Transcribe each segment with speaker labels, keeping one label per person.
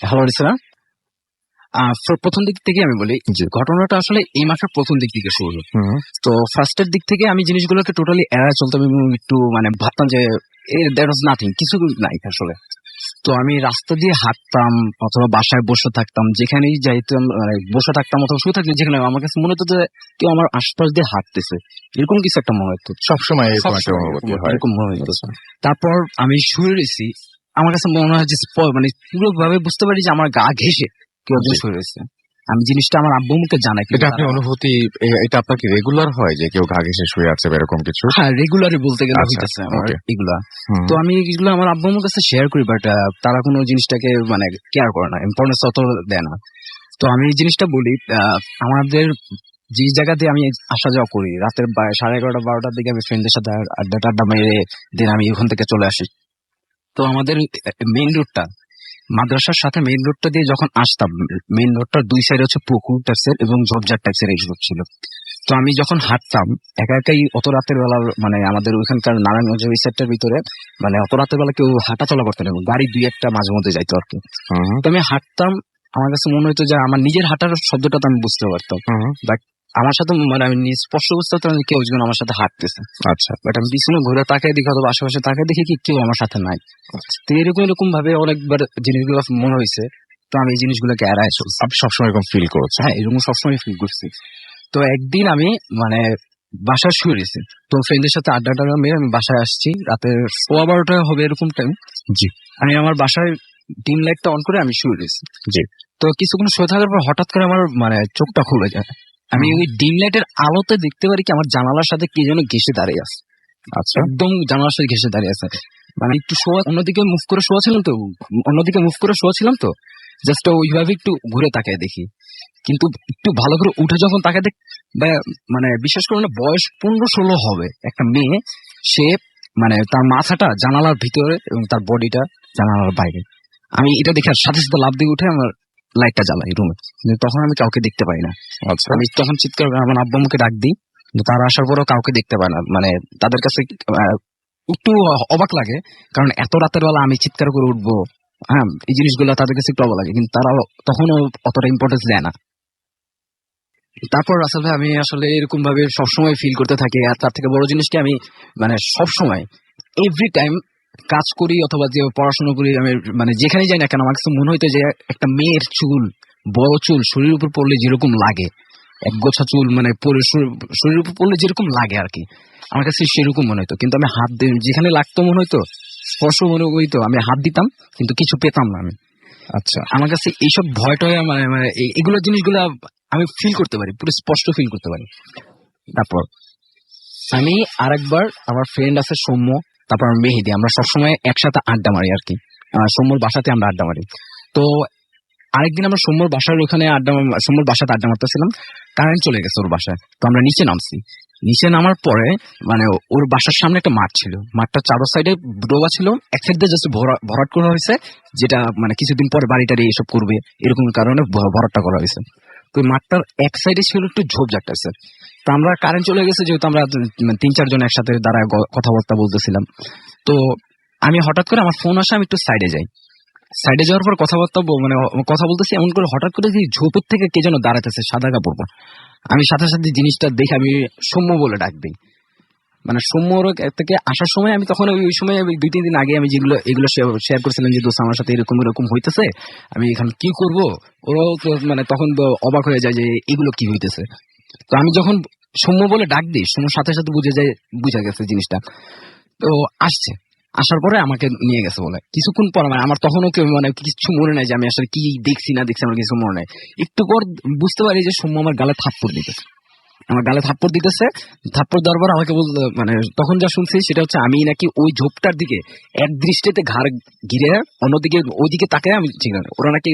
Speaker 1: Hello রিসনা, প্রথম দিক থেকে আমি বলি যে ঘটনাটা আসলে এই মাসের প্রথম দিক থেকে শুরু হলো। তো ফার্স্টের দিক থেকে আমি জিনিসগুলোকে টোটালি এড়ায় চলতাম এবং একটু মানে ভাবতাম যে দ্যাট ওয়াজ নাথিং, কিছু নাই আসলে। তো আমি রাস্তা দিয়ে হাঁটতাম অথবা বাসায় বসে থাকতাম, যেখানেই যাইতাম মানে বসে থাকতাম অথবা শুয়ে থাকতাম, যেখানে আমার কাছে মনে হতো যে কেউ আমার আশপাশ দিয়ে হাঁটতেছে, এরকম কিছু একটা মনে হতো
Speaker 2: সবসময়
Speaker 1: এরকম মনে হতো। তারপর আমি শুয়ে রয়েছি, আমার কাছে মনে হয় যে মানে পুরোভাবে বুঝতে পারি যে আমার গা ঘেঁষে কেউ একজন শুয়ে রয়েছে। আমি জিনিসটা আমার আব্বু মুখে জানাই।
Speaker 2: এটা আপনি অনুভূতি, এটা আপনার কি রেগুলার হয় যে কেউ ঘা ঘেঁষে শুয়ে আছে এরকম কিছু?
Speaker 1: হ্যাঁ, রেগুলারই বলতে গেলে হইতেছে আমার এগুলা। তো আমি এগুলো আমার আব্বু মুখের কাছে শেয়ার করি, বাট তারা কোনো জিনিসটাকে মানে কেয়ার করে না, ইম্পর্টেন্স অত দেয় না। তো আমি এই জিনিসটা বলি, আমাদের যে জায়গাতে আমি আসা যাওয়া করি রাতের 11:30-12টার দিকে আমি ফ্রেন্ডদের সাথে আড্ডা মেরে দেন আমি ওখান থেকে চলে আসি। তো আমাদের মেইন রোডটা, মাদ্রাসার সাথে মেইন রোডটা দিয়ে যখন আসতাম, মেইন রোডটার দুই সাইড হচ্ছে পুকুর টাইপসের এবং ঝোপঝাড় টাইপসের এই রোড ছিল। তো আমি যখন হাঁটতাম একা একাই অত রাতের বেলা, মানে আমাদের ওইখানকার নারায়ণগঞ্জ ওই সাইডটার ভিতরে মানে অত রাতের বেলা কেউ হাঁটা চলা করতে না, গাড়ি দুই একটা মাঝে মধ্যে যাইতো আর কি। তো আমি হাঁটতাম, আমার কাছে মনে হতো যে আমার নিজের হাঁটার শব্দটা তো আমি বুঝতে পারতাম, বাট আমার সাথে মানে আমি স্পষ্ট বুঝতে পারতাম কেউ একজন আমার সাথে হাঁটতেছে। আচ্ছা, বাট আমি পিছনে ঘুরে তাকাই দেখি অথবা আশেপাশে তাকাই দেখি কি কেউ আমার সাথে নাই। তো এরকম ভাবে অনেকবার জিনিসগুলো মনে হয়েছে। তো আমি এই জিনিসগুলোকে এড়াই চলছি।
Speaker 2: আপনি সবসময় এরকম ফিল করছেন?
Speaker 1: হ্যাঁ, এরকম সবসময় ফিল করছি। তো একদিন আমি মানে বাসায় শুয়ে রয়েছি, তো ফ্রেন্ডের সাথে আড্ডা মেরে আমি বাসায় আসছি, রাতের 12:15 হবে এরকম টাইম। জি, আমি আমার বাসায় ডিম লাইটটা অন করে আমি শুয়ে রয়েছি। জি, তো কিছুক্ষণ শুয়ে থাকার পর হঠাৎ করে আমার মানে চোখটা খুলে যায়। আমি ওই ডিম লাইটের আলোতে দেখতে পারি কি আমার জানালার সাথে কি যেন ঘেঁষে দাঁড়িয়ে আছে। আচ্ছা, একদম জানালার সাথে ঘেঁষে দাঁড়িয়ে আছে। মানে একটু অন্যদিকে মুভ করে শোয়া ছিলাম তো জাস্ট ওইভাবে একটু ঘুরে তাকায় দেখি, কিন্তু একটু ভালো করে উঠে যখন তাকে দেখ, মানে বিশেষ করে বয়স 15-16 হবে একটা মেয়ে, সে মানে তার মাথাটা জানালার ভিতরে এবং তার বডিটা জানালার বাইরে। আমি এটা দেখে সাথে সাথে লাফ দিয়ে উঠে আমার লাইটটা জ্বালাই রুমে, কিন্তু তখন আমি কাউকে দেখতে পাই না। আচ্ছা, আমি তখন চিৎকার করে আমার আব্বু আম্মুকে ডাক দিই, কিন্তু তারা আসার পরেও কাউকে দেখতে পায় না। মানে তাদের কাছে একটু অবাক লাগে, কারণ এত রাতের বেলা আমি চিৎকার করে উঠবো, হ্যাঁ, এই জিনিসগুলো তাদের কাছে একটু অবাক লাগে, কিন্তু তারা তখনও অতটা ইম্পর্টেন্স দেয় না। তারপর রাসেল ভাই, আমি আসলে এরকম ভাবে সবসময় ফিল করতে থাকি। আর তার থেকে বড় জিনিস কি, আমি মানে সবসময় এভরি টাইম কাজ করি অথবা যে পড়াশোনা করি, আমি মানে যেখানে যাই না কেন আমার কাছে মনে হইতো যে একটা মেয়ের চুল, বড় চুল শরীরের উপর পড়লে যেরকম লাগে, একগোছা চুল মানে শরীরের উপর পড়লে যেরকম লাগে আর কি, আমার কাছে সেরকম মনে হইতো। কিন্তু আমি হাত দিই, যেখানে লাগতো মনে হইতো, স্পর্শ মনে হইতো, আমি হাত দিতাম কিন্তু কিছু পেতাম না আমি। আচ্ছা, আমার কাছে এইসব ভয়টয় মানে এগুলো জিনিসগুলো আমি ফিল করতে পারি, পুরো স্পষ্ট ফিল করতে পারি। তারপর আমি আরেকবার, আমার ফ্রেন্ড আছে সৌম্য, তারপর মেহেদি, আমরা সবসময় একসাথে আড্ডা মারি আর কি, সৌম্যর বাসাতে আমরা আড্ডা মারি। তো আরেকদিন আমরা সৌম্যর বাসার ওখানে সৌম্যর বাসাতে আড্ডা মারতেছিলাম, কারেন্ট চলে গেছে ওর বাসায়। তো আমরা নিচে নামছি, নিচে নামার পরে মানে ওর বাসার সামনে একটা মাঠ ছিল, মাঠটা চারো সাইডে ডোবা ছিল, এক সাইড দিয়ে জাস্ট ভরাট করা হয়েছে, যেটা মানে কিছুদিন পরে বাড়িটারি এসব করবে এরকম কারণে ভরাটটা করা হয়েছে। তো মাঠটার এক সাইডে ছিল একটু ঝোপঝাড় টাইপের। তো আমরা কারেন্ট চলে গেছে যেহেতু, আমরা 3-4 জন একসাথে দাঁড়ায় কথাবার্তা বলতেছিলাম। তো আমি হঠাৎ করে আমার ফোন আসে, আমি একটু সাইডে যাই, সাইডে যাওয়ার পর মানে কথা বলতেছি, এমন করে হঠাৎ করে ঝোপের থেকে কে যেন দাঁড়াতেছে সাদা কাপড় পরা। আমি সাথে সাথে জিনিসটা দেখে আমি সৌম্য বলে ডাক দিই। মানে সৌম্যর থেকে আসার সময় আমি তখন ওই সময় 2-3 দিন আগে আমি এগুলো শেয়ার করছিলাম যে দোস্ত আমার সাথে এরকম হইতেছে, আমি এখানে কি করব। ওরাও মানে তখন অবাক হয়ে যায় যে এগুলো কি হইতেছে। তো আমি যখন সৌম্য বলে ডাক দিই, সৌম্যর সাথে সাথে বুঝা গেছে জিনিসটা। তো আসার পরে আমাকে নিয়ে গেছে বলে কিছুক্ষণ পর, মানে আমার তখনও মানে কিছু মনে নাই যে আমি আসলে কি দেখছি না দেখছি, আমার কিছু মনে নাই। একটু পর বুঝতে পারি যে সৌম্য আমার গালে থাপ্পড় দিতেছে, থাপ্পড় দেওয়ার পর আমাকে বলতে, মানে তখন যা শুনছি সেটা হচ্ছে আমি নাকি ওই ঝোপটার দিকে এক দৃষ্টিতে ঘাড় ঘিরে অন্যদিকে ওইদিকে তাকায় আমি ঠিক না, ওরা নাকি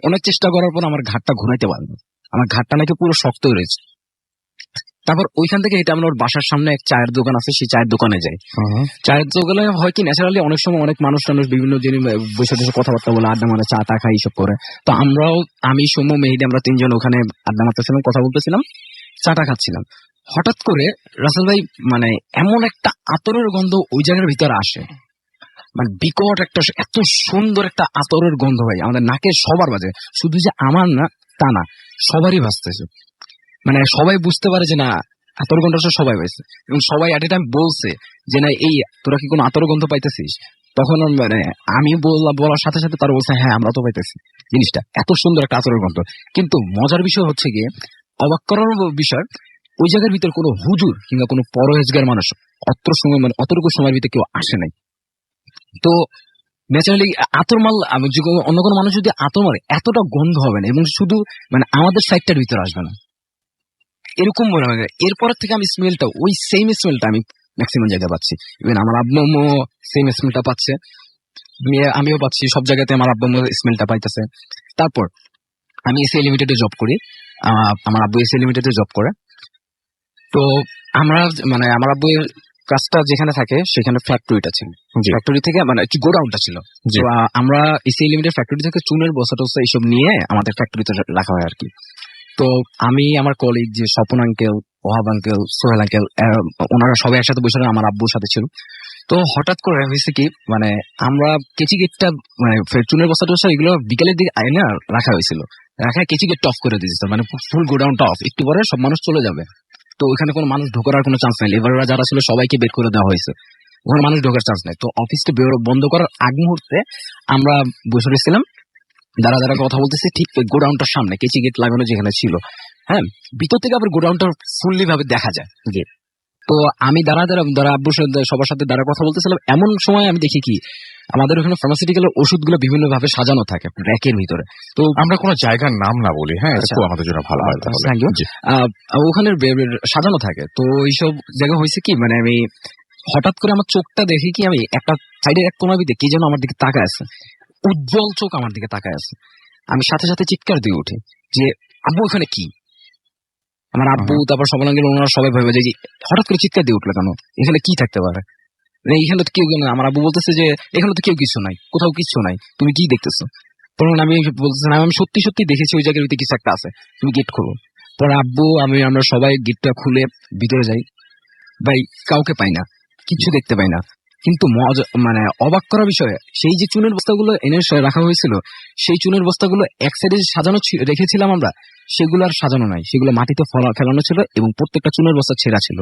Speaker 1: অনেক চেষ্টা করার পর আমার ঘাটটা ঘুরাইতে পারবে, আমার ঘাটটা নাকি পুরো শক্ত রয়েছে। তারপর ওইখান থেকে এটা আমরা ওর বাসার সামনে এক চায়ের দোকান আছে, সেই চায়ের দোকানে যাই। চায়ের দোকানে হয় কি ন্যাচারালি অনেক সময় অনেক মানুষ বিভিন্ন জিনিস বসে বসে কথাবার্তা বলে, আড্ডা মারে, চা টা খাই, এইসব করে। তো আমি সৌম্য মেহেদি আমরা 3 জন ওখানে আড্ডা মারতেছিলাম, কথা বলতেছিলাম, চাটা খাচ্ছিলাম। হঠাৎ করে রাসেল ভাই মানে এমন একটা আতরের গন্ধ ওই জায়গার ভিতরে আসে, মানে বিকট একটা এত সুন্দর একটা আতরের গন্ধ ভাই আমাদের নাকে সবার বাজে, শুধু যে আমার না তা না, সবারই ভাসতেছে। মানে সবাই বুঝতে পারে যে না আতর গন্ধটা সবাই পাইছে, এবং সবাই এট এ টাইম বলছে যে না এই তোরা কি কোনো আতর গন্ধ পাইতেছিস? তখন মানে আমি বলার সাথে সাথে তারা বলছে হ্যাঁ আমরা তো পাইতেছি জিনিসটা, এত সুন্দর একটা আতরের গন্ধ। কিন্তু মজার বিষয় হচ্ছে গিয়ে, অবাক করার বিষয়, ওই জায়গার ভিতর কোনো হুজুর কিংবা কোনো পরহেজগার মানুষ অত সময় মানে অতটুকু সময়ের ভিতরে কেউ আসে নাই। তো ন্যাচারালি আতর মাল অন্য কোনো মানুষ যদি আতর মারে এতটা গন্ধ হবে না, এবং শুধু মানে আমাদের সাইডটার ভিতরে আসবে না, এরকম মনে হয়। এরপর থেকে আমি স্মেলটা, ওই সেম স্মেলটা আমি ম্যাক্সিমাম জায়গায় পাচ্ছি। ইভেন আমার আব্বু সেম স্মেলটা পাচ্ছে, আমিও পাচ্ছি, সব জায়গাতে আমার আব্বু স্মেলটা পাইতেছে। তারপর আমি এসএ লিমিটেডে জব করি, আমার আব্বু এসএ লিমিটেডে জব করে। তো আমরা মানে আমার আব্বু কাজটা যেখানে থাকে সেখানে ফ্যাক্টরিটা ছিল, ফ্যাক্টরি থেকে মানে গোডাউনটা ছিল। তো আমরা এসএ লিমিটেড ফ্যাক্টরি থেকে চুনের বস্তা টস্তা এইসব নিয়ে আমাদের ফ্যাক্টরিতে রাখা হয় আর কি। তো আমি আমার কলিগ যে Swapan uncle, Wahab uncle, Sohel uncle, ওনারা সবাই একসাথে বসে আমার আব্বুর সাথে ছিল। তো হঠাৎ করে হয়েছে কি, মানে আমরা কেচি গেটটা মানে চুনের বস্তা টস্তা এগুলো বিকেলের দিকে আইনা রাখা হয়েছিল, রাখা কেচি গেটটা অফ করে দিয়েছে, মানে ফুল গোডাউনটা অফ, একটু পরে সব মানুষ চলে যাবে। তো ওইখানে কোনো মানুষ ঢোকার আর কোনো চান্স নাই, লেবাররা যারা ছিল সবাইকে বের করে দেওয়া হয়েছে, ওখানে মানুষ ঢোকার চান্স নাই। তো অফিসটা বন্ধ করার আগ মুহূর্তে আমরা বসে রয়েছিলাম, দাঁড়া দাঁড়া কথা বলতেছি, ঠিক গোডাউনটার সামনে কেচি গেট লাগানো যেখানে ছিল, হ্যাঁ, ভিতর থেকে আবার গোডাউনটা ফুললি ভাবে দেখা যায়। তো আমি দাঁড়া আব্বুর সাথে সবার সাথে দাঁড়া কথা বলতেছিলাম, এমন সময় আমি দেখি কি আমাদের ওখানে ফার্মাসিউটিক্যাল ওষুধগুলো বিভিন্ন ভাবে সাজানো থাকে র্যাকের ভিতরে। তো
Speaker 2: আমরা কোনো জায়গার নাম না বলি, হ্যাঁ, একটু আমাদের জন্য ভালো হয় তাহলে।
Speaker 1: ওখানে সাজানো থাকে। তো এইসব জায়গা হয়েছে কি, মানে আমি হঠাৎ করে আমার চোখটা দেখি কি, আমি একটা সাইডের এক কোনা দিকে কি যেন আমার দিকে তাকায় আছে, উজ্জ্বল চোখ আমার দিকে তাকায় আছে। আমি সাথে সাথে চিৎকার দিয়ে উঠি যে আব্বু এখানে কি? আমার আব্বু তারপর সবাই ওনারা সবাই ভাবে যে হঠাৎ করে চিৎকার দিয়ে উঠলো কেন, এখানে কি থাকতে পারে, এখানে তো কেউ না। আমার আব্বু বলতেছে যে এখানে তো কেউ কিছু নাই, কোথাও কিছু নাই, তুমি কি দেখতেছো? তখন আমি বলতেছি আমি সত্যি সত্যি দেখেছি ওই জায়গার ভিতরে কিছু একটা আছে, তুমি গেট খোলো। পরে আব্বু আমরা সবাই গেটটা খুলে ভিতরে যাই, ভাই কাউকে পাই না, কিছু দেখতে পাই না। কিন্তু মানে অবাক করার বিষয়, সেই যে চুনের বস্তাগুলো এনে রাখা হয়েছিল, সেই চুনের বস্তাগুলো এক সাইডে সাজানো রেখেছিলাম আমরা, সেগুলো আর সাজানো নাই, সেগুলো মাটিতে ফেলানো ছিল, এবং প্রত্যেকটা চুনের বস্তা ছেঁড়া ছিল।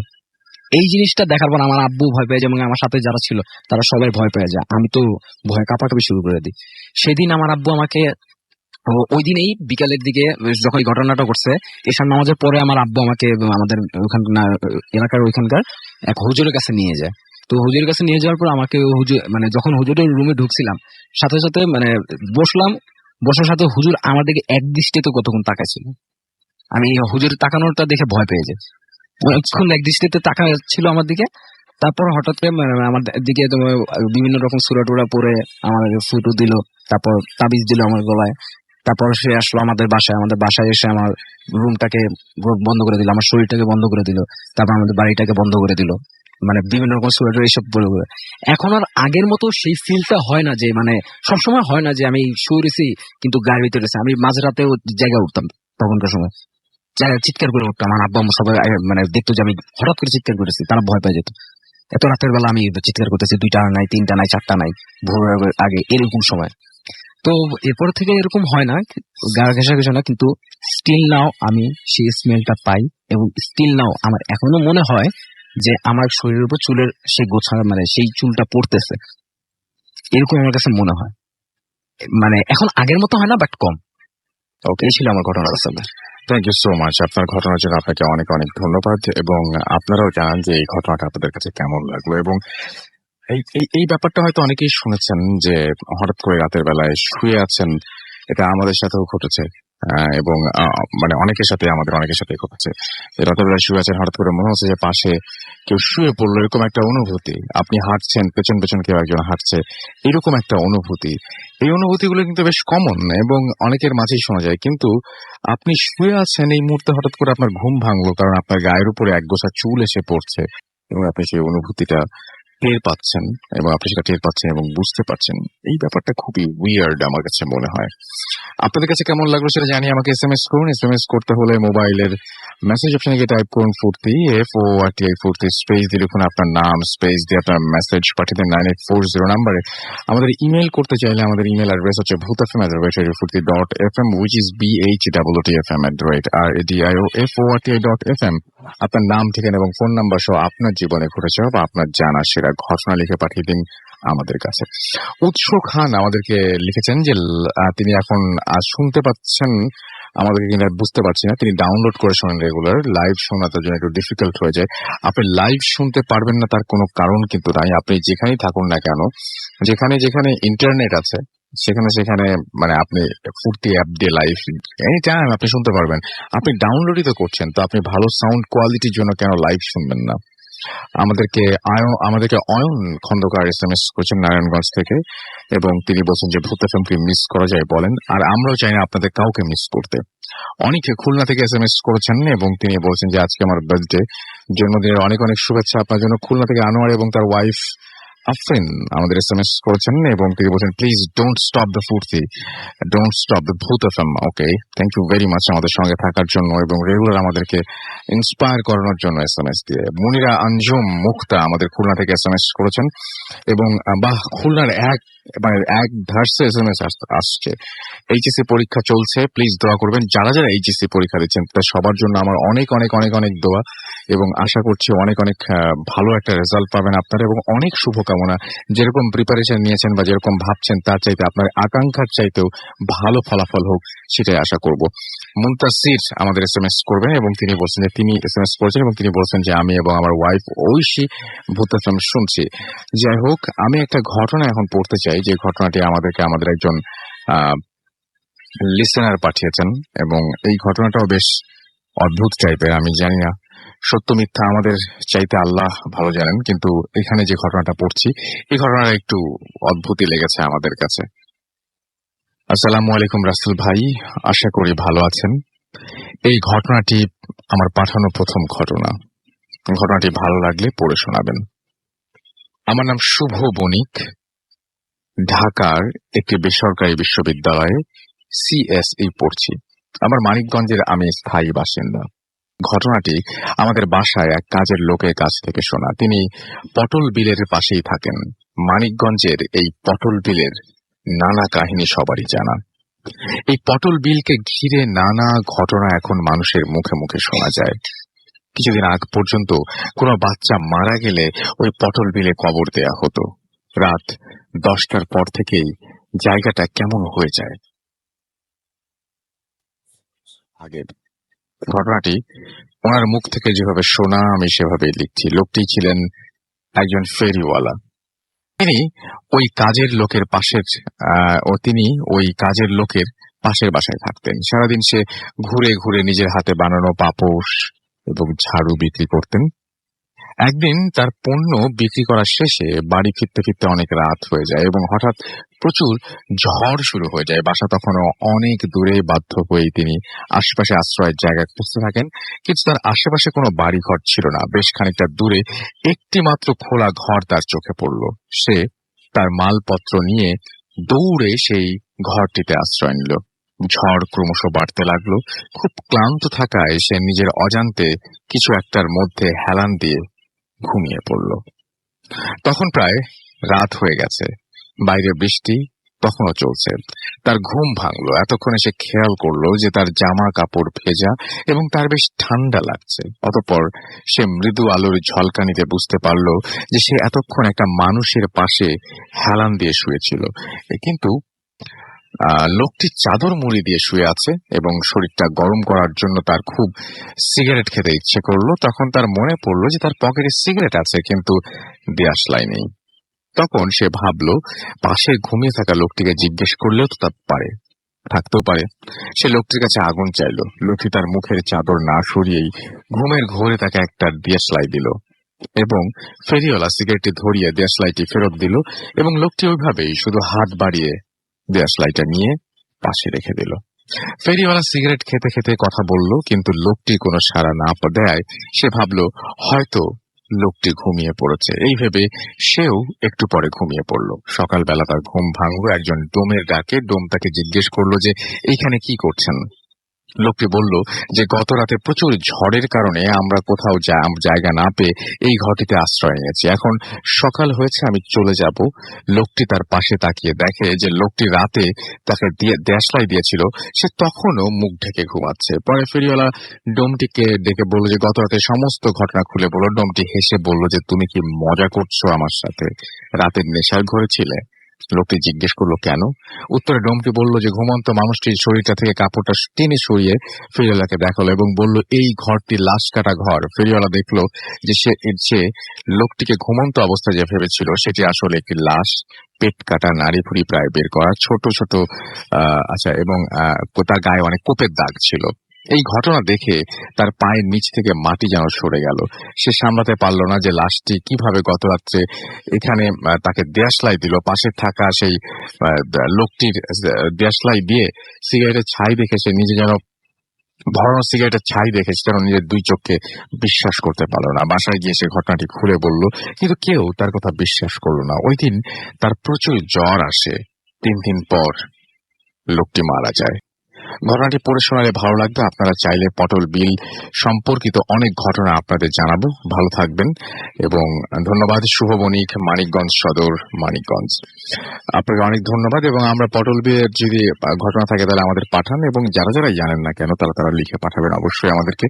Speaker 1: এই জিনিসটা দেখার পর আমার আব্বু ভয় পেয়ে যায়, এবং আমার সাথে যারা ছিল তারা সবাই ভয় পেয়ে যায়, আমি তো ভয় কাঁপাকাঁপি শুরু করে দিই। সেদিন আমার আব্বু আমাকে ওই দিনেই বিকালের দিকে যখন ঘটনাটা ঘটছে, এশার নামাজের পরে আমার আব্বু আমাকে আমাদের ওখানকার এলাকার ওইখানকার এক হুজুরের কাছে নিয়ে যায়। তো হুজুরের কাছে নিয়ে যাওয়ার পর আমাকে হুজুর মানে যখন হুজুরের রুমে ঢুকছিলাম, সাথে সাথে মানে বসলাম, বসার সাথে হুজুর আমার দিকে এক দৃষ্টিতে কতক্ষণ তাকাইছিল। আমি হুজুরের তাকানোটা দেখে ভয় পেয়ে যাই, অনেকক্ষণ এক দৃষ্টিতে তাকাচ্ছিল আমার দিকে। তারপর হঠাৎ করে আমার দিকে বিভিন্ন রকম সূরা টুরা পরে আমার ফুটু দিল, তারপর তাবিজ দিল আমার গলায়। তারপর সে আসলো আমাদের বাসায় এসে আমার রুমটাকে বন্ধ করে দিল, আমার শরীরটাকে বন্ধ করে দিল, তারপর আমাদের বাড়িটাকে বন্ধ করে দিল, মানে বিভিন্ন রকম সূরা টুরা এইসব বলে। এখন আর আগের মতো সেই ফিলটা হয় না, যে মানে সবসময় হয় না যে আমি শুয়েছি কিন্তু গায়ের ভিতরে রয়েছে। আমি মাঝরাতেও জায়গা উঠতাম, তখনকার সময় চিৎকার করে উঠতাম, আমার আব্বা সবাই মানে দেখতো যে আমি হঠাৎ করে চিৎকার করেছি, তারা ভয় পেয়ে যেত। এত রাতের বেলা আমি চিৎকার করতেছি, 2টা নাই, 3টা নাই, 4টা নাই, ভোরের আগে এরকম সময়। তো এরপর থেকে এরকম হয় না, গা ঘেঁষা ঘেঁষা না, কিন্তু স্টিল নাও আমি সেই স্মেলটা পাই, এবং স্টিল নাও আমার এখনো মনে হয় যে আমার শরীরের উপর চুলের সেই গোছা মানে সেই চুলটা পড়তেছে, এরকম আমার কাছে মনে হয়। মানে এখন আগের মতো হয় না, বাট কম। ওকে, এই ছিল আমার ঘটনা।
Speaker 2: Thank you so much. আপনার ঘটনার জন্য আপনাকে অনেক অনেক ধন্যবাদ, এবং আপনারাও জানান যে এই ঘটনাটা আপনাদের কাছে কেমন লাগলো। এবং এই ব্যাপারটা হয়তো অনেকেই শুনেছেন যে হঠাৎ করে রাতের বেলায় শুয়ে আছেন, এটা আমাদের সাথেও ঘটেছে, এবং মানে অনেকের সাথে ঘটেছে। রাতের বেলায় শুয়ে আছেন, হঠাৎ করে মনে হচ্ছে যে পাশে কেউ শুয়ে পড়লো, এরকম একটা অনুভূতি। আপনি হাঁটছেন, পেছন পেছন কেউ একজন হাঁটছে, এরকম একটা অনুভূতি। এই অনুভূতিগুলো কিন্তু বেশ কমন এবং অনেকের মাঝেই শোনা যায়। কিন্তু আপনি শুয়ে আছেন, এই মুহূর্তে হঠাৎ করে আপনার ঘুম ভাঙলো, কারণ আপনার গায়ের উপরে একগোছা চুল এসে পড়ছে, এবং আপনি সেই অনুভূতিটা টের পাচ্ছেন এবং আপনি সেটা টের পাচ্ছেন এবং বুঝতে পারছেন, এই ব্যাপারটা খুবই উইয়ার্ড আমার কাছে মনে হয়। আপনাদের কাছে কেমন লাগলো সেটা জানিয়ে আমাকে SMS করুন। SMS করতে হলে মোবাইলের মেসেজ অপশনে গিয়ে টাইপ করুন ফুর্তি, FORTI ফুর্তি, স্পেস দিয়ে লিখুন আপনার নাম, স্পেস দিয়ে আপনার মেসেজ পাঠিয়ে দেন 9840 নাম্বারে। আমাদের ইমেল করতে চাইলে আমাদের ইমেল অ্যাড্রেস হচ্ছে bhutfm@radiofurti.fm, which is BHOOTFM@radioforti.fm। আপনার নাম, ঠিকানা এবং ফোন নাম্বার সহ আপনার জীবনে ঘটে যাওয়া বা আপনার জানা সেরা ঘটনা লিখে পাঠিয়ে দিন আমাদের কাছে। উৎস খান আমাদেরকে লিখেছেন যে তিনি এখন শুনতে পাচ্ছেন আমাদেরকে, কিনা বুঝতে পারছি না। তিনি ডাউনলোড করে শোনেন রেগুলার, লাইভ শোনা তার জন্য একটু ডিফিকাল্ট হয়ে যায়। আপনি লাইভ শুনতে পারবেন না তার কোনো কারণ কিন্তু নাই। আপনি যেখানেই থাকুন না কেন, যেখানে যেখানে ইন্টারনেট আছে সেখানে সেখানে মানে আপনি ফুর্তি অ্যাপ দিয়ে লাইভ এনি টাইম আপনি শুনতে পারবেন। আপনি ডাউনলোডই তো করছেন, তো আপনি ভালো সাউন্ড কোয়ালিটির জন্য কেন লাইভ শুনবেন না? আমাদেরকে অয়ন খন্দকার SMS করছেন নারায়ণগঞ্জ থেকে, এবং তিনি বলছেন যে ভূত এফএম কে মিস করা যায় বলেন, আর আমরাও চাই না আপনাদের কাউকে মিস করতে। অনেকে খুলনা থেকে SMS করেছেন এবং তিনি বলছেন যে আজকে আমার বার্থডে, জন্মদিনের অনেক অনেক শুভেচ্ছা আপনার জন্য। খুলনা থেকে আনোয়ার এবং তার ওয়াইফ আফরিন আমাদের SMS করেছেন এবং তিনি বলছেন please don't stop the Foorti, don't stop the Bhoot FM. Okay, thank you very much আমাদের সঙ্গে থাকার জন্য এবং রেগুলার আমাদেরকে ইন্সপায়ার করানোর জন্য SMS দিয়ে। মুনিরা আঞ্জুম মুক্তা আমাদের খুলনা থেকে SMS করেছেন এবং বাহ, খুলনার এক ধার্সে SMS আসছে। HSC পরীক্ষা চলছে, প্লিজ দোয়া করবেন। যারা যারা HSC পরীক্ষা দিচ্ছেন তাদের সবার জন্য আমার অনেক অনেক অনেক অনেক দোয়া, এবং আশা করছি অনেক অনেক ভালো একটা রেজাল্ট পাবেন আপনারা, এবং অনেক শুভকামনা। যেরকম প্রিপারেশন নিয়েছেন বা যেরকম ভাবছেন তার চাইতে আপনার আকাঙ্ক্ষার চাইতেও ভালো ফলাফল হোক, সেটাই আশা করব। মুনতাসির আমাদের SMS করবেন এবং তিনি বলছেন যে তিনি SMS করেছেন এবং তিনি বলছেন যে আমি এবং আমার ওয়াইফ ঐশী ভূত এফএম শুনছি। যাই হোক, আমি একটা ঘটনা এখন পড়তে চাই, যে ঘটনাটি আমাদের একজন লিসেনার পাঠিয়েছেন, এবং এই ঘটনাটাও বেশ অদ্ভুত টাইপের। আমি জানি না সত্য মিথ্যা, আমাদের চাইতে আল্লাহ ভালো জানেন, কিন্তু এখানে যে ঘটনাটা পড়ছি এই ঘটনাটা একটু অদ্ভুতই লেগেছে আমাদের কাছে। আসসালামু আলাইকুম রাসেল ভাই, আশা করি ভালো আছেন। এই ঘটনাটি আমার পাঠানো প্রথম ঘটনা। ঘটনাটি ভালো লাগলে পড়ে শোনাবেন। আমার নাম শুভ বণিক, ঢাকার একটি বেসরকারি বিশ্ববিদ্যালয়ে CSE পড়ছি। আমার মানিকগঞ্জের আমি স্থায়ী বাসিন্দা। ঘটনাটি আমাদের বাসায় এক কাজের লোকের কাছ থেকে শোনা। তিনি পটল বিলের পাশেই থাকেন। মানিকগঞ্জের এই পটল বিলের নানা কাহিনী সবারই জানা। এই পটল বিলকে ঘিরে নানা ঘটনা এখন মানুষের মুখে মুখে শোনা যায়। কিছুদিন আগ পর্যন্ত কোনো বাচ্চা মারা গেলে ওই পটল বিলে কবর দেয়া হতো। রাত 10টার পর থেকেই জায়গাটা কেমন হয়ে যায়। আগের ঘটনাটি ওনার মুখ থেকে যেভাবে শোনা আমি সেভাবেই লিখছি। লোকটি ছিলেন একজন ফেরিওয়ালা। তিনি ওই কাজের লোকের পাশের বাসায় থাকতেন। সারাদিন সে ঘুরে ঘুরে নিজের হাতে বানানো পাপোশ এবং ঝাড়ু বিক্রি করতেন। একদিন তার পণ্য বিক্রি করা শেষে বাড়ি ফিরতে ফিরতে অনেক রাত হয়ে যায় এবং হঠাৎ প্রচুর ঝড় শুরু হয়ে যায়। বাসা তখনও অনেক দূরে। বাধ্য হয়েই তিনি আশেপাশে আশ্রয়ের জায়গায় খুঁজতে থাকেন, কিন্তু তার আশেপাশে কোনো বাড়ি ঘর ছিল না। বেশ খানিকটা দূরে একটি মাত্র খোলা ঘর তার চোখে পড়ল। সে তার মালপত্র নিয়ে দৌড়ে সেই ঘরটিতে আশ্রয় নিল। ঝড় ক্রমশ বাড়তে লাগলো। খুব ক্লান্ত থাকায় সে নিজের অজান্তে কিছু একটার মধ্যে হেলান দিয়ে ঘুমিয়ে পড়ল। তখন প্রায় রাত হয়ে গেছে, বাইরে বৃষ্টি তখনও চলছে। তার ঘুম ভাঙলো। এতক্ষণে সে খেয়াল করলো যে তার জামা কাপড় ভেজা এবং তার বেশ ঠান্ডা লাগছে। অতঃপর সে মৃদু আলোর ঝলকানিতে বুঝতে পারল যে সে এতক্ষণ একটা মানুষের পাশে হেলান দিয়ে শুয়েছিল, কিন্তু লোকটি চাদর মুড়ি দিয়ে শুয়ে আছে এবং শরীরটা গরম করার জন্য তার খুব সিগারেট খেতে ইচ্ছে করলো। তখন তার মনে পড়লো যে তার পকেটে সিগারেট আছে, কিন্তু দেশলাই নেই। তখন সে ভাবলো পাশে ঘুমিয়ে থাকা লোকটিকে জিজ্ঞেস করলেও তো তা থাকতেও পারে। সে লোকটির কাছে আগুন চাইলো। লোকটি তার মুখের চাদর না সরিয়েই ঘুমের ঘোরে তাকে একটা দেশলাই দিল এবং ফেরিওয়ালা সিগারেটটি ধরিয়ে দেশলাইটি ফেরত দিল এবং লোকটি ওইভাবেই শুধু হাত বাড়িয়ে দেশলাইটা নিয়ে পাশে রেখে দিল। ফেরিওয়ালা সিগারেট খেতে খেতে কথা বলল, কিন্তু লোকটি কোনো সাড়া না দেয় সে ভাবল হয়তো লোকটি ঘুমিয়ে পড়েছে। এই ভেবে সেও একটু পরে ঘুমিয়ে পড়ল। সকালবেলা তার ঘুম ভাঙলো একজন ডোমের ডাকে। ডোম তাকে জিজ্ঞেস করলো যে এইখানে কি করছেন। লোকটি বলল যে গত রাতে প্রচুর ঝড়ের কারণে আমরা কোথাও জায়গা না পেয়ে এই ঘরটিতে আশ্রয় নিয়েছি। এখন সকাল হয়েছে, আমি চলে যাব। লোকটি তার পাশে তাকিয়ে দেখে যে লোকটি রাতে তাকে দেশলাই দিয়েছিল সে তখনও মুখ ঢেকে ঘুমাচ্ছে। পরে ফেরিওয়ালা ডোমটিকে ডেকে বলল যে গত রাতে সমস্ত ঘটনা খুলে বলল। ডোমটি হেসে বলল যে তুমি কি মজা করছো আমার সাথে? রাতের নেশার ঘরে ছিলে? লোকটি জিজ্ঞেস করলো কেন? উত্তরে ডোমটি বলল যে ঘুমন্ত মানুষটির শরীরটা থেকে কাপড়টা টেনে সরিয়ে ফেরিওয়ালাকে দেখালো এবং বলল এই ঘরটি লাশ কাটা ঘর। ফেরিওয়ালা দেখলো যে সে লোকটিকে ঘুমন্ত অবস্থায় যে ভেবেছিল সেটি আসলে একটি লাশ, পেট কাটা, নাড়ি ভুড়ি প্রায় বের করা, ছোট ছোট আচ্ছা, এবং তার গায়ে অনেক কোপের দাগ ছিল। এই ঘটনা দেখে তার পায়ের নিচ থেকে মাটি যেন সরে গেল। সে সামলাতে পারল না যে লাশটি কিভাবে গত রাত্রে এখানে তাকে দেশলাই দিল। পাশে থাকা সেই লোকটির দেশলাই দিয়ে সিগারেটের ছাই দেখে সে নিজে যেন ধরানো সিগারেটের ছাই দেখে সে যেন নিজের দুই চোখকে বিশ্বাস করতে পারলো না। বাসায় গিয়ে সে ঘটনাটি খুলে বলল, কিন্তু কেউ তার কথা বিশ্বাস করলো না। ওই দিন তার প্রচুর জ্বর আসে। 3 দিন পর লোকটি মারা যায়। ঘটনাটি পড়ে শোনালে ভালো লাগবে। আপনারা চাইলে পটল বিল সম্পর্কিত অনেক ঘটনা আপনাদের জানাবো। ভালো থাকবেন এবং ধন্যবাদ। শুভ বণিক, মানিকগঞ্জ সদর, মানিকগঞ্জ। আপনাকে অনেক ধন্যবাদ। এবং আমরা পটল বিলের যদি ঘটনা থাকে তাহলে আমাদের পাঠান, এবং যারা যারা জানেন না কেন তারা লিখে পাঠাবেন অবশ্যই আমাদেরকে।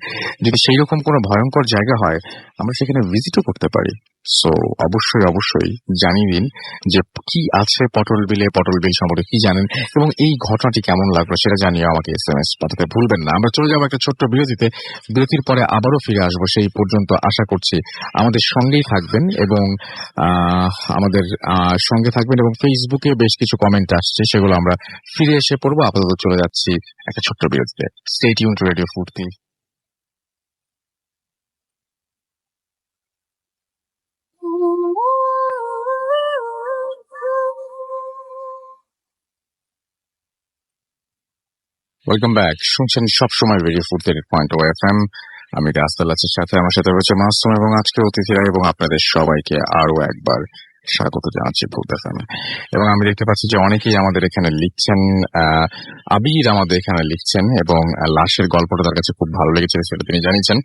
Speaker 2: যদি সেই রকম কোনো ভয়ঙ্কর জায়গা হয় আমরা সেখানে ভিজিটও করতে পারি। সো অবশ্যই জানিয়ে দিন যে কি আছে পটল বিল সম্পর্কে কি জানেন এবং এই ঘটনাটি কেমন লাগলো সেটা জানিয়ে আমাকে SMS পাঠাতে ভুলবেন না। আমরা চলে যাবো একটা ছোট্ট বিরতিতে। বিরতির পরে আবারও ফিরে আসবো। সেই পর্যন্ত আশা করছি আমাদের সঙ্গেই থাকবেন এবং আমাদের সঙ্গে থাকবেন। এবং ফেসবুকে বেশ কিছু কমেন্ট আসছে, সেগুলো আমরা ফিরে এসে পড়বো। আপাতত চলে যাচ্ছি একটা ছোট্ট বিরতিতে। স্টে টিউন টু রেডিও ফুর্তি। Welcome back. শুনছেন সবসময় রেডিও ফুর্তি FM। আমি রাস্তাল আছি, সাথে আমার সাথে রয়েছে মাসুম এবং আজকের অতিথিরা, এবং আপনাদের সবাইকে আরো একবার স্বাগত জানাচ্ছি ফুর্তি FM। এবং আমি দেখতে পাচ্ছি যে অনেকেই আমাদের এখানে লিখছেন। আবির আমাদের এখানে লিখছেন এবং লাশের গল্পটা তার কাছে খুব ভালো লেগেছে, সেটা তিনি জানিয়েছেন।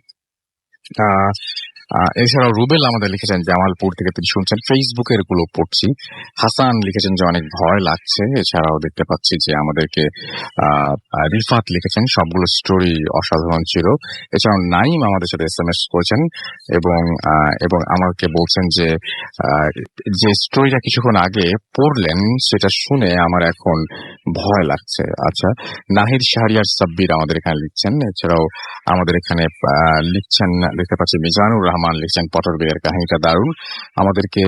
Speaker 2: এছাড়াও রুবেল আমাদের লিখেছেন জামালপুর থেকে, তিনি শুনছেন। ফেসবুকের গুলো পড়ছি। হাসান লিখেছেন যে অনেক ভয় লাগছে। এছাড়াও দেখতে পাচ্ছি যে আমাদেরকে রিফাত লিখেছেন সবগুলো স্টোরি অসাধারণ ছিল। এছাড়াও নাইম আমাদের সাথে SMS করেছেন এবং আমাকে বলছেন যে যে স্টোরিটা কিছুক্ষণ আগে পড়লেন সেটা শুনে আমার এখন ভয় লাগছে। আচ্ছা, নাহিদ শাহরিয়ার সাব্বির আমাদের এখানে লিখছেন। এছাড়াও আমাদের এখানে লিখছেন, দেখতে পাচ্ছি মিজানুর রহমান লিখছেন পটল বিলের কাহিনীটা দারুণ। আমাদেরকে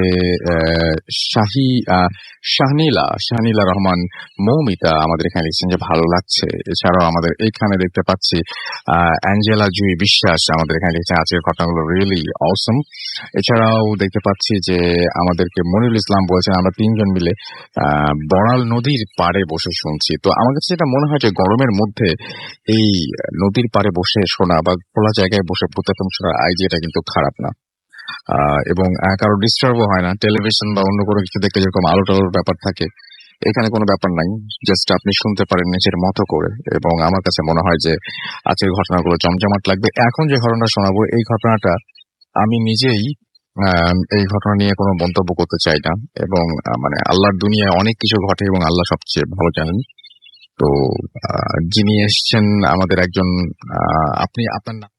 Speaker 2: শাহনীলা রহমান মৌমিতা আমাদের এখানে লিখছেন যে ভালো লাগছে। এছাড়াও আমাদের এখানে দেখতে পাচ্ছি অ্যাঞ্জেলা জুই বিশ্বাস আমাদের এখানে লিখছেন আজকের ঘটনাগুলো রিয়েলি অসম। এছাড়াও দেখতে পাচ্ছি যে আমাদেরকে মনিরুল ইসলাম বলছেন আমরা 3 জন মিলে বড়াল নদীর পাড়ে বসে শুনছি। তো আমার কাছে যেটা মনে হয় যে গরমের মধ্যে এই নদীর পাড়ে বসে শোনা বা খোলা জায়গায় বসে ভূত FM শোনার আইডিয়াটা কিন্তু খারাপ না। এবং কারো ডিস্টার্বও হয় না। টেলিভিশন বা অন্য কোনো কিছু দেখতে যেরকম আলো টালোর ব্যাপার থাকে, এখানে কোনো ব্যাপার নাই। জাস্ট আপনি শুনতে পারেন নিজের মতো করে। এবং আমার কাছে মনে হয় যে আজকের ঘটনাগুলো জমজমাট লাগবে। এখন যে ঘটনা শোনাবো এই ঘটনাটা আমি নিজেই এই ঘটনা নিয়ে কোনো মন্তব্য করতে চাই না। এবং মানে আল্লাহর দুনিয়ায় অনেক কিছু ঘটে এবং আল্লাহ সবচেয়ে ভালো জানেন। তো যিনি এসছেন আমাদের একজন, আপনি আপনার নাম?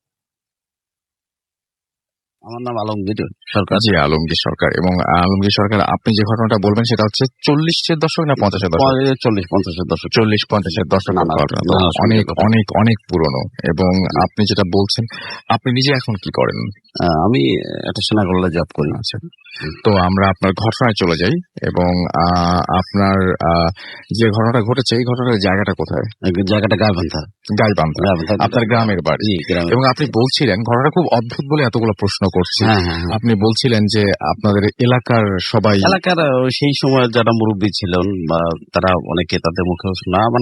Speaker 1: আমার নাম আলমগীর সরকার।
Speaker 2: জি, আলমগীর সরকার। এবং আলমগীর সরকার, আপনি যে ঘটনাটা বলবেন সেটা হচ্ছে 40-এর দশক না 50-এর দশক?
Speaker 1: 40-50-এর দশক।
Speaker 2: 40-50-এর দশকের ঘটনা। তো অনেক অনেক অনেক পুরনো। এবং আপনি যেটা বলছেন, আপনি নিজে এখন কি করেন?
Speaker 1: আমি একটা সেনাগোল্লা জব করি।
Speaker 2: আচ্ছা, তো আমরা আপনার ঘটনায় চলে যাই। এবং আপনার যে ঘটনাটা ঘটেছে এই ঘটনার জায়গাটা কোথায়?
Speaker 1: জায়গাটা গাইবান্ধা।
Speaker 2: আপনার গ্রামের বাড়ি। এবং আপনি বলছিলেন ঘটনাটা খুব অদ্ভুত বলে এতগুলো প্রশ্ন করছি।
Speaker 3: হ্যাঁ হ্যাঁ হ্যাঁ।
Speaker 2: আপনি বলছিলেন যে আপনাদের এলাকার সবাই
Speaker 3: এলাকার সেই সময় যারা মুরব্বী ছিলেন বা তারা অনেকে তাদের মুখেও শোনা, আমার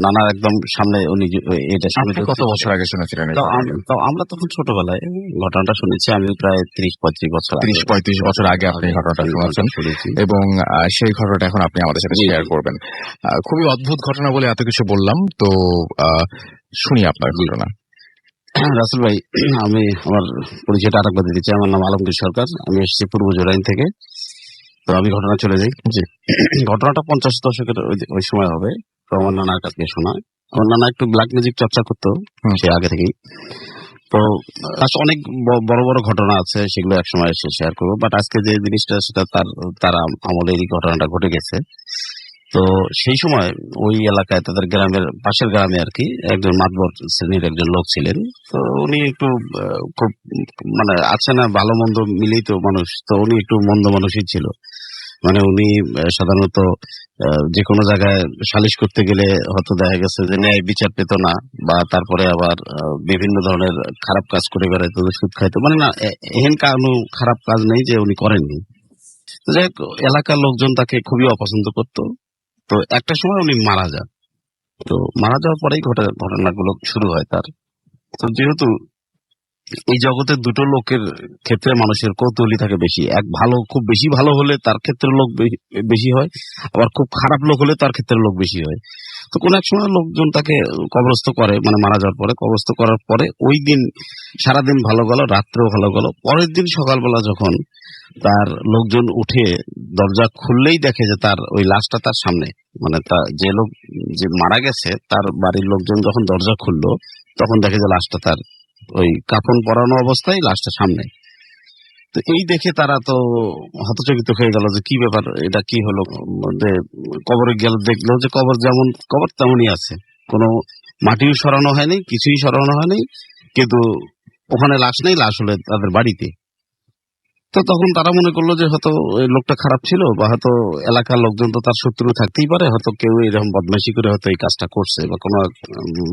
Speaker 3: নানার একদম সামনে উনি এটা শুনে
Speaker 2: আপনি কত বছর আগে শুনেছিলেন এই ঘটনাটা?
Speaker 3: তো আমরা তখন ছোটবেলায় ঘটনাটা শুনেছি, আমি প্রায় 30-35 বছর
Speaker 2: 30-35 বছর আগে আপনি এই ঘটনাটা শুনেছেন
Speaker 3: শুনেছি।
Speaker 2: এবং সেই ঘটনাটা এখন আপনি আমাদের সাথে
Speaker 3: জি,
Speaker 2: শেয়ার
Speaker 3: জি।
Speaker 2: করবেন। খুবই অদ্ভুত ঘটনা বলে এত কিছু বললাম, তো শুনি আপনার
Speaker 3: জি।
Speaker 2: ঘটনা।
Speaker 3: রাসেল ভাই, আমি আমার পরিচয়টা আরেকবার দিতে চাই। আমার নাম আলমগীর সরকার, আমি এসেছি পূর্ব জোরাইন থেকে। তো আমি ঘটনা চলে যাই।
Speaker 2: জি।
Speaker 3: ঘটনাটা 50 দশকের ওই সময় হবে। তো আমার নানার কাছে শোনা। আমার নানা একটু ব্ল্যাক ম্যাজিক চর্চা করতো সে আগে থেকেই। তো অনেক বড় বড় ঘটনা আছে, সেগুলো একসময় এসে শেয়ার করবো। বাট আজকে যে জিনিসটা সেটা তার আমলেরই ঘটনাটা ঘটে গেছে। তো সেই সময় ওই এলাকায় তাদের গ্রামের পাশের গ্রামে আর কি একজন মাতবর শ্রেণীর একজন লোক ছিলেন। তো উনি একটু খুব মানে আছে না, ভালো মন্দ মিলেই তো মানুষ, তো উনি একটু মন্দ মানুষই ছিল। মানে উনি সাধারণত যে কোনো জায়গায় সালিশ করতে গেলে হয়তো দেখা গেছে যে ন্যায় বিচার পেত না, বা তারপরে আবার বিভিন্ন ধরনের খারাপ কাজ করে বেড়াইতো, সুদ খাইতো, মানে না এহেন কোনো খারাপ কাজ নেই যে উনি করেননি। তো যাই হোক, এলাকার লোকজন তাকে খুবই অপছন্দ করতো। তো একটা সময় উনি মারা যান। তো মারা যাওয়ার পরেই ঘটনাগুলো শুরু হয় তার। তো যেহেতু এই জগতে দুটো লোকের ক্ষেত্রে মানুষের কৌতূহলী থাকে বেশি, এক খুব বেশি ভালো হলে তার ক্ষেত্রে লোক বেশি হয়, আবার খুব খারাপ লোক হলে তার ক্ষেত্রে লোক বেশি হয়। তো কোন এক সময় লোকজন তাকে কবরস্থ করে, মানে মারা যাওয়ার পরে কবরস্থ করার পরে ওই দিন সারাদিন ভালো গেল, রাত্রেও ভালো গেল। পরের দিন সকালবেলা যখন তার লোকজন উঠে দরজা খুললেই দেখে যে তার ওই লাশটা তার সামনে, মানে যে লোক যে মারা গেছে তার বাড়ির লোকজন যখন দরজা খুললো তখন দেখে যে লাশটা তার ওই কাফন পরানো অবস্থায় লাশটা সামনে। তো এই দেখে তারা তো হতচকিত হয়ে গেল যে কি ব্যাপার, এটা কি হলো। যে কবরে গেল, দেখলো যে কবর যেমন কবর তেমনই আছে, কোনো মাটিও সরানো হয়নি, কিছুই সরানো হয়নি, কিন্তু ওখানে লাশ নেই, লাশ হলে তাদের বাড়িতে। তো তখন তারা মনে করলো যে হয়তো ওই লোকটা খারাপ ছিল, বা হয়তো এলাকার লোকজন তো তার শত্রু থাকতেই পারে, হয়তো কেউ এরকম বদমাইশি করে হয়তো এই কাজটা করছে, বা কোনো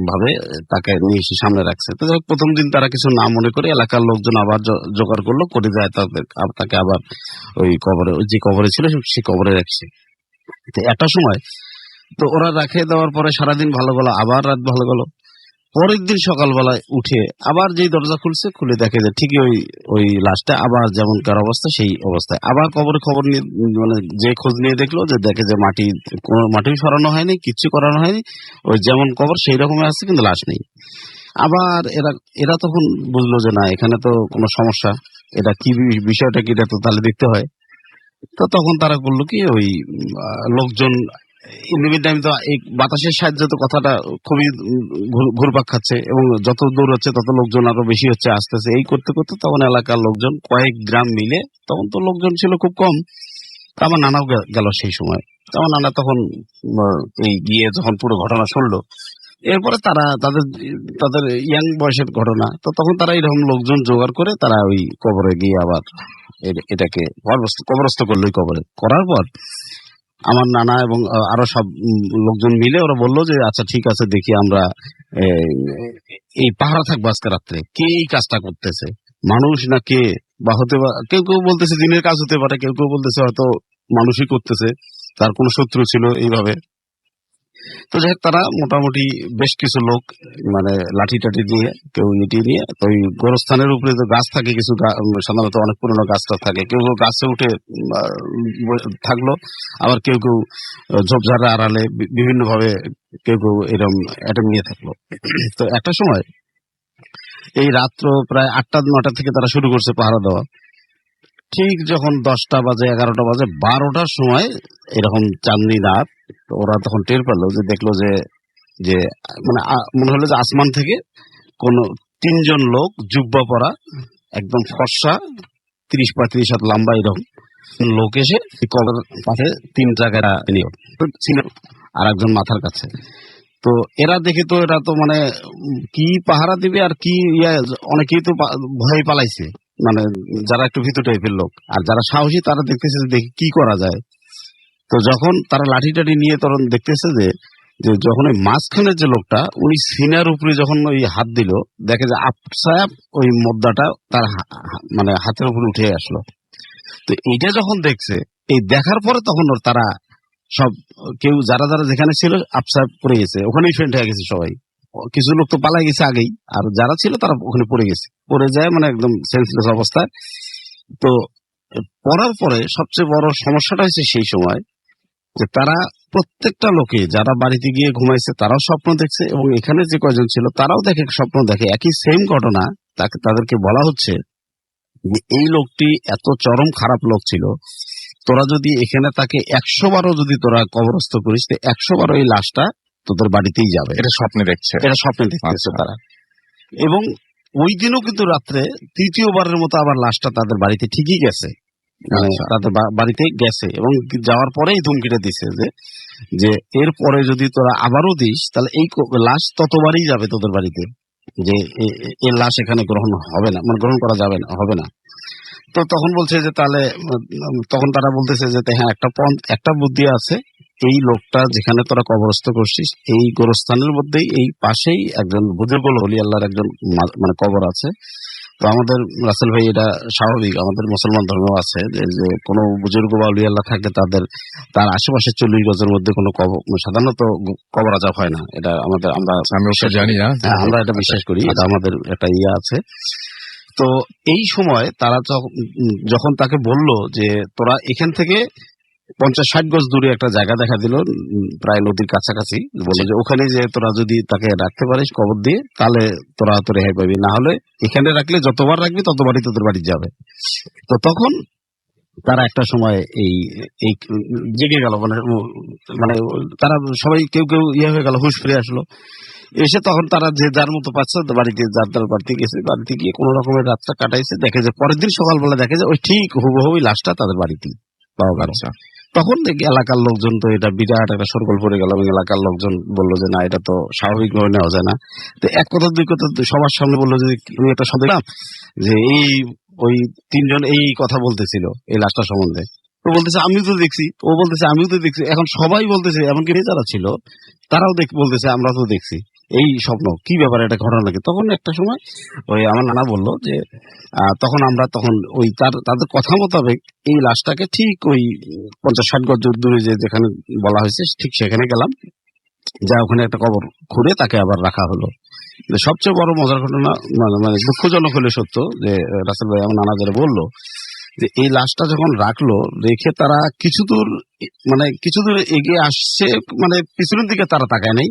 Speaker 3: ভাবে তাকে নিয়ে এসে সামনে রাখছে। তো প্রথম দিন তারা কিছু না মনে করে এলাকার লোকজন আবার জোগাড় করলো, করে যায় তাকে আবার ওই কবরে, ওই যে কবরে ছিল সেই কবরে রাখছে। তো একটা সময় তো ওরা রাখে দেওয়ার পরে সারাদিন ভালো গেল, আবার রাত ভালো গেল। পরের দিন সকালবেলায় উঠে আবার যেই দরজা খুলছে, খুলে দেখে যে ঠিকই ওই লাশটা আবার যেমনকার অবস্থা সেই অবস্থায়। আবার খবর নিয়ে, মানে যে খোঁজ নিয়ে দেখলো যে দেখে যে কোনো মাটি সরানো হয়নি, কিচ্ছু করানো হয়নি, ওই যেমন কবর সেই রকমই আছে, কিন্তু লাশ নেই। আবার এরা তখন বুঝলো যে না, এখানে তো কোনো সমস্যা, এটা কি বিষয়টা কি, এটা তো তাহলে দেখতে হয়। তো তখন তারা করলো কি, ওই লোকজন ইন্ডিভিজুয়াল তো এই বাতাসের সাহায্যে তো কথাটা খুবই ঘুরপাক খাচ্ছে, এবং যত দূর হচ্ছে তত লোকজন আরো বেশি হচ্ছে, আসতেছে। এই করতে করতে তখন এলাকার লোকজন কয়েক গ্রাম মিলে, তখন তো লোকজন ছিল খুব কম। তা আমার নানাও গেল সেই সময়। তো আমার নানা তখন এই গিয়ে যখন পুরো ঘটনা শুনলো, এরপরে তারা তাদের ইয়াং বয়সের ঘটনা, তো তখন তারা এরকম লোকজন জোগাড় করে তারা ওই কবরে গিয়ে আবার এটাকে কবরস্থ করলো। কবরে করার পর আমার নানা এবং আরো সব লোকজন মিলে ওরা বললো যে আচ্ছা ঠিক আছে, দেখি আমরা এই পাহারা থাকবো আজকে রাত্রে, কে এই কাজটা করতেছে, মানুষ না কে, বা হতে পারে কেউ কেউ বলতেছে দিনের কাজ হতে পারে, কেউ কেউ বলতেছে হয়তো মানুষই করতেছে, তার কোনো শত্রু ছিল এইভাবে। তো যাই হোক, তারা মোটামুটি বেশ কিছু লোক, মানে লাঠি টাঠি দিয়ে, কেউ ইটি নিয়ে, তো ওই গোরস্থানের উপরে তো গাছ থাকে কিছু, সাধারণত অনেক পুরোনো গাছটা থাকে, কেউ কেউ গাছে উঠে থাকলো, আবার কেউ কেউ ঝোপঝাড়ের আড়ালে বিভিন্ন ভাবে কেউ কেউ এরকম অ্যাটেম্প নিয়ে থাকলো। তো একটা সময় এই রাত্র প্রায় 8টা-9টা থেকে তারা শুরু করছে পাহারা দেওয়া। ঠিক যখন 10টা বাজে, 11টা বাজে, 12টার সময় এরকম চাঁদনি রাত, ওরা তখন টের পেলো যে, দেখলো যে মানে মনে হলো যে আসমান থেকে কোন 3জন লোক জুব্বা পরা, একদম ফর্সা, 30-35 হাত লম্বা এরকম লোক এসে কবর পাশে 3 জায়গায় ছিল, আর একজন মাথার কাছে। তো এরা দেখে তো এরা তো মানে কি পাহারা দিবে আর কি, অনেকেই তো ভয় পালাইছে, মানে যারা একটু ভীতু টাইপের লোক, আর যারা সাহসী তারা দেখতেছে দেখি কি করা যায়। তো যখন তারা লাঠি টাঠি নিয়ে তখন দেখতেছে যে যখন ওই মাঝখানের যে লোকটা উনি সিনার উপরে যখন ওই হাত দিল, দেখে যে আপসাপ ওই মোদ্দাটা তার মানে হাতের উপরে উঠে আসলো। তো এইটা যখন দেখছে, এই দেখার পরে তখন তারা সব কেউ যারা যারা যেখানে ছিল আপসাপ পড়ে গেছে, ওখানেই ফেন্ট হয়ে গেছে সবাই। কিছু লোক তো পালাই গেছে আগেই, আর যারা ছিল তারা ওখানে পড়ে গেছে, পড়ে যায় মানে একদম সেন্সলেস অবস্থায়। তো পড়ার পরে সবচেয়ে বড় সমস্যাটা হয়েছে সেই সময় যে তারা প্রত্যেকটা লোকে যারা বাড়িতে গিয়ে ঘুমাইছে তারাও স্বপ্ন দেখছে, এবং এখানে যে কয়জন ছিল তারাও দেখে স্বপ্ন দেখে একই সেম ঘটনা। তাদেরকে বলা হচ্ছে যে এই লোকটি এত চরম খারাপ লোক ছিল, তোরা যদি এখানে তাকে 100 বারও যদি তোরা কবরস্থ করিস, 100 বারও এই লাশটা তোদের বাড়িতেই যাবে।
Speaker 2: এটা স্বপ্নে দেখছে।
Speaker 3: এটা স্বপ্নে দেখতেছে তারা। এবং ওই দিনও কিন্তু রাত্রে তৃতীয়বারের মতো আবার লাশটা তাদের বাড়িতে ঠিকই গেছে, মানে তাদের বাড়িতে গেছে, এবং যাওয়ার পরেই ধুমকিটা দিছে যে এরপরে যদি তোরা আবারও দিস তাহলে এই লাশ ততবারই যাবে তোদের বাড়িতে, যে এই লাশ এখানে গ্রহণ হবে না, মানে গ্রহণ করা যাবে না, হবে না। তো তখন বলছে যে তাহলে তখন তারা বলতেছে যে হ্যাঁ একটা বুদ্ধি আছে, এই লোকটা যেখানে তোরা কবরস্থ করছিস এই গোরস্থানের মধ্যেই এই পাশেই একজন বুজুর্গ ওলি আল্লাহর একজন মানে কবর আছে। তো আমাদের রাসেল ভাই এটা স্বাভাবিক, আমাদের মুসলমান ধর্ম আছে যে কোনো বুজুর্গ বা ওলি আল্লাহ থাকলে তার আশেপাশে 40 গজের মধ্যে কোনো সাধারণত কবর আজাব হয় না। এটা আমাদের আমরা
Speaker 2: জানি না,
Speaker 3: আমরা এটা বিশ্বাস করি, এটা আমাদের একটা ইয়ে আছে। তো এই সময় তারা যখন তাকে বলল যে তোরা এখান থেকে 50-60 গজ দূরে একটা জায়গা দেখা দিল, প্রায় নদীর কাছাকাছি, বললো যে ওখানে যে তোরা যদি তাকে রাখতে পারিস কবর দিয়ে তাহলে তোরা তো রেহাই পাবি, না হলে এখানে রাখলে যতবার রাখবি ততবারই তোদের বাড়ি যাবে। তো তখন তারা একটা সময় এই জেগে গেল, মানে তারা সবাই কেউ কেউ ইয়ে হয়ে গেল, হুঁশ ফিরে আসলো। এসে তখন তারা যে যার মতো পাচ্ছে বাড়িতে, যার বাড়িতে গেছে, বাড়িতে গিয়ে কোন রকমের রাতটা কাটাইছে। দেখে যে পরের দিন সকালবেলা দেখে যে ওই ঠিক হুবহু লাশটা তাদের বাড়িতেই পাওয়া গেল। তখন দেখি এলাকার লোকজন তো এটা বিরাট একটা সরগোল পড়ে গেল, এবং এলাকার লোকজন বললো যে না, এটা তো স্বাভাবিকভাবে নেওয়া যায় না। তো এক কথা দুই কথা সবার সামনে বললো যে আমি একটা শুনলাম যে ওই 3 জন এই কথা বলতেছিল এই লাশটা সম্বন্ধে। ও বলতেছে আমিও তো দেখছি, ও বলতেছে আমিও তো দেখছি। এখন সবাই বলতেছে, এমনকি যারা ছিল তারাও বলতেছে আমরা তো দেখছি এই স্বপ্ন, কি ব্যাপার, এটা ঘটনা নাকি? তখন একটা সময় ওই আমার নানা বললো যে তখন ওই তাদের কথা মোতাবেক এই লাশটাকে ঠিক ওই 50-60 গজ দূরে যেখানে বলা হয়েছে ঠিক সেখানে গেলাম, যা ওখানে একটা কবর খুঁড়ে তাকে আবার রাখা হলো। সবচেয়ে বড় মজার ঘটনা, মানে দুঃখজনক হলে সত্য, যে রাসেল ভাই আমার নানা যারা বললো যে এই লাশটা যখন রাখলো, রেখে তারা কিছু দূর এগিয়ে আসছে, মানে পিছনের দিকে তারা তাকায় নাই,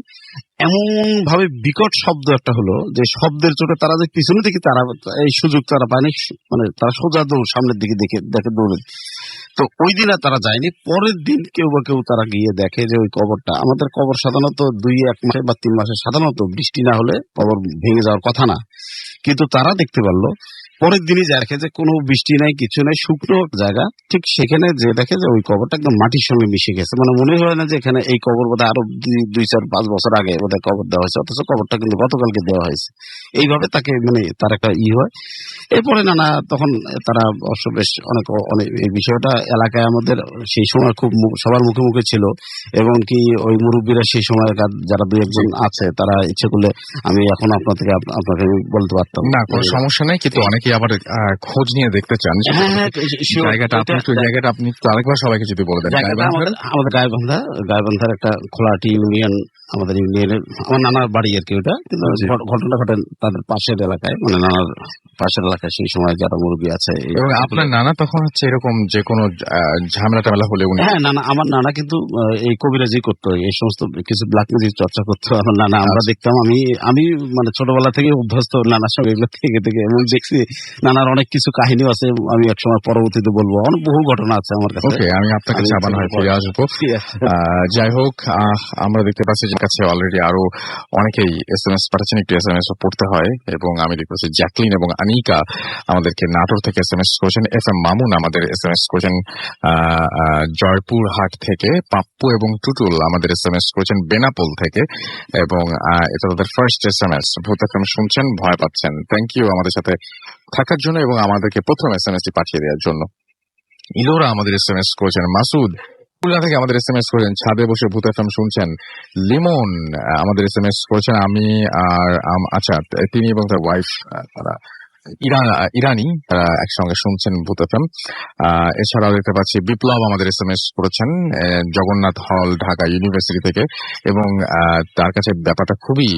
Speaker 3: এমন ভাবে বিকট শব্দ একটা হলো যে শব্দের চোটে তারা যে পিছনের দিকে তারা এই সুযোগ তারা পায়নি, মানে তারা সোজা দৌড় সামনের দিকে দেখে দৌড়ে। তো ওই দিন আর তারা যায়নি। পরের দিন কেউ তারা গিয়ে দেখে যে ওই কবরটা, আমাদের কবর সাধারণত 2-1 মাসে বা 3 মাসে সাধারণত বৃষ্টি না হলে কবর ভেঙে যাওয়ার কথা না, কিন্তু তারা দেখতে পারলো পরের দিনই দেখে যে কোনো বৃষ্টি নাই, কিছু নাই, শুকনো জায়গা। ঠিক সেখানে যে দেখে যে ওই কবরটা একদম মাটির সঙ্গে মিশে গেছে, মানে মনে হয় না যে এখানে এই কবর বোধহয় আরো 2-4-5 বছর আগে বোধহয় কবর দেওয়া হয়েছে, অথচ কবরটা কিন্তু গতকালকে দেওয়া হয়েছে। এইভাবে তাকে মানে তার একটা হয়। এরপরে নানা তখন তারা অবশ্য বেশ অনেক এই বিষয়টা এলাকায় আমাদের সেই সময় খুব সবার মুখে মুখে ছিল, এবং কি ওই মুরব্বীরা সেই সময় যারা 2-1 জন আছে তারা ইচ্ছে করলে আমি এখন আপনাকে বলতে পারতাম
Speaker 2: না, কোনো সমস্যা নেই, কিন্তু অনেকে আবার খোঁজ নিয়ে দেখতে চান জায়গাটা আপনি আরেকবার সবাইকে যদি বলে দেন।
Speaker 3: আমাদের গাইবান্ধার একটা খোলাটি ইউনিয়ন, আমাদের ইউনিয়নের আমার নানার বাড়ি আর কি ওটা, কিন্তু ঘটনা ঘটে তাদের পাশের এলাকায়, মানে নানার পাশের এলাকায় সেই সময় যারা মুরব্বী আছে।
Speaker 2: এবং আপনার নানা তখন হচ্ছে এরকম যে কোনো ঝামেলা টামেলা হলে উনি?
Speaker 3: হ্যাঁ, আমার নানা কিন্তু এই কবিরাজি করতো, এই সমস্ত কিছু ব্ল্যাক ম্যাজিক চর্চা করতো আমার নানা। আমরা দেখতাম, আমি মানে ছোটবেলা থেকে অভ্যস্ত নানার সঙ্গে এগুলো থেকে এবং দেখছি নানার অনেক কিছু কাহিনীও আছে, আমি একসময় পরবর্তীতে বলবো, অনেক বহু ঘটনা আছে আমার কাছে।
Speaker 2: আমি আপনার কাছে আবার ফিরে আসবো। যাই হোক, আমরা দেখতে পাচ্ছি যে কাছে অলরেডি আরো অনেকেই SMS পাঠাচ্ছেন, একটু SMS পড়তে হয়, এবং আমি দেখতে পাচ্ছি জ্যাকলিন এবং আনিকা আমাদেরকে নাটোর থেকে SMS করেছেন। FM মামুন আমাদের SMS করেছেন জয়পুরহাট থেকে। পাপ্পু এবং টুটুল আমাদের SMS করেছেন বেনাপোল থেকে, এবং এটা তাদের ফার্স্ট SMS। ভূত FM শুনছেন, ভয় পাচ্ছেন। থ্যাংক ইউ আমাদের সাথে থাকার জন্য এবং আমাদেরকে প্রথম SMS পাঠিয়ে দেওয়ার জন্য। ইলোরা আমাদের SMS করেছেন। মাসুদ খুলনা থেকে আমাদের SMS করেছেন, ছাদে বসে ভূত FM শুনছেন। লিমন আমাদের SMS করেছেন, আমি আর আচ্ছা তিনি এবং তার ওয়াইফ তারা ইরানি তারা একসঙ্গে শুনছেন ভূত FM। এছাড়াও দেখতে পাচ্ছি বিপ্লব আমাদের SMS করেছেন জগন্নাথ হল ঢাকা ইউনিভার্সিটি থেকে, এবং তার কাছে ব্যাপারটা খুবই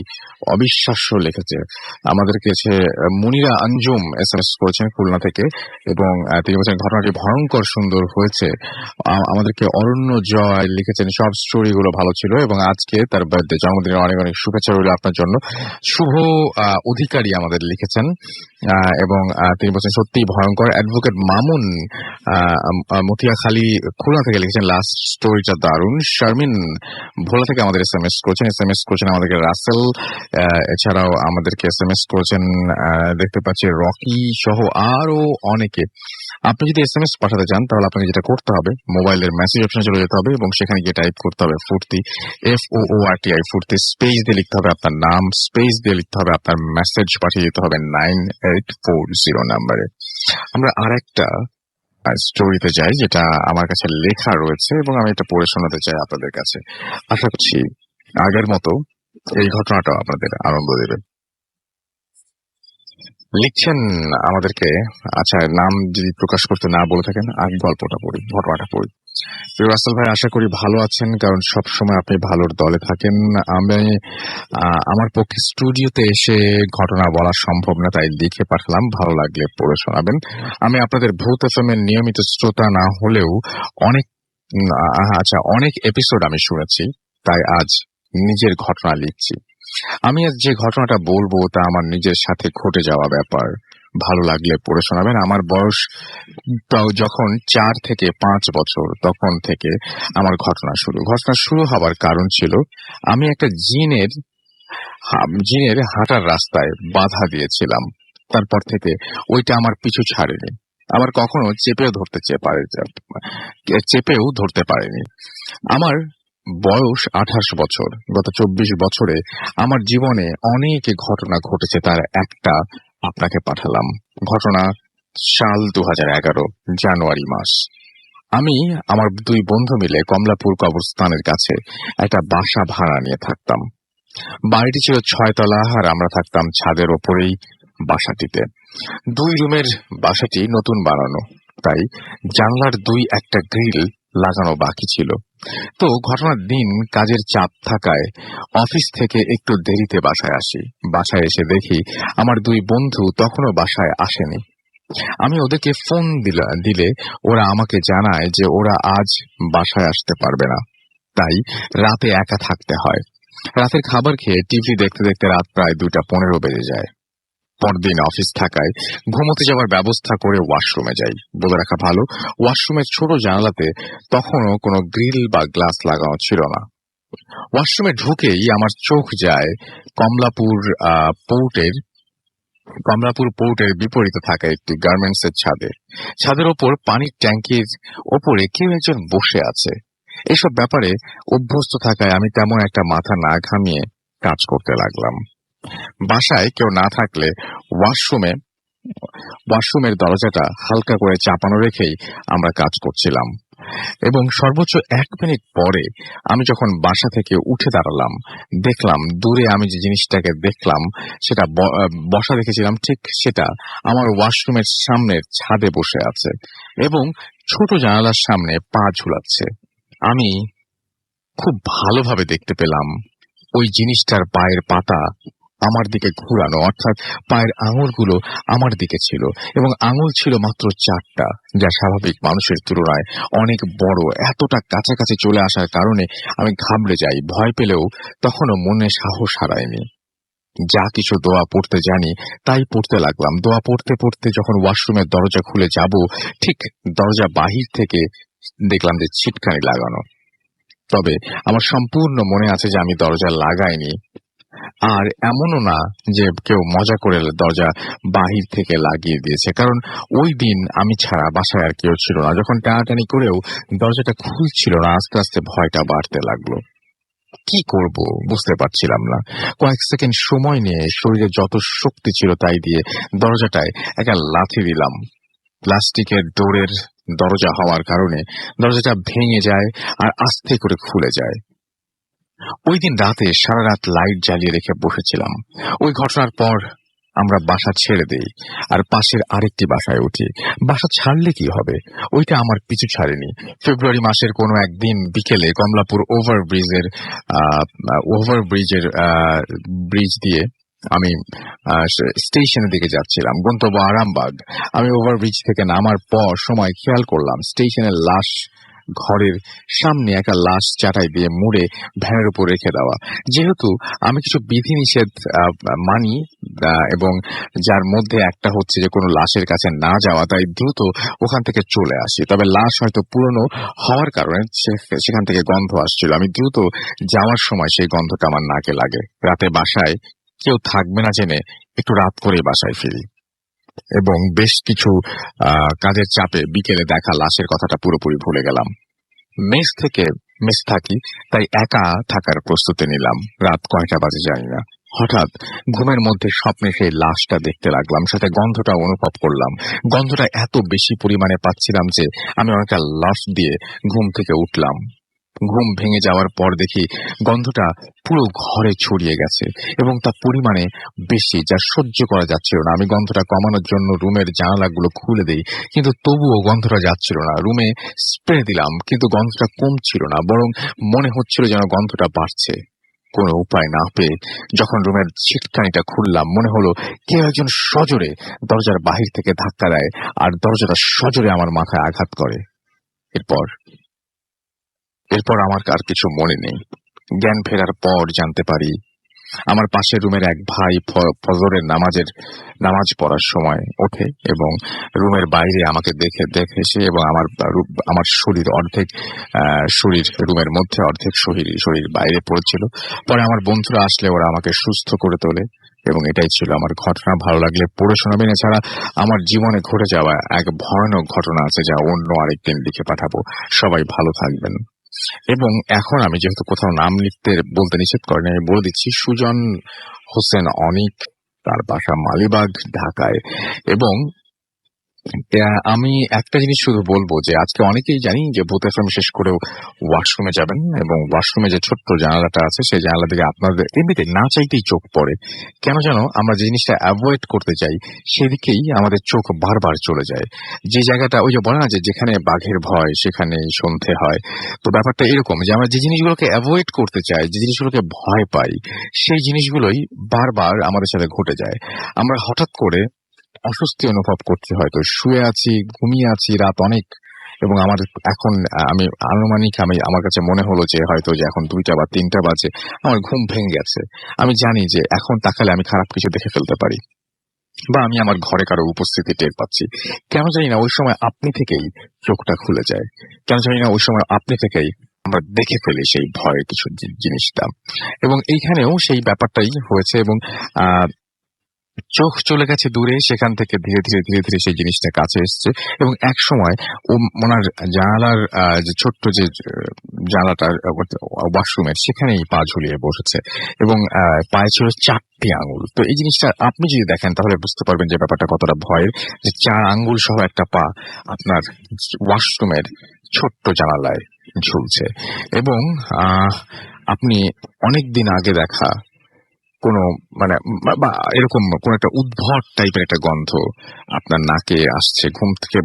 Speaker 2: অবিশ্বাস্য লিখেছে। আমাদের কাছে মুনিরা আঞ্জুম SMS করেছেন খুলনা থেকে, এবং তিনি বলছেন ঘটনাটি ভয়ঙ্কর সুন্দর হয়েছে। আমাদেরকে অরণ্য জয় লিখেছেন, সব স্টোরিগুলো ভালো ছিল, এবং আজকে তার বার্থডে, জন্মদিনের অনেক অনেক শুভেচ্ছা রইল আপনার জন্য। শুভ অধিকারী আমাদের লিখেছেন, এবং তিনি বলছেন সত্যি ভয়ঙ্কর। অ্যাডভোকেট মামুন মতিয়াখালী খুলনা থেকে লিখেছেন লাস্ট স্টোরিটা দারুণ। শারমিন ভোলা থেকে আমাদের SMS করেছেন আমাদেরকে রাসেল। এছাড়াও আমাদেরকে SMS করেছেন দেখতে পাচ্ছি রকি সহ আরো অনেকে। আপনি যদি SMS পাঠাতে চান তাহলে আপনাকে যেটা করতে হবে, মোবাইলের মেসেজ অপশনে চলে যেতে হবে এবং সেখানে গিয়ে টাইপ করতে হবে ফুর্তি, FOORTI ফুর্তি, স্পেস দিয়ে লিখতে হবে আপনার নাম, স্পেস দিয়ে লিখতে হবে আপনার মেসেজ, পাঠিয়ে দিতে হবে 9840 নাম্বারে। আমরা আরেকটা স্টোরিতে যাই যেটা আমার কাছে লেখা রয়েছে এবং আমি এটা পড়ে শোনাতে চাই আপনাদের কাছে। আশা করছি আগের মতো এই ঘটনাটা আপনাদের আনন্দ দেবে। লিখছেন আমাদেরকে, আচ্ছা নাম যদি প্রকাশ করতে না বলে থাকেন, আমি ঘটনাটা পড়ি। রাসেল ভাই, আশা করি ভালো আছেন, কারণ সব সময় আপনি ভালোর দলে থাকেন। আমি আমার পক্ষে স্টুডিওতে এসে ঘটনা বলা সম্ভব না, তাই লিখে পাঠালাম, ভালো লাগলে পড়ে শোনাবেন। আমি আপনাদের ভূত FM এর নিয়মিত শ্রোতা না হলেও অনেক এপিসোড আমি শুনেছি, তাই আজ নিজের ঘটনা লিখছি। আমি আজ যে ঘটনাটা বলবো তা আমার নিজের সাথে ঘটে যাওয়া ব্যাপার, ভালো লাগলে পড়ে শোনাবেন। আমার বয়স যখন 4 থেকে 5 বছর, তখন থেকে আমার ঘটনা শুরু হবার কারণ ছিল আমি একটা জিনের হাঁটার রাস্তায় বাধা দিয়েছিলাম। তারপর থেকে ওইটা আমার পিছু ছাড়েনি, আবার কখনো চেপেও ধরতে পারেনি। আমার বয়স 28 বছর। গত 24 বছরে আমার জীবনে অনেক ঘটনা ঘটেছে, তার একটা আপনাকে পাঠালাম। ঘটনা সাল 2011 জানুয়ারি মাস। আমি আমার 2 বন্ধু মিলে কমলাপুর কবরস্থানের কাছে একটা বাসা ভাড়া নিয়ে থাকতাম। বাড়িটি ছিল 6 তলা আর আমরা থাকতাম ছাদের ওপরেই বাসাটিতে। 2 রুমের বাসাটি নতুন বানানো, তাই জানলার 2-1টা গ্রিল লাগানো বাকি ছিল। তো ঘটনার দিন কাজের চাপ থাকায় অফিস থেকে একটু দেরিতে বাসায় আসি। বাসায় এসে দেখি আমার 2 বন্ধু তখনও বাসায় আসেনি। আমি ওদেরকে ফোন দিলে ওরা আমাকে জানায় যে ওরা আজ বাসায় আসতে পারবে না, তাই রাতে একা থাকতে হয়। রাতের খাবার খেয়ে টিভি দেখতে দেখতে রাত প্রায় 2:15 বেজে যায়। পরদিন অফিস থাকায় ঘুমোতে যাওয়ার ব্যবস্থা করে ওয়াশরুমে যাই। বলে রাখা ভালো, ওয়াশরুমের ছোট জানালাতে তখনও কোনো গ্রিল বা গ্লাস লাগানো ছিল না। ওয়াশরুমে ঢুকেই আমার চোখ যায় কমলাপুর পোর্টের বিপরীতে থাকা একটি গার্মেন্টস এর ছাদের ওপর পানির ট্যাঙ্কির ওপরে কেউ একজন বসে আছে। এসব ব্যাপারে অভ্যস্ত থাকায় আমি তেমন একটা মাথা না ঘামিয়ে কাজ করতে লাগলাম। বাসায় কেউ না থাকলে ওয়াশরুমের দরজাটা হালকা করে চাপানো রেখেই আমরা কাজ করছিলাম, এবং সর্বোচ্চ 1 মিনিট পরে আমি যখন বাসা থেকে উঠে দাঁড়ালাম, দেখলাম দূরে আমি যে জিনিসটাকে দেখলাম সেটা বসা দেখেছিলাম, ঠিক সেটা আমার ওয়াশরুমের সামনের ছাদে বসে আছে এবং ছোট জানালার সামনে পা ঝুলাচ্ছে। আমি খুব ভালোভাবে দেখতে পেলাম ওই জিনিসটার পায়ের পাতা আমার দিকে ঘুরানো, অর্থাৎ পায়ের আঙুলগুলো আমার দিকে ছিল, এবং আঙুল ছিল মাত্র 4টা, যা স্বাভাবিক মানুষের তুলনায় অনেক বড়। এতটা কাছাকাছি চলে আসার কারণে আমি ঘাবড়ে যাই। ভয় পেলেও তখনও মনে সাহস হারায়নি। যা কিছু দোয়া পড়তে জানি তাই পড়তে লাগলাম। দোয়া পড়তে পড়তে যখন ওয়াশরুমের দরজা খুলে যাব, ঠিক দরজা বাহির থেকে দেখলাম যে ছিটকানি লাগানো। তবে আমার সম্পূর্ণ মনে আছে যে আমি দরজা লাগাইনি, আর এমনও না যে কেউ মজা করে দরজা বাহির থেকে লাগিয়ে দিয়েছে, কারণ ওই দিন আমি ছাড়া বাসায় আর কেউ ছিল না। যখন টানাটানি করেও দরজাটা খুলছিল না, আস্তে আস্তে ভয়টা বাড়তে লাগলো। কি করব বুঝতে পারছিলাম না। কয়েক সেকেন্ড সময় নিয়ে শরীরে যত শক্তি ছিল তাই দিয়ে দরজাটায় একটা লাথি দিলাম। প্লাস্টিকের ডোরের দরজা হওয়ার কারণে দরজাটা ভেঙে যায় আর আস্তে করে খুলে যায়। ওই দিন রাতে সারা রাত লাইট জ্বালিয়ে রেখে বসেছিলাম। ওই ঘটনার পর আমরা বাসা ছেড়ে দেই আর পাশের আরেকটি বাসায় উঠি। বাসা ছাড়লে কি হবে, ওইটা আমার পিছু ছাড়েনি। ফেব্রুয়ারি মাসের কোনো একদিন বিকেলে কমলাপুর ব্রিজ দিয়ে আমি স্টেশনের দিকে যাচ্ছিলাম, গন্তব্য আরামবাগ। আমি ওভারব্রিজ থেকে নামার পর সময় খেয়াল করলাম স্টেশনের লাশ ঘরের সামনে একটা লাশ চাটাই দিয়ে মুড়ে ভ্যানের উপর রেখে দেওয়া। যেহেতু আমি কিছু বিধিনিষেধ মানি এবং যার মধ্যে একটা হচ্ছে যে কোনো লাশের কাছে না যাওয়া, তাই দ্রুত ওখান থেকে চলে আসি। তবে লাশ হয়তো পুরনো হওয়ার কারণে সেখান থেকে গন্ধ আসছিল। আমি দ্রুত যাওয়ার সময় সেই গন্ধটা আমার নাকে লাগে। রাতে বাসায় কেউ থাকবে না জেনে একটু রাত করে বাসায় ফিরি এবং বেশ কিছু কাজের চাপে বিকেলে দেখা লাশের কথাটা পুরোপুরি ভুলে গেলাম। মেস থাকি, তাই একা থাকার প্রস্তুতি নিলাম। রাত কয়টা বাজে জানি না, হঠাৎ ঘুমের মধ্যে স্বপ্নে সেই লাশটা দেখতে লাগলাম, সাথে গন্ধটা অনুভব করলাম। গন্ধটা এত বেশি পরিমাণে পাচ্ছিলাম যে আমি অনেকটা লাফ দিয়ে ঘুম থেকে উঠলাম। ঘুম ভেঙে যাওয়ার পর দেখি গন্ধটা পুরো ঘরে ছড়িয়ে গেছে এবং তা পরিমাণে বেশি, যা সহ্য করা যাচ্ছিল না। আমি গন্ধটা কমানোর জন্য রুমের জানালাগুলো খুলে দেই, কিন্তু তবুও গন্ধটা যাচ্ছিল না। রুমে স্প্রে দিলাম, কিন্তু গন্ধটা কমছিল না, বরং মনে হচ্ছিল যেন গন্ধটা বাড়ছে। কোনো উপায় না পেয়ে যখন রুমের ছিটকানিটা খুললাম, মনে হলো কেউ একজন সজোরে দরজার বাহির থেকে ধাক্কা দেয় আর দরজাটা সজোরে আমার মাথায় আঘাত করে। এরপর আমার আর কিছু মনে নেই। জ্ঞান ফেরার পর জানতে পারি আমার পাশের রুমের এক ভাই ফজরের নামাজ পড়ার সময় ওঠে এবং রুমের বাইরে আমাকে দেখেছে এবং আমার শরীর রুমের মধ্যে, অর্ধেক শরীর বাইরে পড়েছিল। পরে আমার বন্ধুরা আসলে ওরা আমাকে সুস্থ করে তোলে এবং এটাই ছিল আমার ঘটনা। ভালো লাগলে পড়ে শোনাবেন। এছাড়া আমার জীবনে ঘটে যাওয়া এক ভয়ানক ঘটনা আছে, যা অন্য আরেকদিন লিখে পাঠাবো। সবাই ভালো থাকবেন। এবং এখন আমি যেহেতু কোথাও নাম বলতে নিষেধ করেন, আমি বলে দিচ্ছি সুজন হোসেন অনিক, তার বাসা মালিবাগ, ঢাকায়। এবং আমি একটা জিনিস শুধু বলবো যে আজকে অনেকেই জানি যে ভূত এফএম শেষ করেও ওয়াশরুমে যাবেন এবং ওয়াশরুমে যে ছোট্ট জানালাটা আছে সেই জানালা দিকে আপনাদের এমনিতে না চাইতেই চোখ পড়ে। কেন যেন আমরা যে জিনিসটা অ্যাভয়েড করতে চাই সেদিকেই আমাদের চোখ বারবার চলে যায়। যে জায়গাটা ওই যে বলে না যে যেখানে বাঘের ভয় সেখানেই সন্ধে হয়, তো ব্যাপারটা এরকম যে আমরা যে জিনিসগুলোকে অ্যাভয়েড করতে চাই, যে জিনিসগুলোকে ভয় পাই, সেই জিনিসগুলোই বারবার আমাদের সাথে ঘটে যায়। আমরা হঠাৎ করে অস্বস্তি অনুভব করছি, হয়তো শুয়ে আছি, ঘুমিয়ে আছি, রাত অনেক, এবং আমি আনুমানিক আমার কাছে মনে হলো যে হয়তো যে এখন 2টা বা 3টা বাজে, আমার ঘুম ভেঙে গেছে। আমি জানি যে এখন তাকালে আমি খারাপ কিছু দেখে ফেলতে পারি বা আমি আমার ঘরে কারো উপস্থিতি টের পাচ্ছি। কেন জানি না ওই সময় আপনি থেকেই চোখটা খুলে যায়, কেন জানি না ওই সময় আপনি থেকেই আমরা দেখে ফেলি সেই ভয়ের কিছু জিনিসটা। এবং এইখানেও সেই ব্যাপারটাই হয়েছে এবং চোখ চলে গেছে দূরে, সেখান থেকে ধীরে ধীরে সেই জিনিসটা কাছে এসছে এবং এক সময় ওনার জানালার যে ছোট্ট যে জানালাটা ওয়াশরুমের সেখানেই পা ঝুলিয়ে বসেছে এবং পায়ে ছিল 4টি আঙুল। তো এই জিনিসটা আপনি যদি দেখেন তাহলে বুঝতে পারবেন যে ব্যাপারটা কতটা ভয়ের, যে 4 আঙ্গুল সহ একটা পা আপনার ওয়াশরুমের ছোট্ট জানালায় ঝুলছে এবং আপনি অনেকদিন আগে দেখা কোনো বা এরকম কোন একটা উদ্ভট টাইপের একটা গন্ধ আপনার নাকে আসছে,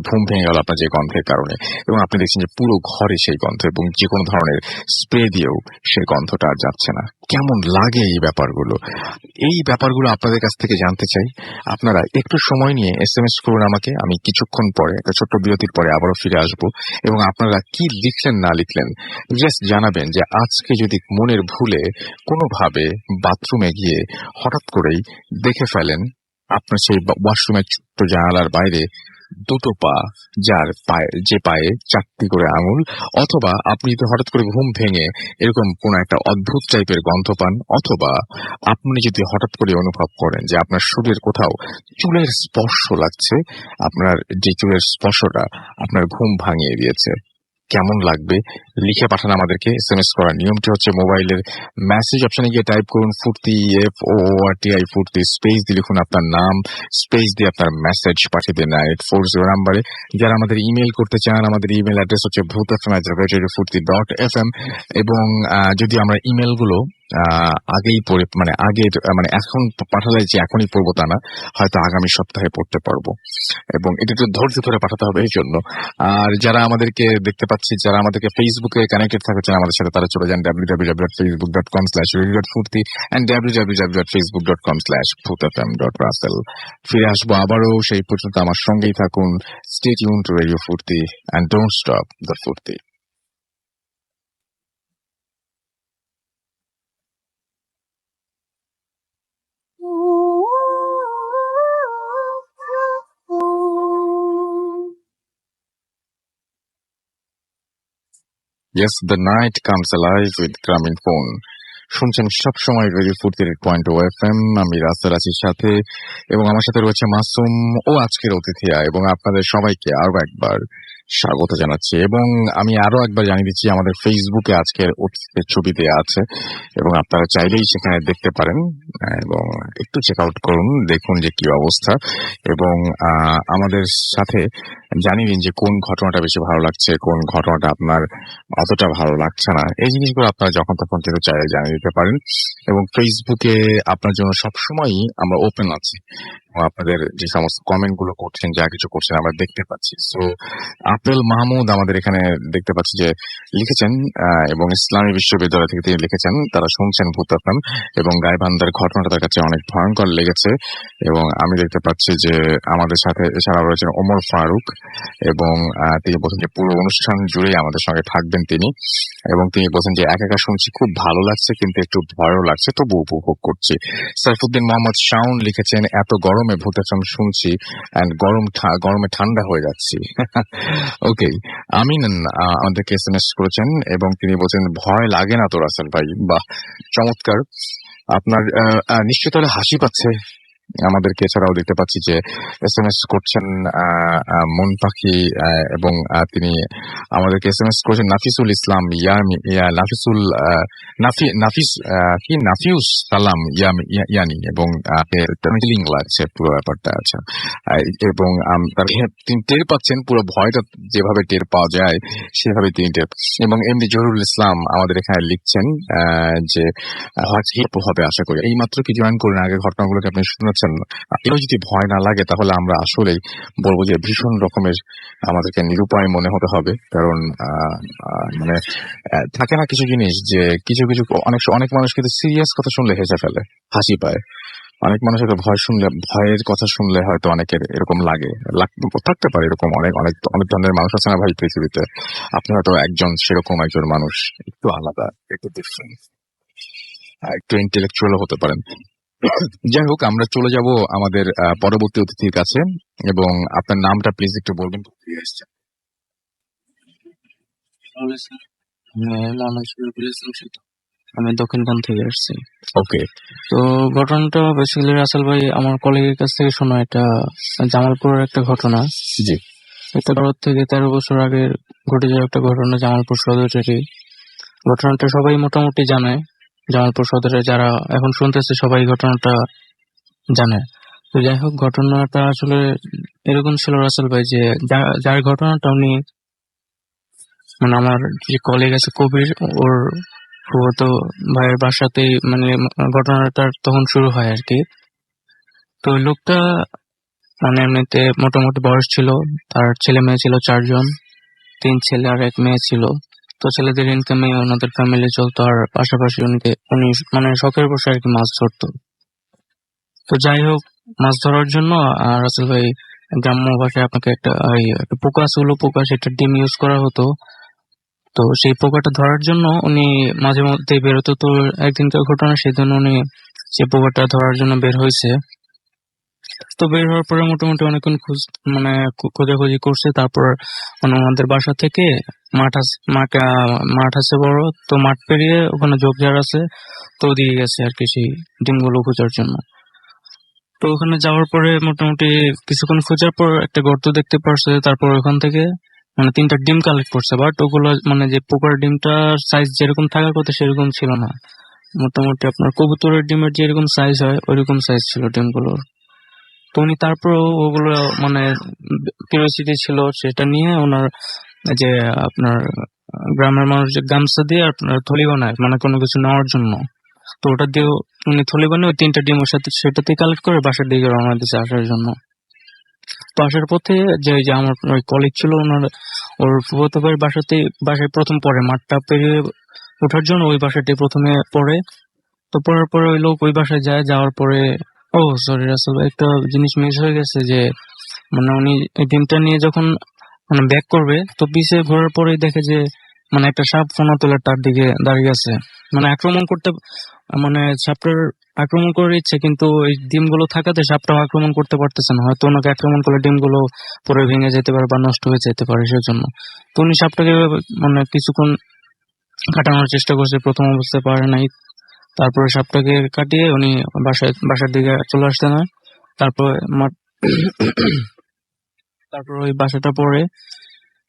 Speaker 2: ঘুম ভেঙে গেল আপনার যে গন্ধের কারণে, এবং আপনি দেখছেন যে পুরো ঘরে সেই গন্ধ এবং যে কোনো ধরনের স্প্রে দিয়েও সেই গন্ধটা আর যাচ্ছে না। কেমন লাগে এই ব্যাপারগুলো আপনাদের কাছ থেকে জানতে চাই। আপনারা একটু সময় নিয়ে SMS করুন আমাকে। আমি কিছুক্ষণ পরে একটা ছোট্ট বিরতির পরে আবারও ফিরে আসবো এবং আপনারা কি লিখলেন না লিখলেন জাস্ট জানাবেন যে আজকে যদি মনের ভুলে কোনোভাবে বাথরুমে গিয়ে হঠাৎ করেই দেখে ফেলেন আপনার সেই ওয়াশরুমের ছোট্ট জানালার বাইরে 2টো পা, যে পায়ে 4টি করে আঙুল, অথবা আপনি যদি হঠাৎ করে ঘুম ভেঙে এরকম কোন একটা অদ্ভুত টাইপের গন্ধ পান, অথবা আপনি যদি হঠাৎ করে অনুভব করেন যে আপনার শরীরের কোথাও চুলের স্পর্শ লাগছে, আপনার যে চুলের স্পর্শটা আপনার ঘুম ভাঙিয়ে দিয়েছে, কেমন লাগবে লিখে পাঠান আমাদেরকে। SMS করার নিয়মটি হচ্ছে মোবাইলের মেসেজ অপশনে গিয়ে টাইপ করুন ফুর্তি, FOORTI ফুর্তি, স্পেস দিয়ে লিখুন আপনার নাম, স্পেস দিয়ে আপনার মেসেজ পাঠিয়ে দিন 9840 নাম্বারে। যারা আমাদের ইমেল করতে চান, আমাদের ইমেল অ্যাড্রেস হচ্ছে bhutfm@radiofurti.fm। এবং যদি আমরা ইমেল গুলো আগেই পড়ে মানে এখন পাঠালে যে এখনই পড়বো তা না, হয়তো আগামী সপ্তাহে পড়তে পারবো, এবং এটা একটু ধৈর্য ধরে পাঠাতে হবে এই জন্য। আর যারা আমাদেরকে দেখতে পাচ্ছি, যারা আমাদেরকে ফেসবুকে কানেক্টেড থাকছেন আমাদের সাথে, তারা চলে যান www.facebook.com/radiofurti and www.facebook.com/bhutfm.russell। ফিরে আসবো আবারও, সেই পর্যন্ত আমার সঙ্গেই থাকুন। Stay tuned to Radio Furti and don't stop the Furti. Yes, the night comes alive with Gramin Phone. শুনছেন সবসময় রেডিও ফুর্তির .FM। আমি রাসেল আছি সাথে, এবং আমার সাথে রয়েছে মাসুম ও আজকের অতিথিয়া, এবং আপনাদের সবাইকে আরো একবার স্বাগত জানাচ্ছি। এবং আমি আরো একবার জানিয়ে দিচ্ছি, আমাদের ফেসবুকে আজকের অতিথিদের ছবি দেওয়া আছে, এবং আপনারা চাইলেই সেখানে দেখতে পারেন, এবং একটু চেক আউট করুন, দেখুন যে কি অবস্থা, এবং আমাদের সাথে জানিয়ে দিন যে কোন ঘটনাটা বেশি ভালো লাগছে, কোন ঘটনাটা আপনার অতটা ভালো লাগছে না। এই জিনিসগুলো আপনারা যখন তখন কিন্তু চাইলে জানিয়ে দিতে পারেন, এবং ফেসবুকে আপনার জন্য সবসময়ই আমরা ওপেন আছি, এবং আপনাদের যে সমস্ত কমেন্ট গুলো করছেন, যা কিছু করছেন আমরা দেখতে পাচ্ছি। সো আপেল মাহমুদ আমাদের এখানে দেখতে পাচ্ছি যে লিখেছেন, এবং ইসলামী বিশ্ববিদ্যালয় থেকে তিনি লিখেছেন তারা শুনছেন ভূত FM, এবং গাইবান্ধার ঘটনাটা তার কাছে অনেক ভয়ঙ্কর লেগেছে। এবং আমি দেখতে পাচ্ছি যে আমাদের সাথে এছাড়া রয়েছেন ওমর ফারুক, এবং তিনি বলছেন যে পুরো অনুষ্ঠান জুড়েই আমাদের সঙ্গে থাকবেন তিনি, এবং তিনি বলছেন যে একা একা শুনছি, খুব ভালো লাগছে কিন্তু একটু ভয়ও লাগছে, তবু উপভোগ করছি। সাইফুদ্দিন মোহাম্মদ শাওন লিখেছেন এত গরমে ভূত FM শুনছি এন্ড গরমে ঠান্ডা হয়ে যাচ্ছি। ওকে, আমিন আমাদেরকে SMS করেছেন, এবং তিনি বলছেন ভয় লাগে না তো রাসেল ভাই। বাহ, চমৎকার। আপনার নিশ্চয়ই তাহলে হাসি পাচ্ছে আমাদেরকে। এছাড়াও দেখতে পাচ্ছি যে SMS করছেন মন পাখি, এবং তিনি আমাদেরকে SMS করেছেন নাফিসুল ইসলাম নাফিউস সালাম ইয়ানি, এবং থ্রিলিং লাগছে পুরো ব্যাপারটা। আচ্ছা, এবং তিনি টের পাচ্ছেন পুরো ভয়টা যেভাবে টের পাওয়া যায় সেভাবে তিনি টের পাচ্ছেন। এবং এমনি জহুরুল ইসলাম আমাদের এখানে লিখছেন যে হয়তো হবে আশা করি। এই মাত্র কি জয়েন করেন, আগে ঘটনাগুলোকে আপনি শুনেছেন। এও যদি ভয় না লাগে তাহলে আমরা আসলেই বলবো যে ভীষণ রকমের আমাদেরকে নিরুপায় মনে হতে হবে, কারণ মানে থাকে না কিছু জিনিস যে কিছু অনেক মানুষ কিন্তু সিরিয়াস কথা শুনলে হেসে ফেলে, হাসি পায়। অনেক মানুষের ভয়ের কথা শুনলে হয়তো অনেকের এরকম থাকতে পারে, এরকম অনেক অনেক অনেক ধরনের মানুষ আছে না ভাই পৃথিবীতে। আপনি হয়তো সেরকম একজন মানুষ, একটু আলাদা, একটু ডিফারেন্ট, একটু ইন্টেলেকচুয়াল হতে পারেন। যাই হোক, আমরা চলে যাব আমাদের পরবর্তী অতিথির কাছে, এবং আপনার নামটা প্লিজ একটু বলবেন।
Speaker 1: আমি দক্ষিণখান থেকে আসছি।
Speaker 2: ওকে,
Speaker 1: তো ঘটনাটা বেসিক্যালি রাসেল ভাই আমার কলিগের কাছ থেকে শোনা, এটা জামালপুরের একটা ঘটনা।
Speaker 2: জি,
Speaker 1: এটা 13 বছর আগে ঘটে যাওয়া একটা ঘটনা জামালপুর সদরেরই। ঘটনাটা সবাই মোটামুটি জানে, জামালপুর সদরে যারা এখন শুনতেছে সবাই ঘটনাটা জানে। তো যাই হোক, ঘটনাটা আসলে এরকম ছিল রাসেল ভাই, যে যার ঘটনাটা উনি মানে আমার যে কলিগ আছে কবির, ওর ফুফাতো ভাইয়ের বাসাতেই মানে ঘটনাটা তখন শুরু হয় আর কি। তো ওই লোকটা মানে এমনিতে মোটামুটি বয়স ছিল, তার ছেলে মেয়ে ছিল 4 জন, 3 ছেলে আর 1 মেয়ে ছিল। তো ছেলেদের ইনকামে ওনাদের ফ্যামিলি চলতো, আর পাশাপাশি উনি মানে শখের বসে আর কি মাছ ধরতো। তো যাই হোক, মাছ ধরার জন্য রাসেল ভাই গ্রাম্য ভাষায় আপনাকে একটা পোকা ছিল, পোকা, সেটা ডিম ইউজ করা হতো। তো সেই পোকাটা ধরার জন্য উনি মাঝে মধ্যে বেরোতো। তো একদিনকার ঘটনা, সেদিন উনি সেই পোকাটা ধরার জন্য বের হয়েছে। তো বের হওয়ার পরে মোটামুটি অনেকক্ষণ খোঁজাখুঁজি করছে। তারপর আমাদের বাসা থেকে মাঠ আছে বড়, তো মাঠ পেরিয়ে ওখানে ঝোপঝাড় আছে, তো ওদিকে গেছে আর কি সেই ডিমগুলো খোঁজার জন্য। তো ওখানে যাওয়ার পরে মোটামুটি কিছুক্ষণ খোঁজার পর একটা গর্ত দেখতে পারছে। তারপর ওখান থেকে
Speaker 4: মানে 3টা ডিম কালেক্ট করছে, বাট ওগুলো মানে যে পোকার ডিমটার সাইজ যেরকম থাকার কথা সেরকম ছিল না। মোটামুটি আপনার কবুতরের ডিমের যেরকম সাইজ হয় ওইরকম সাইজ ছিল ডিমগুলোর। তো উনি তারপরেও ওগুলো মানে কিউরিওসিটি ছিল, সেটা নিয়ে ওনার যে আপনার গ্রামের মানুষ যে গামছা দিয়ে আপনার থলি বানায় মানে কোনো কিছু নেওয়ার জন্য, তো ওটা দিয়ে উনি থলি বানিয়ে ওই 3টা ডিম ওর সাথে সেটাতে কালেক্ট করে বাসার দিকে রওনা দিচ্ছে আসার জন্য। তো আসার পথে যে আমার ওই কলিগ ছিল ওনার, ওর ফুফাতো ভাইয়ের বাসায় প্রথম পড়ে, মাঠটা পেরিয়ে ওঠার জন্য ওই বাসাটি প্রথমে পড়ে। তো পড়ার পরে ওই লোক ওই বাসায় যায়, যাওয়ার পরে ও সরি রাসেল ভাই, একটা জিনিস মিস হয়ে গেছে যে মানে উনি এই ডিমটা নিয়ে যখন মানে ব্যাক করবে তো পিছে ঘোরার পরেই দেখে যে মানে একটা সাপ ফোনা তোলার তার দিকে দাঁড়িয়ে আছে, মানে আক্রমণ করতে, মানে সাপটার আক্রমণ করার ইচ্ছে, কিন্তু ওই ডিমগুলো থাকাতে সাপটাও আক্রমণ করতে পারতেছে না। হয়তো ওনাকে আক্রমণ করলে ডিমগুলো পরে ভেঙে যেতে পারে বা নষ্ট হয়ে যেতে পারে, সেজন্য তো উনি সাপটাকে মানে কিছুক্ষণ কাটানোর চেষ্টা করছে, প্রথম অবস্থায় পারে নাই। তারপরে সাপটাকে কাটিয়ে উনি বাসার দিকে চলে আসতে না। তারপর তারপর ওই বাসাটা পড়ে,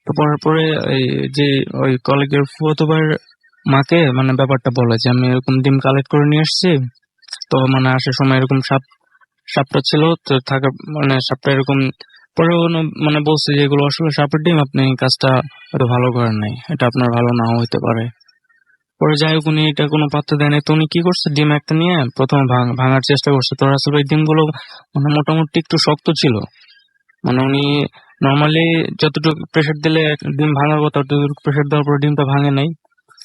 Speaker 4: তো পড়ার পরে এই যে ওই কলেজের ফুফাতো ভাইয়ের মাকে মানে ব্যাপারটা বলে যে আমি এরকম ডিম কালেক্ট করে নিয়ে আসছি, তো মানে আসার সময় এরকম সাপটা ছিল, তো থাকা মানে সাপটা এরকম পরে মানে বলছে যে এগুলো আসলে সাপের ডিম, আপনি কাজটা হয়তো ভালো করেন নাই, এটা আপনার ভালো নাও হইতে পারে। পরে যাই হোক উনি এটা কোনো পাত্তা দেয় নাই। তো উনি কি করছে, ডিম একটা নিয়ে প্রথমে ভাঙার চেষ্টা করছে। তো আসলে ওই ডিমগুলো মানে মোটামুটি একটু শক্ত ছিল, মানে উনি নর্মালি যতটুকু প্রেসার দিলে ডিম ভাঙার কথা ততটুকু প্রেসার দেওয়ার পরে ডিমটা ভাঙে নাই।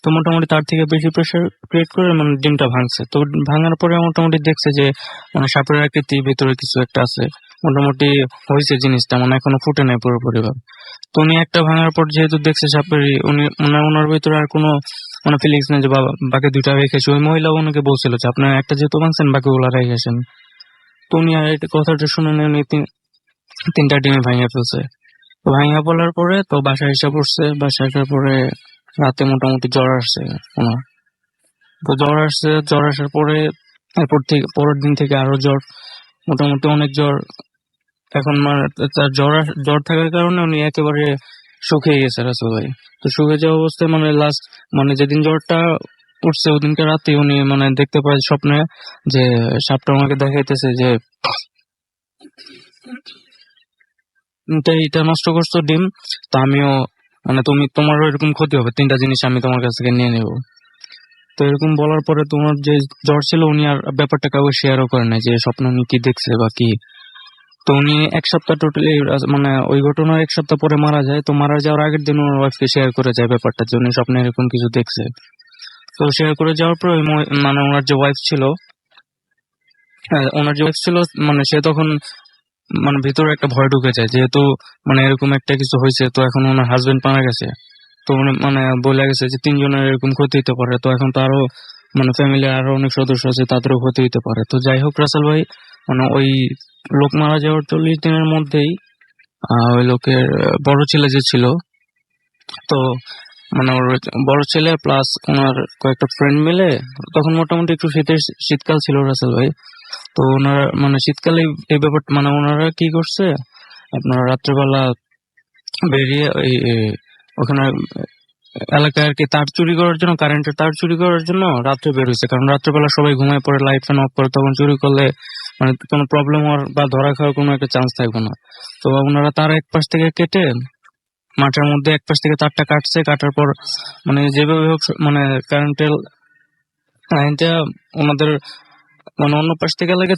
Speaker 4: তো মোটামুটি তার থেকে বেশি প্রেসার ক্রিয়েট করে মানে ডিমটা ভাঙছে। তো ভাঙার পরে মোটামুটি দেখছে যে মানে সাপের আকৃতি ভিতরে কিছু একটা আছে, মোটামুটি হয়েছে জিনিসটা, মানে এখনো ফুটে নাই পুরোপুরি ভাবে। তো উনি একটা ভাঙার পর যেহেতু দেখছে সাপের উনি মানে ওনার ভিতরে আর কোনো মানে ফিলিংস নেই যে বাকি 2টা রেখেছে। ওই মহিলা ওনাকে বলছিল যে আপনার একটা যেহেতু ভাঙছেন বাকিগুলো রেখেছেন। তো উনি আর এটা কথাটা শুনে নেই, উনি 3টা ডিমে ভাঙিয়ে ফেলছে। তো ভাঙিয়ে বলার পরে তো বাসায় এসে পড়ছে, বাসায় আসার পরে রাতে মোটামুটি জ্বর আসছে ওনার। তো জ্বর আসার পরে পরের দিন থেকে আরো জ্বর, মোটামুটি অনেক জ্বর। এখন মানে তার জ্বর থাকার কারণে উনি একেবারে শুকিয়ে গেছে রাসেল ভাই। তো শুকিয়ে যাওয়া অবস্থায় মানে লাস্ট মানে যেদিন জ্বরটা উঠছে ওদিনকে রাতে উনি মানে দেখতে পায় স্বপ্নে যে সাপটা আমাকে দেখাইতেছে যে এটা নষ্ট করছো ডিম, তো আমিও মানে তোমারও এরকম ক্ষতি হবে, 3টা জিনিস আমি তোমার কাছ থেকে নিয়ে নেবো। তো এরকম বলার পরে তোমার যে জ্বর ছিল উনি আর ব্যাপারটা কাউকে শেয়ারও করে না যে স্বপ্ন উনি কি দেখছে বা কি। তো উনি 1 সপ্তাহ টোটালি মানে ওই ঘটনার 1 সপ্তাহ পরে মারা যায়। তো মারা যাওয়ার আগের দিন ওনার ওয়াইফকে শেয়ার করে যায় ব্যাপারটা যে উনি স্বপ্নে এরকম কিছু দেখছে। তো শেয়ার করে যাওয়ার পর মানে ওনার যে ওয়াইফ ছিল মানে সে তখন মানে ভিতরে একটা ভয় ঢুকে যায়, যেহেতু মানে এরকম একটা কিছু হয়েছে। তো এখন ওনার হাজবেন্ড মারা গেছে, তো উনি মানে বলে গেছে যে 3জনের এরকম ক্ষতি হতে পারে। তো এখন তো আরো মানে ফ্যামিলি আরো অনেক সদস্য আছে, তাদেরও ক্ষতি হতে পারে। তো যাই হোক রাসেল ভাই, মানে ওই লোক মারা যাওয়ার 40 দিনের মধ্যেই ওই লোকের বড় ছেলে যে ছিল, তো মানে ওর বড় ছেলে প্লাস ওনার কয়েকটা ফ্রেন্ড মিলে, তখন মোটামুটি একটু শীতকাল ছিল রাসেল ভাই। তো ওনারা মানে শীতকালে এই ব্যাপারটা মানে ওনারা কি করছে, আপনার রাত্রেবেলা বেরিয়ে ওই ওখানে এলাকায় আর কি তার চুরি করার জন্য, কারেন্টের তার চুরি করার জন্য রাত্রে বের হয়েছে। কারণ রাত্রেবেলা সবাই ঘুমায় পড়ে, লাইট ফ্যান অফ করে, তখন চুরি করলে মানে কোনো প্রবলেম হওয়ার বা ধরা খাওয়ার কোনো একটা চান্স থাকবে না। তো ওনারা তার এক পাশ থেকে কেটে মাঠের মধ্যে এক পাশ থেকে তারটা কাটছে, কাটার পর মানে যেভাবে হোক মানে কারেন্টের লাইনটা ওনাদের মানে অন্য পাশ থেকে লাগে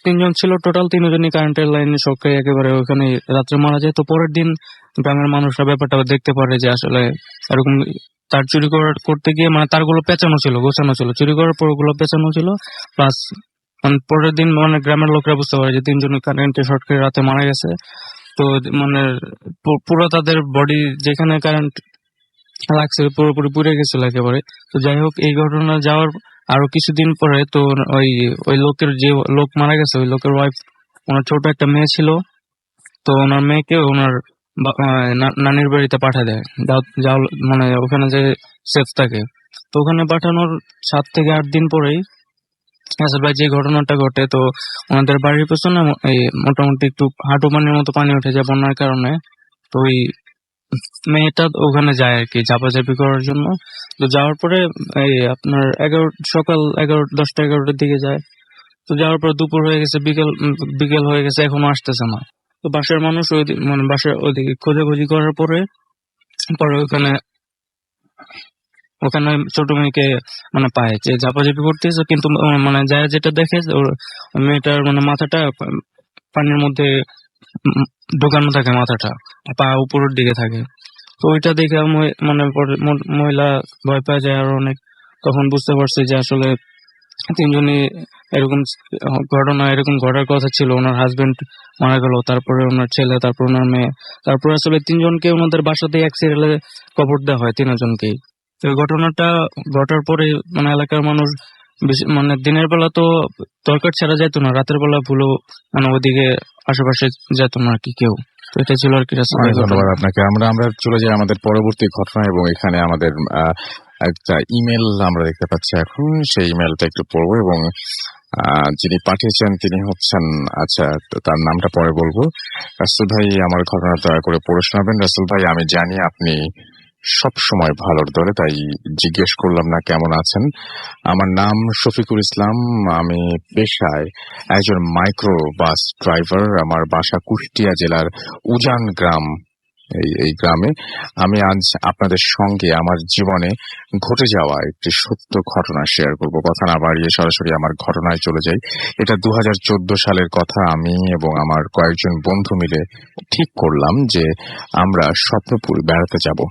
Speaker 4: 3জন ছিল টোটাল, 3জনই কারেন্টের লাইনে শকে একেবারে ওখানে রাত্রে মারা যায়। তো পরের দিন গ্রামের মানুষরা ব্যাপারটা দেখতে পারে যে আসলে এরকম তার চুরি করতে গিয়ে মানে তারগুলো পেঁচানো ছিল, গোছানো ছিল, চুরি করার পর ওগুলো পেঁচানো ছিল। প্লাস মানে পরের দিন মানে গ্রামের লোকরা বুঝতে পারে যে 3জনই কারেন্টে শর্ট করে রাতে মারা গেছে। তো মানে পুরো তাদের বডি যেখানে কারেন্ট লাগছে পুরোপুরি পুড়ে গেছিল একেবারে। তো যাই হোক এই ঘটনা যাওয়ার আরো কিছুদিন পরে তো ওই ওই লোকের যে লোক মারা গেছে ওই লোকের ওয়াইফ, ওনার ছোট একটা মেয়ে ছিল। তো ওনার মেয়েকে ওনার নানির বাড়িতে পাঠিয়ে দেয়, যাও মানে ওখানে যে সেফ থাকে। তো ওখানে পাঠানোর 7 থেকে 8 দিন পরেই আসলে ভাই যে ঘটনাটা ঘটে, তো ওনাদের বাড়ির পেছনে এই মোটামুটি একটু হাঁটু পানির মতো পানি উঠে যায় বন্যার কারণে। তো ওই মেয়েটা ওখানে যায় আর কি চাপাচাপি করার জন্য। তো যাওয়ার পরে এই আপনার সকাল 10টা 11টার দিকে যায়। তো যাওয়ার পর দুপুর হয়ে গেছে, বিকেল হয়ে গেছে, এখনো আসতেছে না। তো বাসার মানুষ মানে বাসার ওইদিকে খোঁজাখুঁজি করার পরে পরে ওখানে ছোট মেয়েকে মানে পায় যে ঝাপাঝাপি করতেছে, কিন্তু মানে যায় যেটা দেখে যে ওই মেয়েটার মানে মাথাটা পানির মধ্যে ঢোকানো থাকে, মাথাটা পা উপরের দিকে থাকে। তো ওইটা দেখে মানে পরে মহিলা ভয় পায় যায় আর অনেক। তখন বুঝতে পারছে যে আসলে তিনজনই এরকম ঘটনা এরকম ঘটার কথা ছিল। ওনার হাজবেন্ড মারা গেল, তারপরে ওনার ছেলে, তারপর ওনার মেয়ে, তারপরে আসলে তিনজনকে ওনাদের বাসাতেই এক সিরিয়ালে কবর দেওয়া হয়, তিনজনকেই। তো এই ঘটনাটা ঘটার পরে মানে এলাকার মানুষ মানে দিনের বেলা তো দরকার ছাড়া যেত না, রাতের বেলা ভুলো মানে ওদিকে আশেপাশে যেত না আর কি কেউ। তো এটা ছিল আর কি
Speaker 2: অনেক ধন্যবাদ আপনাকে। আমরা চলে যাই আমাদের পরবর্তী ঘটনা, এবং এখানে আমাদের একটা ইমেল আমরা দেখতে পাচ্ছি এখন। সেই ইমেলটা একটু পড়বো, এবং যিনি পাঠিয়েছেন তিনি হচ্ছেন, আচ্ছা তার নামটা পরে বলবো। রাসেল ভাই, আমার ঘটনা দয়া করে পড়ে শোনাবেন। রাসেল ভাই, আমি জানি আপনি সব সময় ভালোর দলে, তাই জিজ্ঞেস করলাম না কেমন আছেন। আমার নাম শফিকুল ইসলাম, আমি পেশায় একজন মাইক্রো বাস ড্রাইভার। আমার বাসা কুষ্টিয়া জেলার উজান গ্রাম, এই গ্রামে। আমি আজ আপনাদের সঙ্গে আমার জীবনে ঘটে যাওয়া একটি সত্য ঘটনা শেয়ার করব। কথা না বাড়িয়ে সরাসরি আমার ঘটনায় চলে যাই। এটা 2014 সালের কথা। আমি এবং আমার কয়েকজন বন্ধু মিলে ঠিক করলাম যে আমরা স্বপ্নপুর বেড়াতে যাব,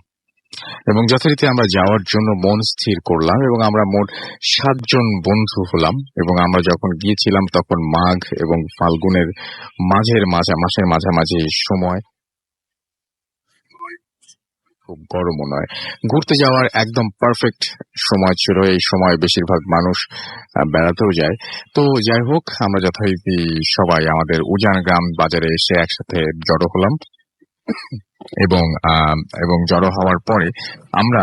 Speaker 2: এবং যথারীতি আমরা যাওয়ার জন্য মন স্থির করলাম, এবং আমরা মোট 7 জন বন্ধু হলাম। এবং আমরা যখন গিয়েছিলাম তখন মাঘ এবং ফাল্গুনের মাসের মাঝামাঝি সময়, খুব গরমও নয়, ঘুরতে যাওয়ার একদম পারফেক্ট সময় ছিল। এই সময় বেশিরভাগ মানুষ বেড়াতেও যায়। তো যাই হোক, আমরা যথারীতি সবাই আমাদের উজান গ্রাম বাজারে এসে একসাথে জড়ো হলাম, এবং জড়ো হওয়ার পরে আমরা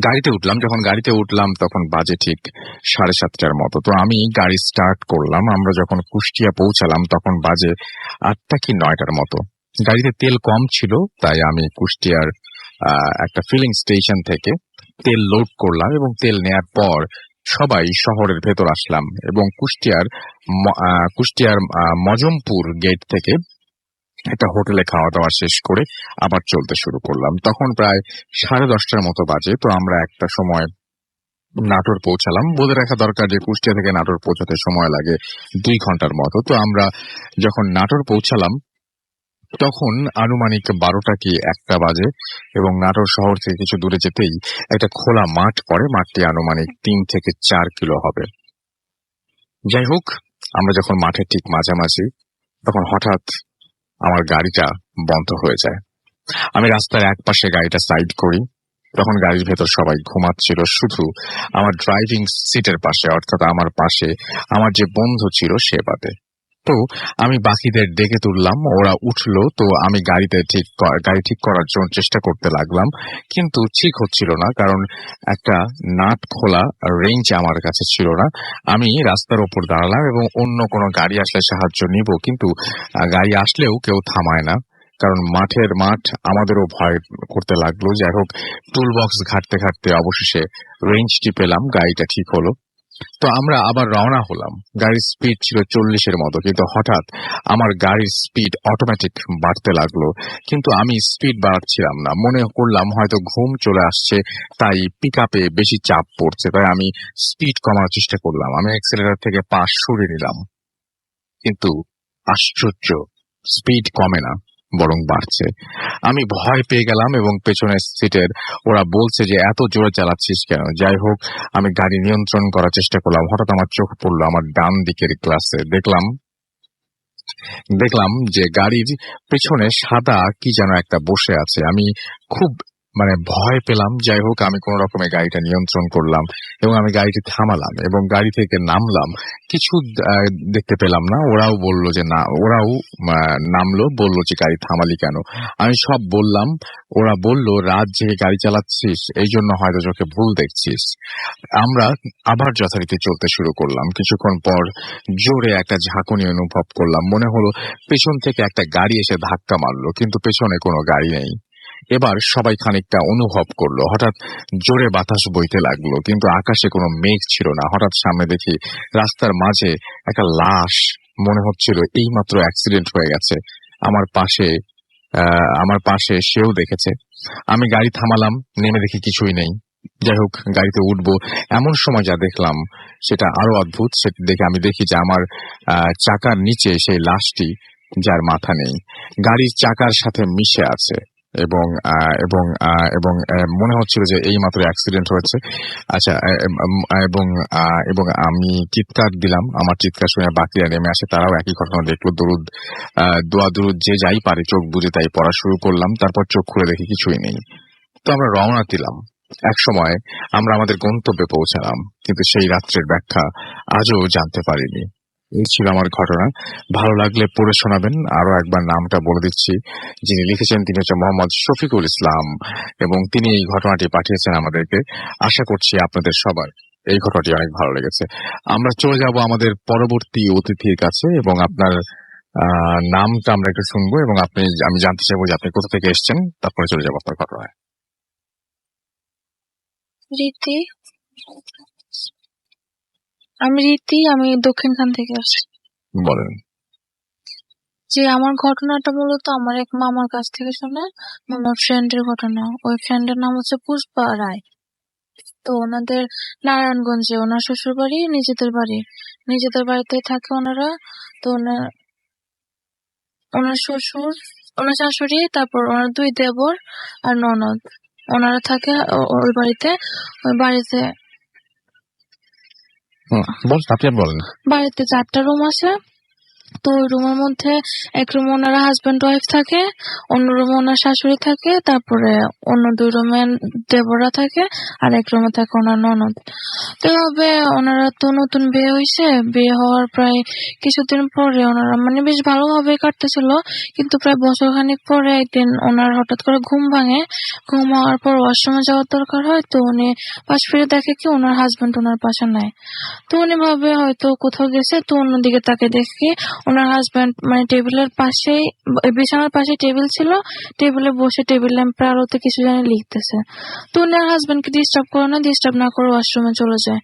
Speaker 2: গাড়িতে উঠলাম। যখন গাড়িতে উঠলাম তখন বাজে ঠিক 7:30টার মতো। তো আমি গাড়ি স্টার্ট করলাম। আমরা যখন কুষ্টিয়া পৌঁছালাম তখন বাজে 8টা কি 9টার মতো। গাড়িতে তেল কম ছিল, তাই আমি কুষ্টিয়ার একটা ফিলিং স্টেশন থেকে তেল লোড করলাম, এবং তেল নেয়ার পর সবাই শহরের ভেতর আসলাম, এবং কুষ্টিয়ার মজমপুর গেট থেকে একটা হোটেলে খাওয়া দাওয়া শেষ করে আবার চলতে শুরু করলাম। তখন প্রায় 10:30টার মতো বাজে। তো আমরা একটা সময় নাটোর পৌঁছালাম। বলে রাখা দরকার যে কুষ্টিয়া থেকে নাটোর পৌঁছাতে সময় লাগে 2 ঘন্টার মতো। তো আমরা যখন নাটোর পৌঁছালাম তখন আনুমানিক 12টা কি 1টা বাজে, এবং নাটোর শহর থেকে কিছু দূরে যেতেই একটা খোলা মাঠ পড়ে। মাঠটি আনুমানিক 3 থেকে 4 কিলো হবে। যাই হোক, আমরা যখন মাঠের ঠিক মাঝামাঝি, তখন হঠাৎ আমার গাড়িটা বন্ধ হয়ে যায়। আমি রাস্তার এক পাশে গাড়িটা সাইড করি। তখন গাড়ির ভেতর সবাই ঘুমাচ্ছিল, শুধু আমার ড্রাইভিং সিটের পাশে, অর্থাৎ আমার পাশে আমার যে বন্ধু ছিল সে বাদে। তো আমি বাকিদের ডেকে তুললাম, ওরা উঠলো। তো আমি গাড়ি ঠিক করার জন্য চেষ্টা করতে লাগলাম, কিন্তু ঠিক হচ্ছিল না, কারণ একটা নাট খোলা রেঞ্জ আমার কাছে ছিল না। আমি রাস্তার ওপর দাঁড়ালাম, এবং অন্য কোনো গাড়ি আসলে সাহায্য নিব, কিন্তু গাড়ি আসলেও কেউ থামায় না, কারণ মাঠ আমাদেরও ভয় করতে লাগলো। যাই হোক, টুল বক্স ঘাটতে ঘাটতে অবশেষে রেঞ্জটি পেলাম, গাড়িটা ঠিক হলো। তো আমরা আবার রওনা হলাম। গাড়ির স্পিড ছিল 40-এর মতো, কিন্তু হঠাৎ আমার গাড়ির স্পিড অটোমেটিক বাড়তে লাগলো, কিন্তু আমি স্পিড বাড়াচ্ছিলাম না। মনে করলাম হয়তো ঘুম চলে আসছে, তাই পিক আপে বেশি চাপ পড়ছে, তাই আমি স্পিড কমানোর চেষ্টা করলাম। আমি অ্যাক্সিলারেটর থেকে পা সরিয়ে নিলাম, কিন্তু আশ্চর্য, স্পিড কমে না, বরং বাড়ছে। আমি ভয় পেয়ে গেলাম, এবং পেছনের সিটের ওরা বলছে যে এত জোরে চালাচ্ছিস কেন। যাই হোক, আমি গাড়ি নিয়ন্ত্রণ করার চেষ্টা করলাম। হঠাৎ আমার চোখ পড়লো আমার ডান দিকের গ্লাসে। দেখলাম যে গাড়ির পেছনে সাদা কি যেন একটা বসে আছে। আমি খুব ভয় পেলাম। যাই হোক, আমি কোন রকমে গাড়িটা নিয়ন্ত্রণ করলাম, এবং আমি গাড়িটি থামালাম, এবং গাড়ি থেকে নামলাম। কিছু দেখতে পেলাম না। ওরাও নামলো, বললো যে গাড়ি থামালি কেন। আমি সব বললাম। ওরা বলল, রাত জেগে গাড়ি চালাচ্ছিস, এই জন্য হয়তো চোখে ভুল দেখছিস। আমরা আবার যথারীতি চলতে শুরু করলাম। কিছুক্ষণ পর জোরে একটা ঝাঁকুনি অনুভব করলাম। মনে হলো পেছন থেকে একটা গাড়ি এসে ধাক্কা মারলো, কিন্তু পেছনে কোনো গাড়ি নেই। এবার সবাই খানিকটা অনুভব করলো। হঠাৎ জোরে বাতাস বইতে লাগলো, কিন্তু আকাশে কোনো মেঘ ছিল না। হঠাৎ সামনে দেখি রাস্তার মাঝে একটা লাশ, মনে হচ্ছিল এইমাত্র অ্যাক্সিডেন্ট হয়ে গেছে। আমার পাশে সেও দেখেছে। আমি গাড়ি থামালাম, নেমে দেখি কিছুই নেই। যাই হোক, গাড়িতে উঠবো এমন সময় যা দেখলাম সেটা আরো অদ্ভুত। সেটা দেখে আমি দেখি যে আমার চাকার নিচে সেই লাশটি, যার মাথা নেই, গাড়ির চাকার সাথে মিশে আছে এবং এবং এবং মনে হচ্ছিল যে এই মাত্র অ্যাক্সিডেন্ট হয়েছে। আচ্ছা, এবং এবং আমি চিৎকার দিলাম। আমার চিৎকার শুনে বাকিরা নেমে আসে, তারাও একই ঘটনা দেখলো। দোয়া দুরুদ যে যাই পারে চোখ বুজে তাই পড়া শুরু করলাম। তারপর চোখ খুলে দেখি কিছুই নেই। তো আমরা রওনা দিলাম। এক সময় আমরা আমাদের গন্তব্যে পৌঁছালাম, কিন্তু সেই রাত্রের ব্যাখ্যা আজও জানতে পারিনি। এই ছিল আমার ঘটনা। ভালো লাগলে পড়ে শোনাবেন। আরো একবার নামটা বলে দিচ্ছি, যিনি লিখেছেন তিনি হচ্ছে মোহাম্মদ শফিকুল ইসলাম, এবং তিনি এই ঘটনাটি পাঠিয়েছেন আমাদেরকে। আশা করছি আপনাদের সবার এই ঘটনাটি অনেক ভালো লেগেছে। আমরা চলে যাব আমাদের পরবর্তী অতিথির কাছে, এবং আপনার নামটা আমরা একটু শুনবো, এবং আমি জানতে চাইবো যে আপনি কোথা থেকে এসেছেন। তারপরে চলে যাবো আপনার ঘটনায়।
Speaker 5: রীতি, আমি দক্ষিণখান থেকে আসছি।
Speaker 2: বলেন।
Speaker 5: যে আমার ঘটনাটা মূলত আমার এক মামার কাছ থেকে শোনা, মামার ফ্রেন্ডের ঘটনা। ওই ফ্রেন্ডের নাম হচ্ছে পুষ্পা রায়। তো ওনাদের নারায়ণগঞ্জে ওনার শ্বশুর বাড়ি, নিজেদের বাড়িতে থাকে ওনারা। তো ওনার শ্বশুর, ওনার শাশুড়ি, তারপর ওনার 2 দেবর আর ননদ, ওনারা থাকে ওই বাড়িতে।
Speaker 2: আপনি বলেন।
Speaker 5: বাড়িতে 4টা রুম আছে। তো ওই রুমের মধ্যে এক রুমে ওনারা হাজবেন্ড ওয়াইফ থাকে, অন্য রুমে ওনার শাশুড়ি থাকে, তারপরে অন্য 2 রুমে দেবরা থাকে, আর এক রুমে থাকে ওনার ননদ। তো এভাবে ওনারা তো নতুন বিয়ে হয়েছে, বিয়ে হওয়ার প্রায় কিছুদিন পরে ওনারা মানে বেশ ভালোভাবে কাটতেছিল, কিন্তু প্রায় বছরখানিক পরে একদিন ওনার হঠাৎ করে ঘুম ভাঙে। ঘুম হওয়ার পর ওয়াশরুমে যাওয়ার দরকার হয়। তো উনি পাশ ফিরে দেখে কি ওনার হাজবেন্ড ওনার পাশে নাই। তো উনি ভাবে হয়তো কোথাও গেছে। তো অন্যদিকে তাকে দেখে ওনার হাজবেন্ড মানে টেবিলের পাশেই, বিছানার পাশে টেবিল ছিল, টেবিলে বসে টেবিল ল্যাম্পের আলোতে কিছু জানি লিখতেছে। তো ওনার হাজবেন্ডকে ডিস্টার্ব না করে ওয়াশরুমে চলে যায়।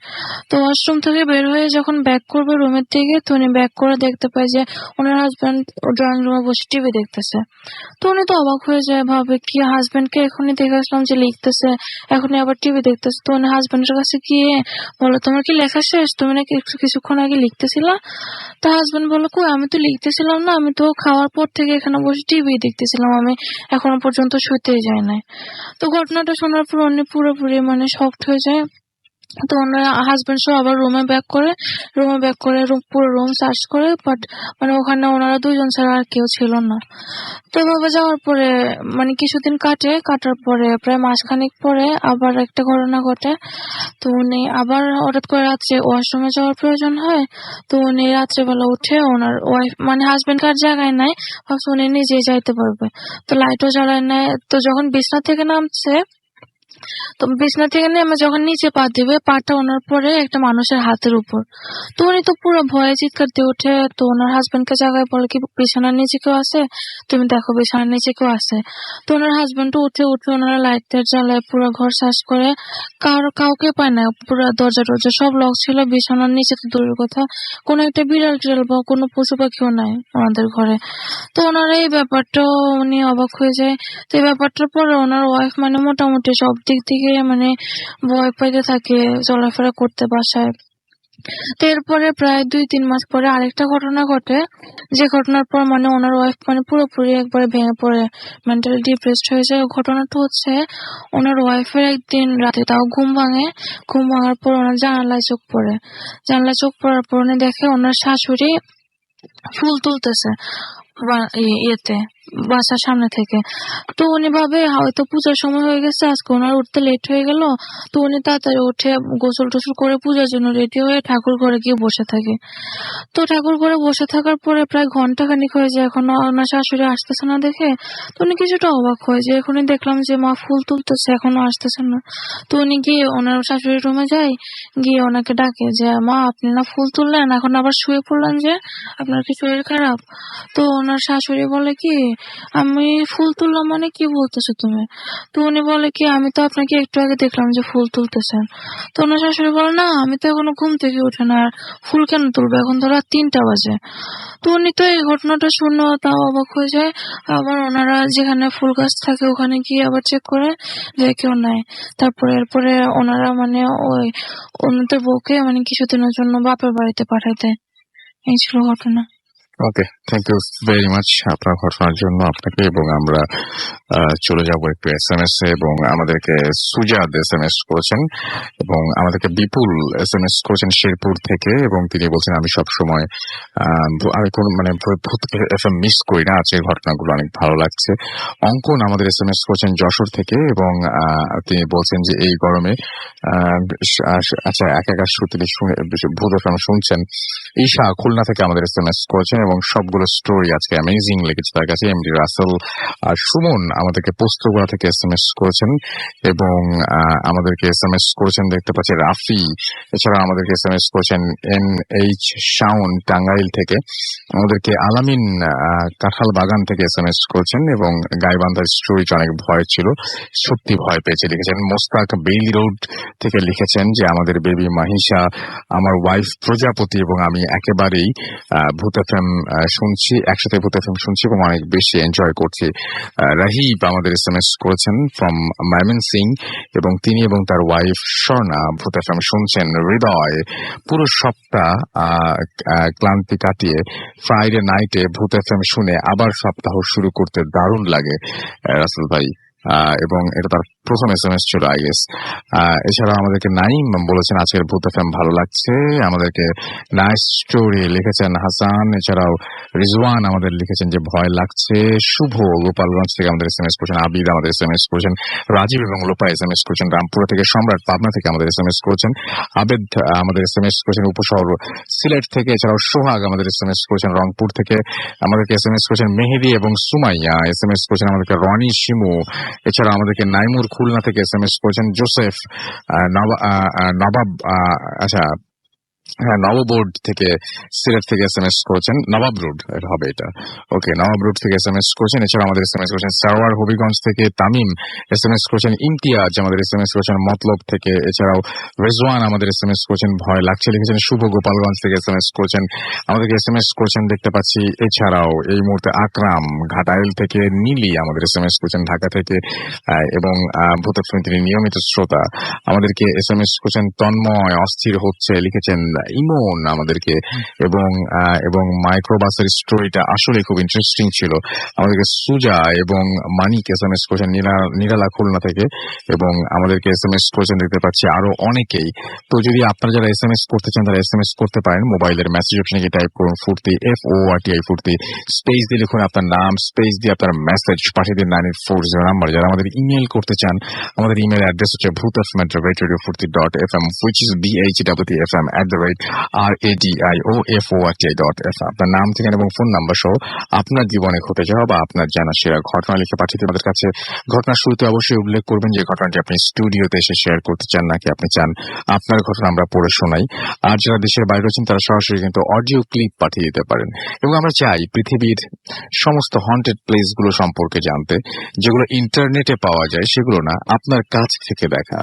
Speaker 5: তো ওয়াশরুম থেকে বের হয়ে যখন ব্যাক করবে রুমের দিকে, তো উনি ব্যাক করে দেখতে পায় যে ওনার হাজবেন্ড ড্রয়িং রুমে বসে টিভি দেখতেছে। তো উনি তো অবাক হয়ে যায়, ভাবে কি হাজবেন্ডকে এখনই দেখেছিলাম যে লিখতেছে, এখনই আবার টিভি দেখতেছে। তো উনি হাজবেন্ডের কাছে গিয়ে বলে, তোমার কি লেখা শেষ? তুমি নাকি কিছুক্ষণ আগে লিখতেছিলা? তো হাজবেন্ড বলে, কই আমি তো লিখতেছিলাম না, আমি তো খাওয়ার পর থেকে এখানে বসে টিভি দেখতেছিলাম, আমি এখনো পর্যন্ত শুতেই যায় নাই। তো ঘটনাটা শোনার পর উনি পুরোপুরি মানে শকড হয়ে যায়। তো ওনারা হাজবেন্ড সহ আবার রুমে ব্যাক করে পুরো রুম সার্চ করে, বাট মানে ওখানে ওনারা 2 জন ছাড়া আর কেউ ছিল না। তো এভাবে যাওয়ার পরে মানে কিছুদিন কাটার পরে প্রায় মাসখানেক পরে আবার একটা ঘটনা ঘটে। তো উনি আবার হঠাৎ করে রাত্রে ওয়াশরুমে যাওয়ার প্রয়োজন হয়। তো উনি রাত্রেবেলা উঠে ওনার ওয়াইফ মানে হাজবেন্ড কার জায়গায় নাই, ভাবছে উনি নিজেই যাইতে পারবে। তো লাইটও জ্বালায় নাই। তো যখন বিছনা থেকে নামছে, তো বিছনা থেকে নেমে যখন নিচে পা দিবে, পাটা ওনার পরে একটা মানুষের হাতের উপর। তো উনি তো পুরো ভয়ে চিৎকার দিয়ে ওঠে। তো ওনার হাজবেন্ডকে জায়গায় বলে, কি বিছানার নিচে কেউ আছে? তুমি দেখো বিছানার নিচে কেউ আছে। তো ওনার হাজবেন্ড উঠে ওনারা লাইট জ্বালায় পুরো ঘর সার্চ করে, কাউকে পায় না। পুরো দরজা সব লক ছিল। বিছানার নিচে তো দূরের কথা, কোনো একটা বিড়াল টিড়াল বা কোনো পশু পাখিও নাই ওনাদের ঘরে। তো ওনারা এই ব্যাপারটা উনি অবাক হয়ে যায়। তো এই ব্যাপারটার পরে ওনার ওয়াইফ মানে মোটামুটি সব দিক থেকে মানে ভয় পাইতে থাকে চলাফেরা করতে বাসায়। তো এরপরে প্রায় 2-3 মাস পরে আরেকটা ঘটনা ঘটে, যে ঘটনার পর মানে ওনার ওয়াইফ মানে পুরোপুরি একবারে ভেঙে পড়ে, মেন্টালি ডিপ্রেসড হয়ে যায়। ঘটনাটা হচ্ছে ওনার ওয়াইফের একদিন রাতে তাও ঘুম ভাঙার পর ওনার জানালায় চোখ পড়ার পর উনি দেখে ওনার শাশুড়ি ফুল তুলতেছে ইয়েতে বাসার সামনে থেকে। তো উনি ভাবে হয়তো পূজার সময় হয়ে গেছে, আজকে ওনার উঠতে লেট হয়ে গেল। তো উনি তাড়াতাড়ি উঠে গোসল টোসল করে পূজার জন্য রেডি হয়ে ঠাকুর ঘরে গিয়ে বসে থাকে। তো ঠাকুর ঘরে বসে থাকার পরে প্রায় ঘন্টাখানিক হয়ে যায়, এখনো ওনার শাশুড়ি আসতেছে না দেখে। তো উনি কিছুটা অবাক হয়ে যায়, এখনই দেখলাম যে মা ফুল তুলতেছে, এখনো আসতেছে না। তো উনি গিয়ে ওনার শাশুড়ির রুমে যায়, গিয়ে ওনাকে ডাকে যে মা আপনি না ফুল তুললেন, এখন আবার শুয়ে পড়লেন যে, আপনার কি শরীর খারাপ? তো ওনার শাশুড়ি বলে কি আমি ফুল তুললাম মানে কি বলতেছো তুমি? তো উনি বলে কি আমি তো আপনাকে একটু আগে দেখলাম যে ফুল তুলতেছেন। তো ওনার শাশুড়ি বলে না আমি তো এখনো ঘুম থেকে উঠে না, আর ফুল কেন তুলবো, এখন তো রাত 3টা বাজে। তো উনি তো এই ঘটনাটা শুনে তাও অবাক হয়ে যায়। আবার ওনারা যেখানে ফুল গাছ থাকে ওখানে গিয়ে আবার চেক করে যে কেউ নাই। তারপরে এরপরে ওনারা মানে ওই ওনাদের বউকে মানে কিছুদিনের জন্য বাপের বাড়িতে পাঠায় দেয়। এই ছিল ঘটনা।
Speaker 2: ওকে, থ্যাংক ইউ ভেরি মাচ আপনার ঘটনার জন্য আপনাকে। এবং আমরা চলে যাব একটু SMS এ, এবং আমাদেরকে সুজাদ SMS করেছেন এবং আমাদেরকে বিপুল SMS করেছেন শেরপুর থেকে, এবং তিনি বলছেন আমি সবসময় আমি কোন মানে FM মিস করি না, আজকের ঘটনাগুলো অনেক ভালো লাগছে। অঙ্কন আমাদের SMS করেছেন যশোর থেকে, এবং তিনি বলছেন যে এই গরমে আচ্ছা একা শ্রুতি ভূত FM শুনছেন। ঈশা খুলনা থেকে আমাদের SMS করেছেন এবং সবগুলো স্টোরি আজকে অ্যামেজিং লেগেছে তার কাছে। এমডি রাসেল আর সুমন আমাদেরকে পোস্তগোড়া থেকে SMS করেছেন, এবং আমাদেরকে SMS করেছেন দেখতে পাচ্ছি রাফি। এছাড়া আমাদেরকে SMS করেছেন NH শাওন টাঙ্গাইল থেকে, আমাদেরকে আলামিন কাঁঠাল বাগান থেকে SMS করেছেন, এবং গাইবান্ধার স্টোরিটা অনেক ভয় ছিল, সত্যি ভয় পেয়েছে লিখেছেন। মোস্তাক বেইলি রোড থেকে লিখেছেন যে আমাদের বেবি মাহিশা, আমার ওয়াইফ প্রজাপতি এবং আমি একেবারেই ভূত FM শুনছি, একসাথে ভূত FM শুনছি এবং অনেক বেশি এনজয় করছি। রাহিব আমাদের SMS করেছেন ফ্রম ময়মনসিং, এবং তিনি এবং তার ওয়াইফ স্বর্ণা ভূত FM শুনছেন। হৃদয় পুরো সপ্তাহ ক্লান্তি কাটিয়ে ফ্রাইডে নাইটে ভূত FM শুনে আবার সপ্তাহ শুরু করতে দারুণ লাগে রাসেল ভাই, এবং এটা তার প্রথম SMS ছিল আই গেস। এছাড়া আমাদেরকে নাইম বলেছেন আজকের ভূত FM ভালো লাগছে, আমাদেরকে নাইস স্টোরি লিখেছেন হাসান। এছাড়াও রিজওয়ান আমাদের লিখেছেন যে ভয় লাগছে। শুভ গোপালগঞ্জ থেকে আমাদের SMS করেছেন। আবিদ আমাদের SMS করেছেন। রাজীব এবং লোপা SMS করেছেন রামপুরা থেকে। সম্রাট পাবনা থেকে আমাদের SMS করেছেন। আবেদ আমাদের SMS করেছেন উপশহর সিলেট থেকে। এছাড়াও সোহাগ আমাদের SMS করেছেন রংপুর থেকে। আমাদেরকে SMS করেছেন মেহেদি এবং সুমাইয়া SMS করেছেন আমাদেরকে রনি শিমু। এছাড়া আমাদেরকে নাইমুর খুলনা থেকে SMS করেছেন। জোসেফ নবাব নববোর্ড থেকে সিলেট থেকে SMS করেছেন। নবাব রোড হবে এটা, ওকে, নবাব রোড থেকে SMS করেছেন। এছাড়া আমাদের SMS করেছেন সারোয়ার হবিগঞ্জ থেকে। তামিম SMS করেছেন। ইমতিয়াজ আমাদের SMS করেছেন মতলব থেকে। এছাড়াও রেজওয়ান আমাদের SMS করেছেন ভয় লাগছে লিখেছেন। শুভ গোপালগঞ্জ থেকে SMS করেছেন, আমাদেরকে SMS করেছেন দেখতে পাচ্ছি। এছাড়াও এই মুহূর্তে আকরাম ঘাটাইল থেকে। নীলি আমাদের SMS করেছেন ঢাকা থেকে, এবং ভূত FM তিনি নিয়মিত শ্রোতা। আমাদেরকে SMS করেছেন তন্ময় অস্থির হচ্ছে লিখেছেন ইমন আমাদেরকে, এবং মাইক্রোবাসের স্টোরিটা আসলে খুব ইন্টারেস্টিং ছিল। আমাদেরকে সুজা এবং মানিক SMS করেছেন নিরালা খুলনা থেকে, এবং আমাদেরকে SMS করেছেন দেখতে পাচ্ছি আরো অনেকেই। তো যদি আপনারা যারা SMS করতে চান তারা SMS করতে পারেন। মোবাইলের মেসেজ অপশনে গিয়ে টাইপ করুন ফুর্তি FORTI ফুর্তি, স্পেস দিয়ে লিখুন আপনার নাম, স্পেস দিয়ে আপনার মেসেজ পাঠিয়ে দিন 9840 নাম্বার। যারা আমাদের ইমেল করতে চান আমাদের ইমেল অ্যাড্রেস হচ্ছে bhutfm@radiofurti.fm, which is BHWFM@RADIOFORTI.FM। আপনার নাম, ঠিকানা এবং ফোন নাম্বার সহ আপনার জীবনে ঘটে যাওয়া বা আপনার জানা সেরা ঘটনা লিখে পাঠিয়ে আমাদের কাছে। ঘটনার শুরুতে অবশ্যই উল্লেখ করবেন যে ঘটনাটি আপনি স্টুডিওতে এসে শেয়ার করতে চান নাকি আপনি চান আপনার ঘটনা আমরা পড়ে শোনাই। আর যারা দেশের বাইরে আছেন তারা সরাসরি কিন্তু অডিও ক্লিপ পাঠিয়ে দিতে পারেন। এবং আমরা চাই পৃথিবীর সমস্ত হন্টেড প্লেস গুলো সম্পর্কে জানতে, যেগুলো ইন্টারনেটে পাওয়া যায় সেগুলো না, আপনার কাছ থেকে দেখা।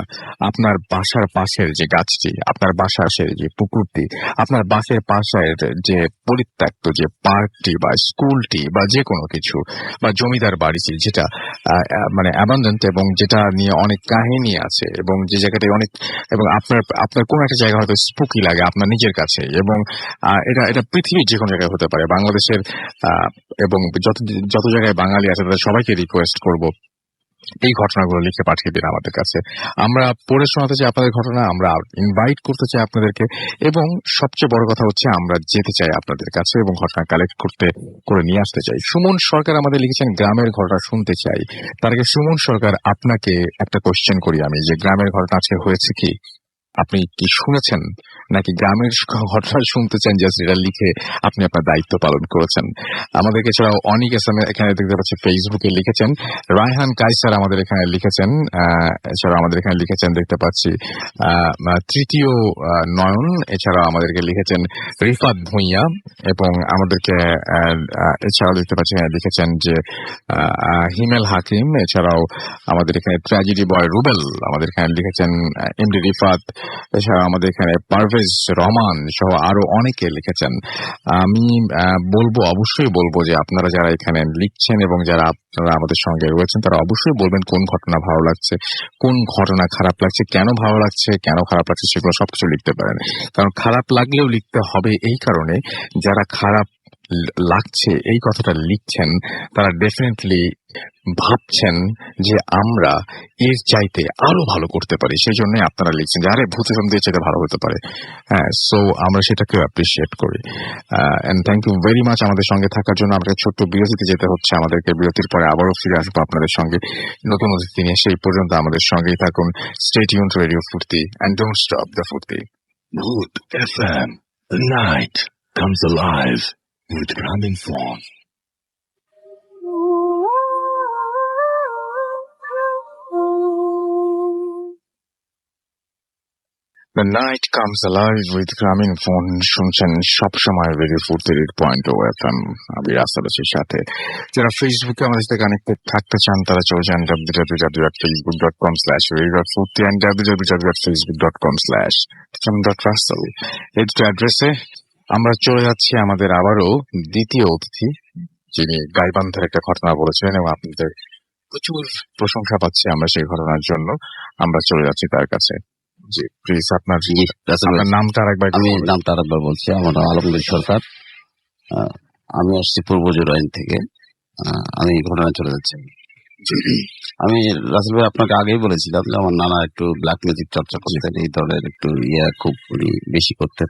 Speaker 2: আপনার বাসার পাশের যে গাছটি, আপনার বাসার যে পুকুরটি, আপনার বাসের পাশের যে পরিত্যক্ত যে পার্কটি বা স্কুলটি বা যে কোনো কিছু, বা জমিদার বাড়িটি যেটা মানে অ্যাবান্ডেন্ট এবং যেটা নিয়ে অনেক কাহিনী আছে, এবং যে জায়গাটায় অনেক, এবং আপনার কোন একটা জায়গা হয়তো স্পুকি লাগে আপনার নিজের কাছে, এবং এটা পৃথিবীর যে কোনো জায়গায় হতে পারে, বাংলাদেশের এবং যত জায়গায় বাঙালি আছে তাদের সবাইকে রিকোয়েস্ট করব এই ঘটনাগুলো লিখে পাঠিয়ে দিন আমাদের কাছে। আমরা পড়ে শোনাতে চাই আপনাদের ঘটনা, আমরা ইনভাইট করতে চাই আপনাদেরকে, এবং সবচেয়ে বড় কথা হচ্ছে আমরা যেতে চাই আপনাদের কাছে এবং ঘটনা কালেক্ট করে নিয়ে আসতে চাই। সুমন সরকার আমাদের লিখেছেন গ্রামের ঘটনা শুনতে চাই। তার আগে সুমন সরকার আপনাকে একটা কোশ্চেন করি আমি, যে গ্রামের ঘটনা আজকে হয়েছে কি? আপনি কি শুনেছেন নাকি গ্রামের ঘটনা শুনতে চান, জাস্ট এটা লিখে আপনি আপনার দায়িত্ব পালন করেছেন? আমাদেরকে এছাড়াও অনেক এসএম এখানে দেখতে পাচ্ছি ফেসবুকে লিখেছেন, রায়হান কাইসার আমাদের এখানে লিখেছেন, এছাড়াও আমাদের এখানে লিখেছেন দেখতে পাচ্ছি তৃতীয় নয়ন, এছাড়াও আমাদেরকে লিখেছেন রিফাত ভুঁইয়া, এবং আমাদেরকে এছাড়াও দেখতে পাচ্ছি লিখেছেন যে হিমেল হাকিম, এছাড়াও আমাদের এখানে ট্র্যাজেডি বয় রুবেল আমাদের এখানে লিখেছেন, এমডি রিফাত, এছাড়া আমাদের এখানে পারভেজ রহমান সহ আরো অনেকে লিখেছেন। আমি অবশ্যই বলবো যে আপনারা যারা এখানে লিখছেন এবং যারা আপনারা আমাদের সঙ্গে রয়েছেন তারা অবশ্যই বলবেন কোন ঘটনা ভালো লাগছে, কোন ঘটনা খারাপ লাগছে, কেন ভালো লাগছে, কেন খারাপ লাগছে, সেগুলো সবকিছু লিখতে পারেন। কারণ খারাপ লাগলেও লিখতে হবে এই কারণে, যারা খারাপ লাগছে এই কথাটা লিখছেন তারা ডেফিনেটলি ভাবছেন যে আমরা এর চাইতে আরো ভালো করতে পারি, সেই জন্য আপনারা লিখছেন যে আরে ভূত ফিল্ম দিয়ে চাইতে ভালো হতে পারে। হ্যাঁ, সো আমরা সেটাকে অ্যাপ্রিসিয়েট করি। And thank you very much আমাদের সঙ্গে থাকার জন্য। আমাদের ছোট্ট বিরতিতে যেতে হচ্ছে, আমাদেরকে বিরতির পরে আবারও ফিরে আসবো আপনাদের সঙ্গে নতুন অতিথি নিয়ে। সেই পর্যন্ত আমাদের সঙ্গেই থাকুন। স্টে টিউনড টু রেডিও ফুর্তি এন্ড ডোন্ট স্টপ দ্য ফুর্তি।
Speaker 6: Mood FM. The night comes alive with Gramophone.
Speaker 2: The night comes alive with Gramophone শুনছেন সবসময় রেডিও ফুর্তির 8.0 FM। আমি রাস্তা রয়েছি সাথে। যারা ফেসবুকে আমাদের সাথে কানেক্টেড থাকতে চান তারা চলে যান www.facebook.com/radiofurti and www.facebook.com/tim.russell এই দুটো অ্যাড্রেসে আমরা চলে যাচ্ছি আমাদের আবারও দ্বিতীয় অতিথি, যিনি গাইবান্ধার একটা ঘটনা বলেছিলেন এবং আপনাদের প্রচুর প্রশংসা পাচ্ছি আমরা সেই ঘটনার জন্য। আমরা চলে যাচ্ছি তার কাছে। জি প্লিজ আপনার নামটা আরেকবার।
Speaker 3: আমি নামটা আরেকবার বলছি, আমার নাম আলমগীর সরকার। আমি আসছি পূর্ব জুরাইন থেকে। আমি ঘটনা চলে যাচ্ছি। আমি রাসেল ভাই আপনাকে আগেই বলেছিলাম যে আমার নানা একটু ব্ল্যাক ম্যাজিক চর্চা করতেন, এই ধরনের একটু খুব উনি বেশি করতেন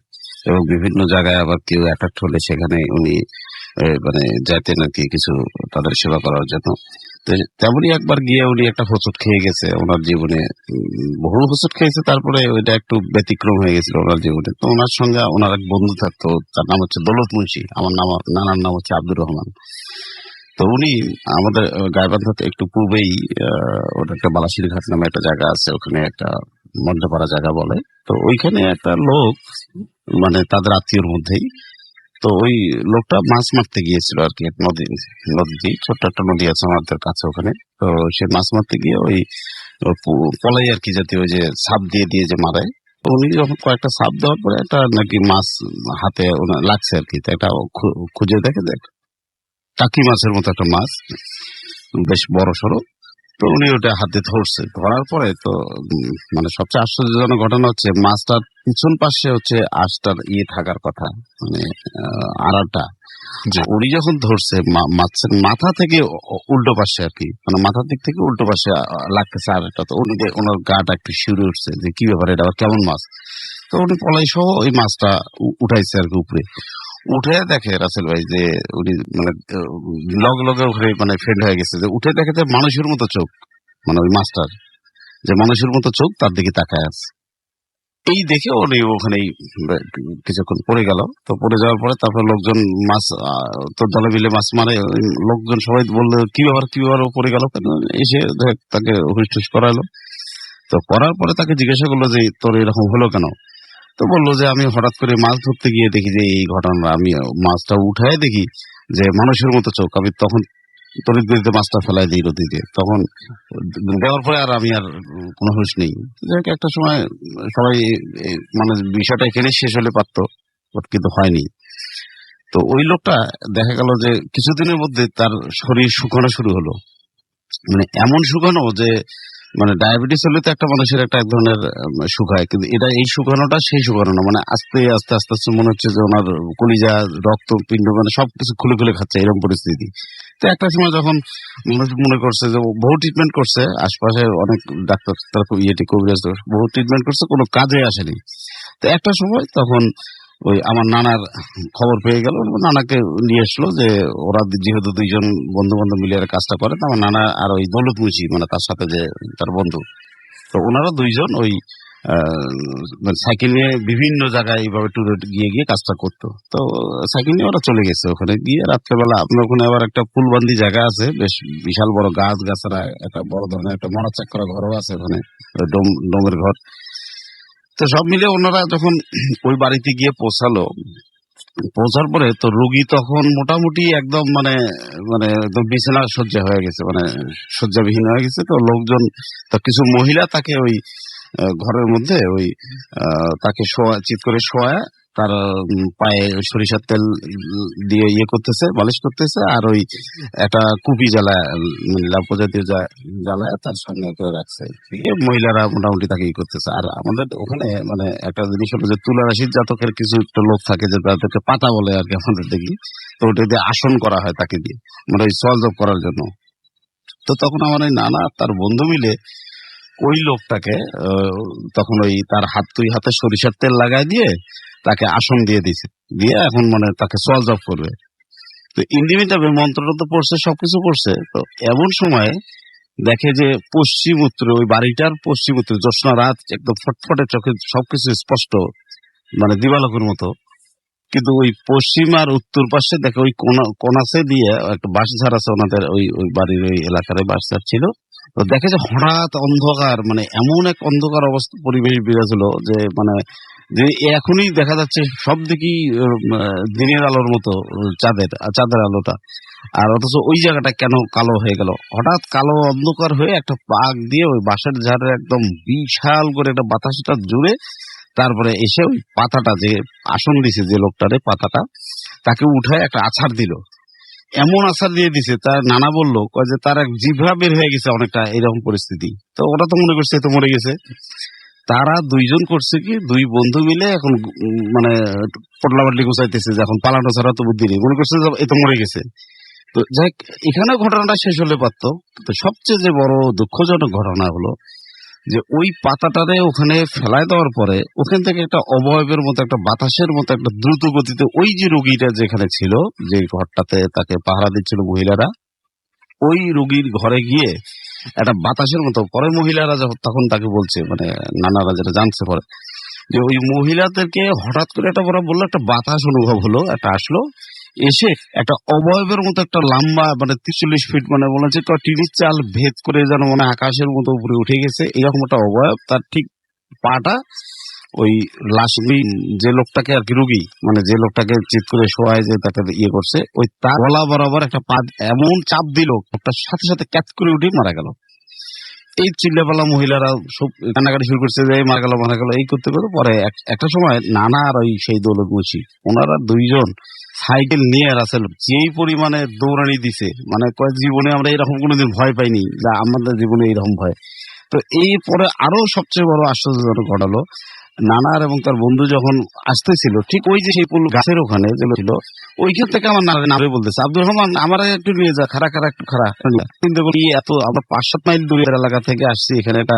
Speaker 3: এবং বিভিন্ন জায়গায় আবার কেউ অ্যাটাক হলে সেখানে উনি মানে যাইতেন আর কি কিছু তাদের সেবা করার জন্য। তেমনই একবার গিয়ে উনি একটা হোঁচট খেয়ে গেছে ওনার জীবনে, বহু হোঁচট খেয়েছে, তারপরে ওইটা একটু ব্যতিক্রম হয়ে গেছিল ওনার জীবনে। তো ওনার সঙ্গে ওনার এক বন্ধু থাকতো, তার নাম হচ্ছে দৌলত মুন্সি, আমার নানার নাম হচ্ছে আব্দুর রহমান। তো উনি আমাদের গাইবান্ধাতে একটু পূর্বেই ওটা একটা বালাসির ঘাট নামে একটা জায়গা আছে, ওখানে একটা মধ্যপাড়া জায়গা বলে। তো ওইখানে একটা লোক মানে তাদের আত্মীয়র মধ্যেই, তো ওই লোকটা মাছ মারতে গিয়েছিল আর কি, নদী ছোট্ট একটা নদী আছে আমাদের কাছে ওখানে। তো সে মাছ মারতে গিয়ে ওই পলাই আর কি জাতীয় ওই যে সাপ দিয়ে যে মারে, তো উনি যখন কয়েকটা সাপ দেওয়ার পরে একটা নাকি মাছ হাতে লাগছে আর কি, এটা খুঁজে দেখে টাকি মাছের মতো একটা মাছ, বেশ বড় সড়ো। তো উনি ওটা হাতে ধরছে, ধরার পরে তো মানে সবচেয়ে আশ্চর্যজনক ঘটনা হচ্ছে মাছটার পিছন পাশে হচ্ছে আঁশটার থাকার কথা, মানে আড়াটা। উনি যখন ধরছে মাছের মাথা থেকে উল্টো পাশে আর কি, মানে মাথার দিক থেকে উল্টো পাশে লাগতেছে আড়াটা। তো উনি ওনার গাটা একটু শিউরে উঠছে যে কি ব্যাপার, এটা আবার কেমন মাছ। তো উনি পলাই সহ ওই মাছটা উঠাইছে আর কি উপরে। উঠে দেখে রাসেল ভাই যে উনি মানে লগে ওখানে মানে ফ্রেন্ড হয়ে গেছে, যে উঠে দেখে যে মানুষের মতো চোখ, মানে ওই মাছটার যে মানুষের মতো চোখ তার দিকে তাকায় আছে। এই দেখে উনি ওখানেই কিছুক্ষণ পড়ে গেল। তো পড়ে যাওয়ার পরে তারপর লোকজন মাছ তো দলে মিলে মাছ মারে, লোকজন সবাই বললো কি ব্যাপার ও পড়ে গেল, এসে তাকে হুস করালো। তো করার পরে তাকে জিজ্ঞাসা করলো যে তোর এরকম হলো কেন। তো বললো যে আমি হঠাৎ করে মাছ ধরতে গিয়ে দেখি যে এই ঘটনা, আমি মাছটা উঠায় দেখি যে মানুষের মতো চোখ। আমি তখন তড়িৎ গতিতে মাছটা ফেলাই দিই নদীতে, তখন দেওয়ার পরে আর আমি আর কোনো হুঁশ নেই। একটা সময় সবাই মানে বিষয়টা এখানে শেষ হলে পারতো, কিন্তু হয়নি। তো ওই লোকটা দেখা গেল যে কিছুদিনের মধ্যে তার শরীর শুকানো শুরু হলো, মানে এমন শুকানো যে মানে ডায়াবেটিস হলে তো একটা মানুষের একটা এক ধরনের শুকায়, কিন্তু এটা এই শুকানোটা সেই শুকানো না, মানে আস্তে আস্তে মনে হচ্ছে যে ওনার কলিজা রক্ত পিণ্ড মানে সবকিছু খুলে খাচ্ছে, এরকম পরিস্থিতি। তো একটা সময় যখন মানুষ মনে করছে যে বহু ট্রিটমেন্ট করছে, আশপাশে অনেক ডাক্তার কবিরাজ বহু ট্রিটমেন্ট করছে, কোনো কাজে আসেনি। তো একটা সময় তখন ওই আমার নানার খবর পেয়ে গেল, নানাকে নিয়ে আসলো যে ওরা যেহেতু দুইজন বন্ধু বান্ধব মিলে কাজটা করে, আমার নানা আর ওই দৌলত মুন্সি মানে তার সাথে যে তার বন্ধু, তো ওনারা দুইজন ওই মানে সাইকেল নিয়ে বিভিন্ন জায়গায় এইভাবে ট্যুরে গিয়ে গিয়ে কাজটা করতো। তো সাইকেল নিয়ে ওরা চলে গেছে ওখানে গিয়ে রাত্রেবেলা। আপনার ওখানে আবার একটা ফুলবান্দি জায়গা আছে, বেশ বিশাল বড় গাছ গাছরা, একটা বড় ধরনের একটা মরাচাক করা ঘরও আছে ওখানে, ডোমের ঘর। তো সব মিলে ওনারা যখন ওই বাড়িতে গিয়ে পৌঁছার পরে তো রোগী তখন মোটামুটি একদম মানে মানে একদম বিছানা শয্যা হয়ে গেছে, মানে শয্যাবিহীন হয়ে গেছে। তো লোকজন, তো কিছু মহিলা তাকে ওই ঘরের মধ্যে ওই তাকে চিৎ করে শোয়া, তার পায়ে সরিষার তেল দিয়ে ইয়ে করতেছে, মালিশ করতেছে, আর ওই একটা কুপি জ্বালায়, মানে লাভ জাতীয় জ্বালায় তার সামনে করে রাখছে। মহিলারা মোটামুটি তাকে ই করতেছে। আর আমাদের ওখানে মানে একটা জিনিস হলো যে তুলারাশির জাতকের কিছু একটা লোক থাকে যে তাদেরকে পাতা বলে আর কি আমাদের দেখি। তো ওটা দিয়ে আসন করা হয় তাকে দিয়ে, মানে ওই সলভ করার জন্য। তো তখন আমার ওই নানা তার বন্ধু মিলে ওই লোকটাকে তখন ওই তার দুই হাতে সরিষার তেল লাগাই দিয়ে তাকে আসন দিয়ে দিছে, দিয়ে এখন মানে তাকে সলভ করবে। তো ইন্ডিমিটাবে মন্ত্রটা তো পড়ছে, সবকিছু পড়ছে। তো এমন সময় দেখে যে পশ্চিম উত্তরে, ওই বাড়িটার পশ্চিম উত্তরে জ্যোৎস্না রাত, একদম ফটফটে চোখে সবকিছু স্পষ্ট, মানে দিবালোকের মতো। কিন্তু ওই পশ্চিম আর উত্তর পাশে দেখে ওই কোনাসে দিয়ে একটা বাঁশঝাড় আছে ওনাদের, ওই বাড়ির ওই এলাকার বাঁশঝাড় ছিল। তো দেখে যে হঠাৎ অন্ধকার, মানে এমন এক অন্ধকার অবস্থা পরিবেশ বিরাজ হলো যে মানে যে এখনই দেখা যাচ্ছে সব দিকেই দিনের আলোর মতো চাঁদের আলোটা, আর অথচ ওই জায়গাটা কেন কালো হয়ে গেল। হঠাৎ কালো অন্ধকার হয়ে একটা পাক দিয়ে ওই বাঁশের ঝাড়ের একদম বিশাল করে একটা বাতাসটা জুড়ে তারপরে এসে ওই পাতাটা, যে আসন দিছে যে লোকটারে, পাতাটা তাকে উঠায় একটা আছাড় দিল। এমন আছাড় দিয়ে দিছে, তার নানা বললো যে তার এক জিভা বের হয়ে গেছে, অনেকটা এরকম পরিস্থিতি। তো ওরা তো মনে করছে তো মরে গেছে। তারা দুইজন করছে কি, দুই বন্ধু মিলে এখন মানে পটলাবাটলি গুছাইতেছে যে এখন পালানো ছাড়া তো বুদ্ধি নেই, মনে করছে যে এ তো মরে গেছে। তো যাই এখানে ঘটনাটা শেষ হলে পারতো। তো সবচেয়ে যে বড় দুঃখজনক ঘটনা হলো যে ওই পাতাটারে ওখানে ফেলায় দেওয়ার পরে ওখান থেকে একটা অবয়বের মতো, একটা বাতাসের মতো একটা দ্রুত গতিতে ওই যে রোগীটা যেখানে ছিল, যে ঘরটাতে তাকে পাহারা দিচ্ছিল মহিলারা, ওই রোগীর ঘরে গিয়ে একটা বাতাসের মতো, পরে মহিলারা তখন তাকে বলছে, মানে নানারা যেটা জানছে পরে, যে ওই মহিলাদেরকে হঠাৎ করে একটা বড় বললো একটা বাতাস অনুভব হলো, একটা আসলো, এসে একটা অবয়বের মতো একটা লম্বা, মানে 43 ফিট, মানে মনে হচ্ছে টিনের চাল ভেদ করে যেন মানে আকাশের মতো উপরে উঠে গেছে, এরকম একটা অবয়ব। তার ঠিক পাটা ওই লাশ, যে লোকটাকে আর কি রোগী, মানে যে লোকটাকে চিৎ করে শোয়ায় যে তাকে ইয়ে করছে, ওই তার গলা বরাবর একটা পা এমন চাপ দিল, লোকটার সাথে সাথে ক্যাচ করে উঠে মারা গেল। এই চিল্লাপালা মহিলারা সব কান্নাকাটি শুরু করছে যে মারা গেল এই করতে করতে পরে একটা সময় নানা আর ওই সেই দৌলত মুছি, ওনারা দুইজন সাইকেল নিয়ে রাসেল যেই পরিমাণে দৌড়ানি দিছে, মানে জীবনে আমরা এরকম কোনোদিন ভয় পাইনি, যা আমাদের জীবনে এইরকম ভয়। তো এই পরে আরো সবচেয়ে বড় আশ্চর্যজনক ঘটালো, নানার এবং তার বন্ধু যখন আসতেছিল, ঠিক ওই যে সেই পুল গাছের ওখানে যে ছিল, ওইখান থেকে আমার নারে বলতেছে, আব্দুর রহমান আমার একটু নিয়ে যা, একটু খারা। কিন্তু এত আমরা 5-7 মাইল দূরের এলাকা থেকে আসছি এখানে একটা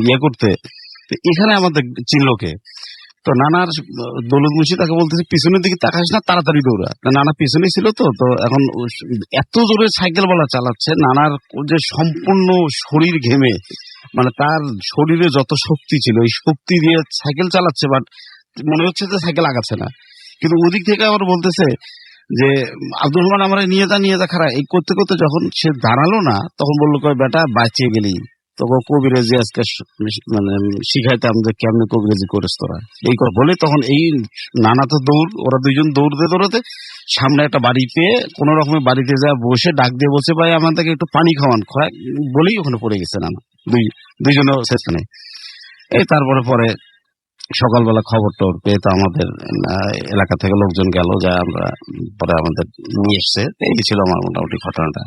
Speaker 3: ইয়ে করতে, এখানে আমাদের চিনলোকে। তো নানার দৌলত মুন্সি তাকে বলতেছে পিছনের দিকে তাকাস না, তাড়াতাড়ি দৌড়া। নানা পিছনে ছিল, তো এখন এত জোরে সাইকেল বলা চালাচ্ছে, নানার যে সম্পূর্ণ শরীর ঘেমে, মানে তার শরীরে যত শক্তি ছিল এই শক্তি দিয়ে সাইকেল চালাচ্ছে, বাট মনে হচ্ছে যে সাইকেল আগাচ্ছে না। কিন্তু ওদিক থেকে আবার বলতেছে যে আব্দুর রহমান আমার নিয়ে যা খারাপ। এই করতে করতে যখন সে দাঁড়ালো না, তখন বললো বেটা বাঁচিয়ে গেলি, তখন কবিরাজি আজকে মানে শিখাইতাম যে কেমনে কবিরাজি করিস তোরা, এই কথা বলে তখন এই নানা তো ওরা দুইজন দৌড়তে সামনে একটা বাড়ি পেয়ে কোন রকমে বাড়িতে যা বসে ডাক দিয়ে বলছে ভাই আমাদেরকে একটু পানি খাওয়ান, বলেই ওখানে পড়ে গেছে নানা, দুইজনের সেখানে। এই তারপরে সকালবেলা খবর টোর পেয়ে তো আমাদের এলাকা থেকে লোকজন গেল, যা আমরা পরে আমাদের নিয়ে এসছে। এই ছিল আমার মোটামুটি ঘটনাটা।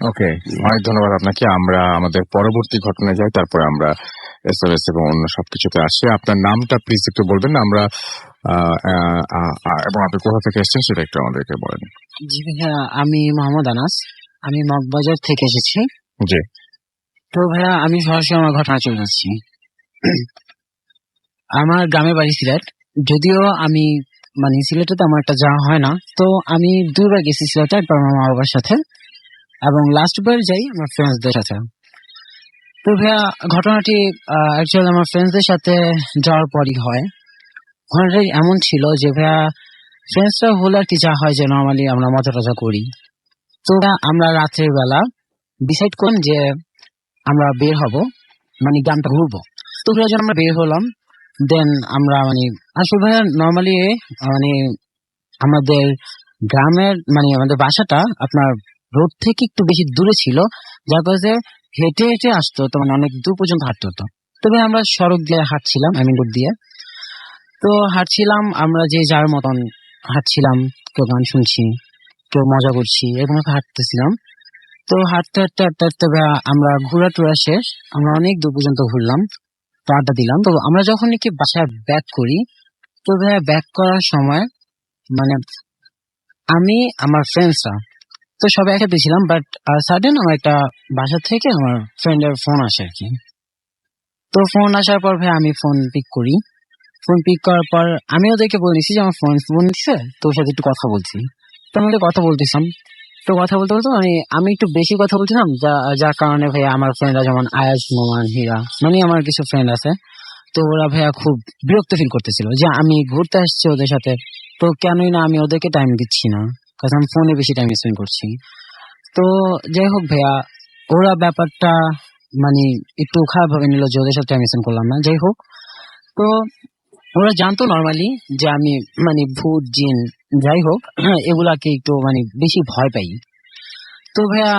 Speaker 2: ওকে, অনেক ধন্যবাদ আপনাকে। আমরা আমাদের পরবর্তী ঘটনায় যাই, তারপরে আমরা এসএমএস এবং অন্য সবকিছুতে আসি। আপনার নামটা প্লিজ একটু বলবেন না, আমরা এবং আপনি কোথা থেকে এসেছেন সেটা একটু আমাদেরকে বলেন।
Speaker 7: জি ভাইয়া, আমি মোহাম্মদ আনাস, আমি মগবাজার থেকে এসেছি।
Speaker 2: জি।
Speaker 7: তো ভাইয়া আমি সরাসরি আমার ঘটনা চলে যাচ্ছি। আমার গ্রামের বাড়ি সিলেট, যদিও আমি মানে সিলেটে তো আমার একটা যাওয়া হয় না, তো আমি 2বার গেছি সিলেটে, একবার আমার মা বাবার সাথে এবং লাস্ট বার যাই আমার ফ্রেন্ডসদের সাথে। তো ভাইয়া ঘটনাটি অ্যাকচুয়ালি আমার ফ্রেন্ডসদের সাথে যাওয়ার পরই হয়। ঘটনাটি এমন ছিল যে ভাইয়া ফ্রেন্ডসরা হলে আর কি যা হয় যে নর্মালি আমরা মজা টজা করি। তো আমরা রাত্রের বেলা ডিসাইড করলাম যে আমরা বের হব, মানে গ্রামটা ঘুরবো। তো ভাইয়া যখন আমরা বের হলাম, দেন আমরা মানে আসলে ভাইয়া নর্মালি মানে আমাদের গ্রামের মানে আমাদের বাসাটা আপনার রোড থেকে একটু বেশি দূরে ছিল, যার কারণে হেঁটে হেঁটে আসতে হতো, মানে অনেক দূর পর্যন্ত হাঁটতে হতো। তবে আমরা সড়ক দিয়ে হাঁটছিলাম, রোড দিয়ে। তো হাঁটছিলাম আমরা যে যার মতন হাঁটছিলাম, কেউ গান শুনছি, কেউ মজা করছি, এরকম একটা হাঁটতেছিলাম। তো হাঁটতে হাঁটতে হাঁটতে হাঁটতে আমরা ঘোরা টোরা শেষ, আমরা অনেক দূর পর্যন্ত ঘুরলাম, তো আড্ডা দিলাম। তো আমরা যখন নাকি বাসায় ব্যাক করি, তো ভাইয়া ব্যাক করার সময় মানে আমি আমার ফ্রেন্ডসরা তো সবাই একসাথে ছিলাম, বাট সাডেন আমার একটা বাসা থেকে আমার ফ্রেন্ডের ফোন আসে আর কি। তো ফোন আসার পর ভাই আমি ফোন পিক করি। ফোন পিক করার পর আমি ওদেরকে বলেছি যে আমার ফোন দিচ্ছে, তো ওর সাথে একটু কথা বলছি। তো আমি কথা বলতেছিলাম, তো কথা বলতে বলতে মানে আমি একটু বেশি কথা বলছিলাম, যার কারণে ভাইয়া আমার ফ্রেন্ডরা যেমন আয়াজ, নোমান, হীরা, মানে আমার কিছু ফ্রেন্ড আছে, তো ওরা ভাইয়া খুব বিরক্ত ফিল করতেছিল যে আমি ঘুরতে আসছি ওদের সাথে, তো কেনই না আমি ওদেরকে টাইম দিচ্ছি না, কারণ আমি ফোনে বেশি টাইম স্পেন্ড করছি। তো যাই হোক ভাইয়া, ওরা ব্যাপারটা মানে একটু খারাপ ভাবে নিল যে ওদের সাথে টাইম স্পেন্ড করলাম না। যাই হোক, তো ওরা জানতো নর্মালি যে আমি মানে ভূত জিন যাই হোক এগুলাকে একটু মানে বেশি ভয় পাই। তো ভাইয়া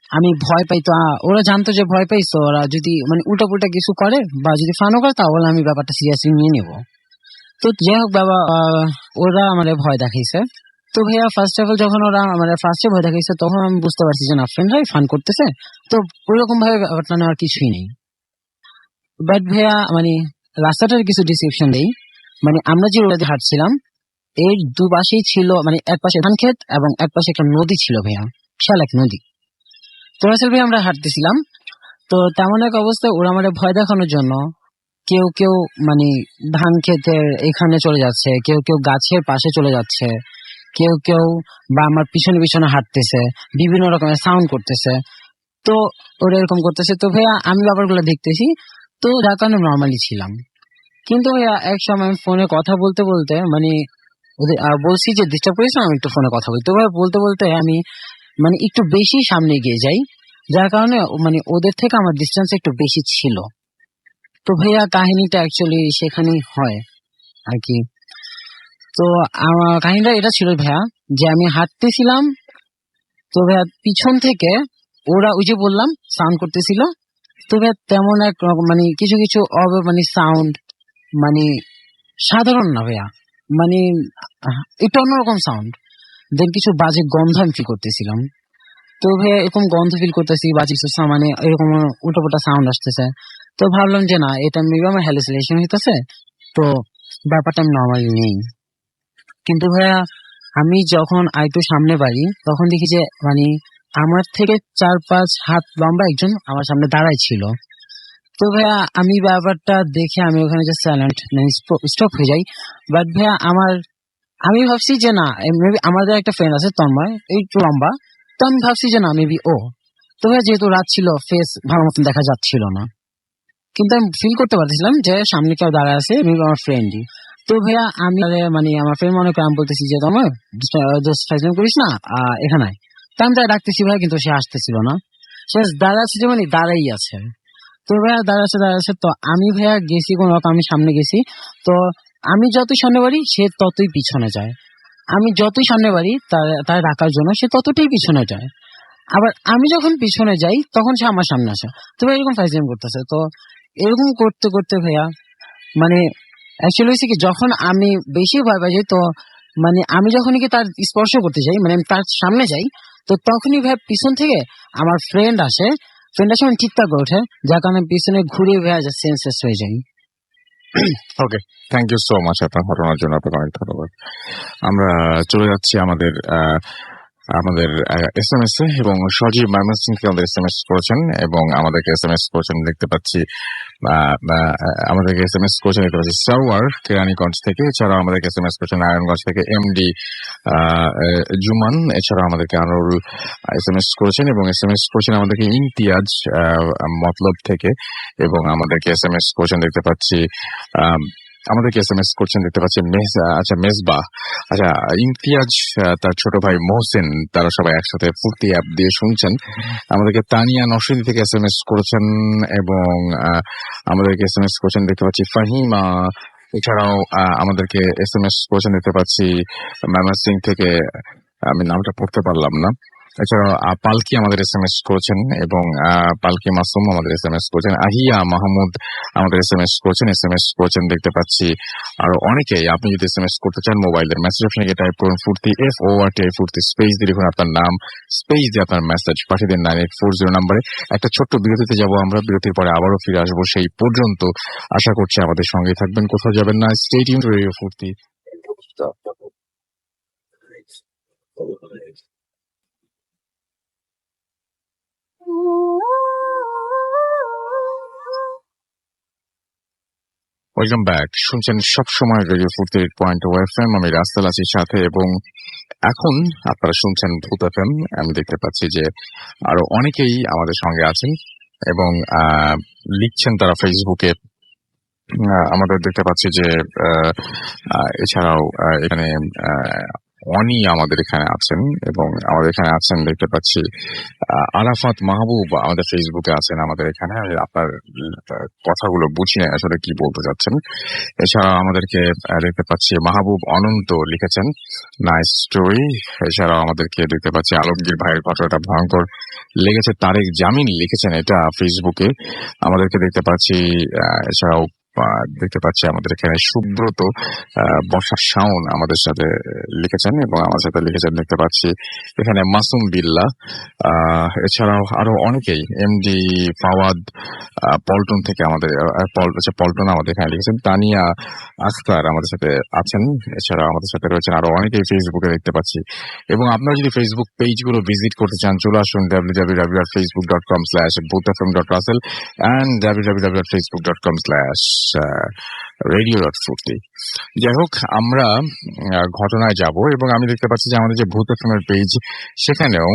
Speaker 7: আমি ভয় পাই, তো ওরা জানতো যে ভয় পাই, তো ওরা যদি মানে উল্টা পুল্টা কিছু করে বা যদি ফানও করে তাহলে আমি ব্যাপারটা সিরিয়াসলি নিয়ে নেবো। তো যাই হোক বাবা, ওরা আমার ভয় দেখাইছে। তো ভাইয়া ফার্স্ট অফ অল যখন ওরা আমার ফার্স্টে ভয় দেখাইছে, তখন আমি বুঝতে পারছি যে না, ফ্রেন্ডরাই ফান করতেছে, তো ওইরকম ভাবে ব্যাপারটা নেওয়ার কিছুই নেই। বাট ভাইয়া মানে রাস্তাটার কিছু ডিসক্রিপশন দেই। মানে আমরা যে রোডে হাঁটছিলাম, এর দুপাশেই ছিল মানে এক পাশে ধান ক্ষেত এবং এক পাশে একটা নদী ছিল ভাইয়া, বিশাল এক নদী। তো আসলে ভাই আমরা হাঁটতেছিলাম, তো তেমন এক অবস্থায় ওরা আমাদের ভয় দেখানোর জন্য কেউ কেউ মানে ধান ক্ষেতের এখানে চলে যাচ্ছে, কেউ কেউ গাছের পাশে চলে যাচ্ছে, কেউ কেউ বা আমার পিছনে পিছনে হাঁটতেছে, বিভিন্ন রকমের সাউন্ড করতেছে। তো ওরা এরকম করতেছে, তো ভাইয়া আমি ব্যাপারগুলো দেখতেছি, তো যার কারণে নর্মালি ছিলাম। কিন্তু ভাইয়া এক সময় ফোনে কথা বলতে বলতে মানে ওদের বলছি যে ডিস্টার্ব করিস না, আমি একটু ফোনে কথা বলতে বলতে বলতে আমি মানে একটু বেশি সামনে গিয়ে যাই, যার কারণে মানে ওদের থেকে আমার ডিস্টেন্স একটু বেশি ছিল। তো ভাইয়া কাহিনীটা অ্যাকচুয়ালি সেখানেই হয় আর কি। তো আমার কাহিনীটা এটা ছিল ভাইয়া যে আমি হাঁটতেছিলাম, তো ভাইয়া পিছন থেকে ওরা ওই যে বললাম সাউন্ড করতেছিল, তো ভাইয়া তেমন এক মানে কিছু কিছু মানে সাউন্ড মানে সাধারণ না ভাইয়া, মানে একটু অন্যরকম সাউন্ড, দেন কিছু বাজে গন্ধ আমি ফিল করতেছিলাম। তো ভাইয়া এরকম গন্ধ ফিল করতেছি, বাজে কিছু মানে এরকম উল্টোপাল্টা সাউন্ড আসতেছে। তো ভাবলাম যে না, এটা মেবি আমার হ্যালুসিনেশন হইতেছে, তো ব্যাপারটা আমি নর্মালি নেই। কিন্তু ভাইয়া আমি যখন আরেকটু সামনে বাড়ি, তখন দেখি যে মানে আমার থেকে 4-5 হাত লম্বা একজন আমার সামনে দাঁড়াই ছিল। তো ভাইয়া আমি ব্যাপারটা দেখে আমি ওখানে যে সাইলেন্ট স্টপ হয়ে যাই। বাট ভাইয়া আমি ভাবছি যে না, মেবি আমাদের একটা ফ্রেন্ড আছে তন্ময়, একটু লম্বা, তো আমি ভাবছি যে না মেবি ও। তো ভাইয়া যেহেতু রাত ছিল, ফেস ভালো মতন দেখা যাচ্ছিল না, কিন্তু আমি ফিল করতে পারছিলাম যে সামনে কেউ দাঁড়ায় আছে, মেবি আমার ফ্রেন্ডই। তো ভাইয়া আমি মানে আমার ফ্রেন্ড মনে করে আমি বলতেছি যে তোমার ফাইজলাম করিস না, এখানে আয়। তো আমি তাই ডাকতেছি ভাইয়া, কিন্তু সে আসতেছিল না, সে দাঁড়াচ্ছে যে মানে দাঁড়াই আছে। তো ভাইয়া দাঁড়াচ্ছে, তো আমি ভাইয়া গেছি কোন রকম, আমি সামনে গেছি। তো আমি যতই সামনে বাড়ি সে ততই পিছনে যায়, আমি যতই সামনে বাড়ি তার রাখার জন্য সে ততটাই পিছনে যায়। আবার আমি যখন পিছনে যাই তখন সে আমার সামনে আসে। তো ভাই এরকম ফাইজলাম করতেছে। তো এরকম করতে করতে ভাইয়া মানে অ্যাকচুয়ালি হয়েছে কি, যখন আমি বেশি ভয় পাই যাই, তো মানে আমি যখন কি তার স্পর্শ করতে যাই, মানে আমি তার সামনে যাই, তো তখনই ভাই পিছন থেকে আমার ফ্রেন্ড আসে মানে ঠিকঠাক করে ওঠে, যার কারণে পিছনে ঘুরে ভাইয়া যা সেন্সলেস হয়ে যাই।
Speaker 2: ওকে, থ্যাংক ইউ সো মাচ আপনার ঘটনার জন্য, আপনাকে অনেক ধন্যবাদ। আমরা চলে যাচ্ছি আমাদের আমাদের SMS এ, এবং সজীব ময়মনসিংহ থেকে আমাদের SMS করেছেন এবং আমাদেরকে SMS করেছেন দেখতে পাচ্ছি। আমাদেরকে SMS করেছেন দেখতে পাচ্ছি সারওয়ার কেরানীগঞ্জ থেকে। এছাড়াও আমাদেরকে SMS করেছেন নারায়ণগঞ্জ থেকে MD জুমান। এছাড়াও আমাদেরকে আনোয়ারুল SMS করেছেন এবং SMS করেছেন আমাদেরকে ইমতিয়াজ মতলব থেকে, এবং আমাদেরকে SMS করেছেন দেখতে পাচ্ছি আমাদেরকে SMS করছেন দেখতে পাচ্ছি মেজবা, আচ্ছা ইমতিয়াজ, তার ছোট ভাই মোহসেন, তারা সবাই একসাথে ফুর্তি অ্যাপ দিয়ে শুনছেন। আমাদেরকে তানিয়া নরসিংদী থেকে SMS করেছেন এবং আমাদেরকে SMS করেছেন দেখতে পাচ্ছি ফাহিমা। এছাড়াও আমাদেরকে SMS করেছেন দেখতে পাচ্ছি ময়মনসিংহ থেকে, আমি নামটা পড়তে পারলাম না। এছাড়াও পালকি আমাদের SMS করেছেন এবং পালকি মাসুম আমাদের SMS করেছেন। আহিয়া মাহমুদ আমাদের SMS করেছেন দেখতে পাচ্ছি আরো অনেকেই। আপনি যদি SMS করতে চান মোবাইলের মেসেজ অপশনে গিয়ে টাইপ করুন ফুর্তি FORT ফুর্তি, স্পেস দিয়ে লিখুন আপনার নাম, স্পেস দিয়ে আপনার মেসেজ পাঠিয়ে দিন 9840 নম্বরে। একটা ছোট্ট বিরতিতে যাব আমরা, বিরতির পরে আবারও ফিরে আসবো। সেই পর্যন্ত আশা করছি আমাদের সঙ্গে থাকবেন, কোথাও যাবেন না। স্টে টিউনড টু রেডিও ফুর্তি। ওয়েলকাম ব্যাক, শুনছেন সবসময় রেডিও ফুর্তি 8.0 FM। আমি রাস্তাল আছি সাথে, এবং এখন আপনারা শুনছেন ভূত FM। আমি দেখতে পাচ্ছি যে আরো অনেকেই আমাদের সঙ্গে আছেন এবং লিখছেন তারা ফেসবুকে। আমাদের দেখতে পাচ্ছি যে এছাড়াও এখানে অনি আমাদের এখানে আছেন এবং আমাদের এখানে আছেন দেখতে পাচ্ছি আরাফাত মাহবুব আমাদের ফেসবুকে আছেন আমাদের এখানে। আপনার কথাগুলো বুঝি না আসলে কি বলতে চাচ্ছেন। এছাড়া আমাদেরকে দেখতে পাচ্ছি মাহবুব অনন্ত লিখেছেন নাইস স্টোরি। এছাড়াও আমাদেরকে দেখতে পাচ্ছি আলমগীর ভাইয়ের কথাটা ভয়ঙ্কর লেগেছে, তারেক জামিন লিখেছেন এটা ফেসবুকে। আমাদেরকে দেখতে পাচ্ছি এছাড়াও দেখতে পাচ্ছি আমাদের এখানে সুব্রত বর্ষা শাওন আমাদের সাথে লিখেছেন এবং আমার সাথে লিখেছেন দেখতে পাচ্ছি এখানে মাসুম বিল্লাহ। এছাড়াও আরো অনেকেই, এমডি ফাওয়াদ পল্টন থেকে আমাদের পল্টন আমাদের এখানে লিখেছেন। তানিয়া আখতার আমাদের সাথে আছেন। এছাড়াও আমাদের সাথে রয়েছেন আরো অনেকেই ফেসবুকে দেখতে পাচ্ছি। এবং আপনারা যদি ফেসবুক পেজগুলো ভিজিট করতে চান চলে আসুন www.facebook.com/boothfm.russell and www.facebook.com/radio.furti। যাই হোক, আমরা ঘটনায় যাব এবং আমি দেখতে পাচ্ছি যে আমাদের যে ভূত এফএমের পেজ সেখানেও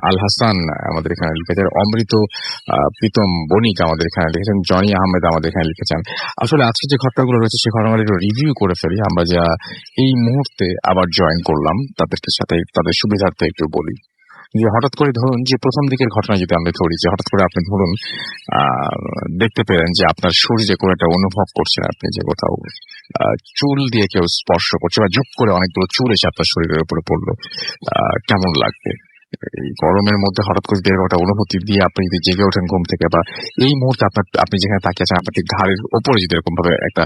Speaker 2: আল হাসান আমাদের এখানে লিখেছেন, অমৃত প্রীতম বণিক আমাদের এখানে লিখেছেন, জনি আহমেদ আমাদের এখানে লিখেছেন। আসলে আজকে যে ঘটনাগুলো রয়েছে সেই ঘটনাগুলো একটু রিভিউ করে ফেলি। আমরা যা এই মুহূর্তে আবার জয়েন করলাম তাদেরকে সাথে তাদের সুবিধার্থে একটু বলি যে হঠাৎ করে ধরুন যে প্রথম দিকের ঘটনা যদি আমরা ধরি, যে হঠাৎ করে আপনি ধরুন দেখতে পেলেন যে আপনার শরীরে কোনো একটা অনুভব করছেন, আপনি যে কোথাও চুল দিয়ে কেউ স্পর্শ করছে বা ঝুপ করে অনেকগুলো চুল এসে আপনার শরীরের উপরে পড়লো, কেমন লাগবে? এই গরমের মধ্যে হঠাৎ করে একটা অনুভূতি দিয়ে আপনি যদি জেগে ওঠেন ঘুম থেকে, বা এই মুহূর্তে আপনি যেখানে তাকিয়ে আছেন আপনার ঘাড়ের ওপরে যদি এরকম ভাবে একটা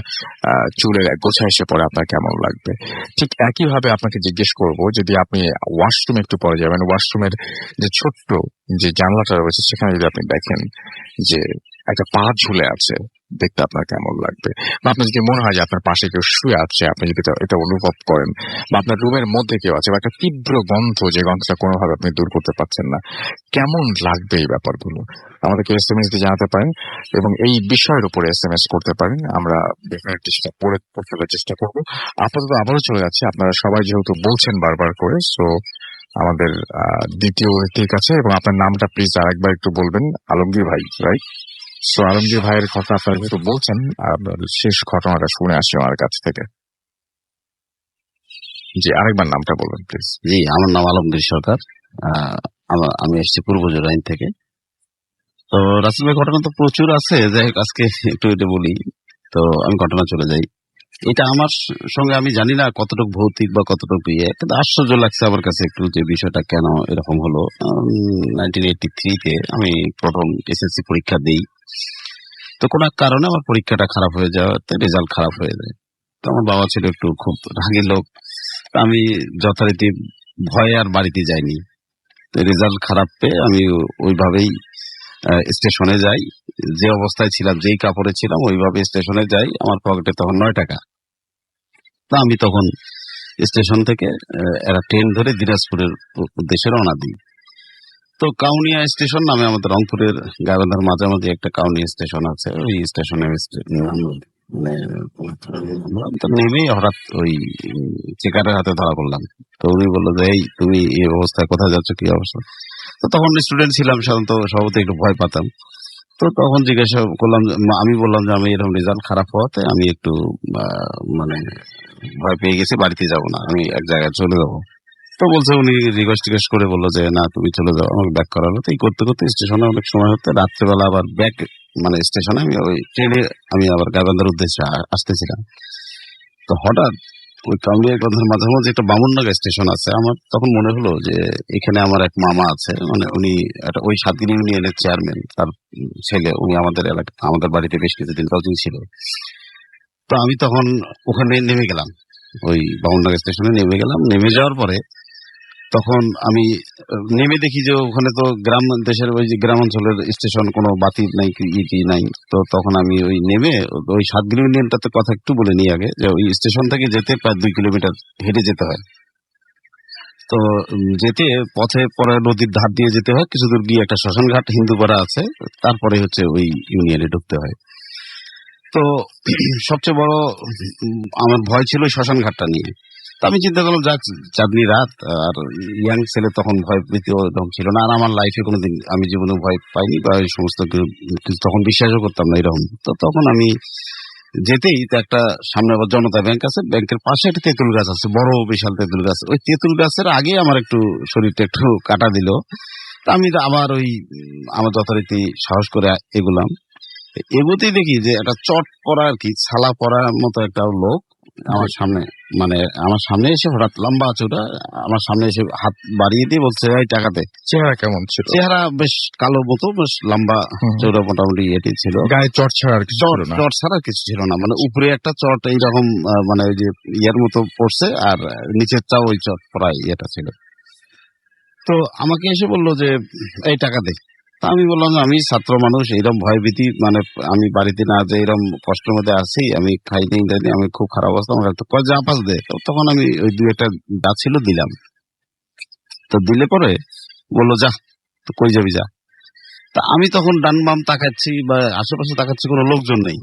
Speaker 2: চুলের গোছা এসে পড়ে, আপনার কেমন লাগবে? ঠিক একই ভাবে আপনাকে জিজ্ঞেস করবো, যদি আপনি ওয়াশরুমে একটু পরে যাবেন, ওয়াশরুমের যে ছোট্ট যে জানলাটা রয়েছে সেখানে যদি আপনি দেখেন যে একটা পা ঝুলে আছে, দেখতে আপনার কেমন লাগবে? বা আপনার যদি মনে হয় যে আপনার পাশে কেউ শুয়ে আছে, আপনি যদি এটা অনুভব করেন, বা আপনার রুমের মধ্যে কেউ আছে, বা একটা তীব্র গন্ধ, যে গন্ধটা কোনোভাবে আপনি দূর করতে পারছেন না, কেমন লাগবে এই ব্যাপারগুলো? আমাদেরকে SMS দিয়ে জানাতে পারেন এবং এই বিষয়ের উপরে SMS করতে পারেন। আমরা ডেফিনেটলি সেটা পড়ে ফেলার চেষ্টা করবো। আপাতত আবারও চলে যাচ্ছে, আপনারা সবাই যেহেতু বলছেন বারবার করে, সো আমাদের দ্বিতীয় ব্যক্তির কাছে, এবং আপনার নামটা প্লিজ আরেকবার একটু বলবেন। আলমগীর ভাই, রাইট? সো আলমগীর ভাইয়ের কথা আপনারা যেহেতু বলছেন, আপনার শেষ ঘটনাটা শুনে আসি আমার কাছ থেকে। জি, আরেকবার নামটা বলবেন প্লিজ।
Speaker 3: জি, আমার নাম আলমগীর সরকার। আমি এসেছি পূর্ব জোরাইন থেকে। তো রাসেল ভাই, ঘটনা তো প্রচুর আছে, যাই হোক আজকে একটু এটা বলি। তো আমি ঘটনা চলে যাই। এটা আমার সঙ্গে আমি জানি না কতটুকু ভৌতিক বা কতটুকু কিন্তু আশ্চর্য লাগছে আমার কাছে একটু যে বিষয়টা কেন এরকম হলো। 1983-তে আমি প্রথম SSC পরীক্ষা দিই। তো কোনো এক কারণে আমার পরীক্ষাটা খারাপ হয়ে যাওয়াতে রেজাল্ট খারাপ হয়ে যায়। তো আমার বাবা ছিল একটু খুব রাগী লোক, আমি যথারীতি ভয়ে আর বাড়িতে যাইনি। রেজাল্ট খারাপ পেয়ে আমি ওইভাবেই স্টেশনে যাই, যে অবস্থায় ছিলাম, যেই কাপড়ে ছিলাম ওইভাবে স্টেশনে যাই। আমার পকেটে তখন 9 টাকা। তা আমি তখন স্টেশন থেকে এরা ট্রেন ধরে দিনাজপুরের উদ্দেশ্যে রওনা দিই। তো কাউনিয়া স্টেশন নামে আমাদের রংপুরের গাইবান্ধার মাঝামাঝি একটা কাউনিয়া স্টেশন আছে, ওই স্টেশনে তো নেমেই হঠাৎ ওই চেকারের হাতে ধরা পড়লাম। তো উনি বললো যে এই তুমি এই অবস্থায় কোথায় যাচ্ছ, কি অবস্থা? তো তখন স্টুডেন্ট ছিলাম, সাধারণত সভাপতি একটু ভয় পাতাম। তো তখন জিজ্ঞাসা করলাম, আমি বললাম যে আমি এরকম রেজাল্ট খারাপ হওয়াতে আমি একটু মানে ভয় পেয়ে গেছি, বাড়িতে যাব না, আমি এক জায়গায় চলে যাবো। তো বলছে, উনি রিকোয়েস্ট করে বললো যে না তুমি চলে যাও, আমাকে ব্যাক করালো। তো এই করতে করতে স্টেশনে অনেক সময় হতে রাত্রেবেলা আবার ব্যাক মানে স্টেশনে আমি ওই ট্রেনে আমি আবার গাইবান্ধার উদ্দেশ্যে আসতেছিলাম। তো হঠাৎ ওই কাউনিয়ার মাঝামাঝি একটা বামুননাগা স্টেশন আছে, আমার তখন মনে হলো যে এখানে আমার এক মামা আছে, মানে উনি একটা ওই সাতদিন ইউনিয়নের চেয়ারম্যান, তার ছেলে, উনি আমাদের এলাকা আমাদের বাড়িতে বেশ কিছুদিন কাউন্সিল ছিল। তো আমি তখন ওখানে নেমে গেলাম, ওই বামুননাগা স্টেশনে নেমে গেলাম। নেমে যাওয়ার পরে তখন আমি নেমে দেখি যে ওখানে তো গ্রাম দেশের ওই যে গ্রাম অঞ্চলের স্টেশন, কোনো বাতি নাই কি নাই। তো তখন আমি ওই নেমে ওই সাতগিরি ইউনিয়নটাতে কথা একটু বলে নিই আগে, যে ওই স্টেশন থেকে যেতে প্রায় 2 কিলোমিটার হেঁটে যেতে হয়। তো যেতে পথে পরে নদীর ধার দিয়ে যেতে হয়, কিছু দূর গিয়ে একটা শ্মশানঘাট হিন্দুপাড়া আছে, তারপরে হচ্ছে ওই ইউনিয়নে ঢুকতে হয়। তো সবচেয়ে বড় আমার ভয় ছিল ওই শ্মশানঘাটটা নিয়ে। তো আমি চিন্তা করলাম, যাক চাঁদনি রাত, আর ইয়াং ছেলে, তখন ভয় প্রীতি এরকম ছিল না। আর আমার লাইফে কোনোদিন আমি জীবনে ভয় পাইনি বা এই সমস্ত কিছু তখন বিশ্বাসও করতাম না এরকম। তো তখন আমি যেতেই তো একটা সামনে আবার জনতা ব্যাংক আছে, ব্যাংকের পাশে একটা তেঁতুল গাছ আছে, বড় বিশাল তেঁতুল গাছ। ওই তেঁতুল গাছের আগে আমার একটু শরীরটা একটু কাটা দিল। তা আমি আবার ওই আমার যথারীতি সাহস করে এগুলাম। এগোতেই দেখি যে একটা চট পরা আর কি ছালা পরার মতো একটা লোক আমার সামনে, মানে আমার সামনে এসে হঠাৎ লম্বা চোটা আমার সামনে এসে হাত বাড়িয়ে দিয়ে বলছে, এই টাকাতে।
Speaker 2: চেহারা কেমন ছিল?
Speaker 3: চেহারা বেশ কালো মতো, বেশ লম্বা চোটা, মোটামুটি এটি ছিল।
Speaker 2: গায়ে চট ছাড়া আর কিছু ছিল না?
Speaker 3: চট ছাড়া কিছু ছিল না, মানে উপরে একটা চট এইরকম মানে ওই যে ইয়ার মতো পড়ছে, আর নিচের চাও ওই চট পরা ইয়েটা ছিল। তো আমাকে এসে বললো যে এই টাকা দে। তা আমি বললাম যে আমি ছাত্র মানুষ, এইরকম ভয় ভীতি, মানে আমি বাড়িতে না যে এরকম কষ্টের মধ্যে আছি, আমি খাইনি জানি, আমি খুব খারাপ অবস্থা, আমার তো কয় যা পাস দে। তখন আমি ওই 2-1টা যা ছিল দিলাম। তো দিলে পরে বললো যা, তো কই যাবি যা। তা আমি তখন ডান বাম তাকাচ্ছি বা আশেপাশে তাকাচ্ছি, কোনো লোকজন নেই।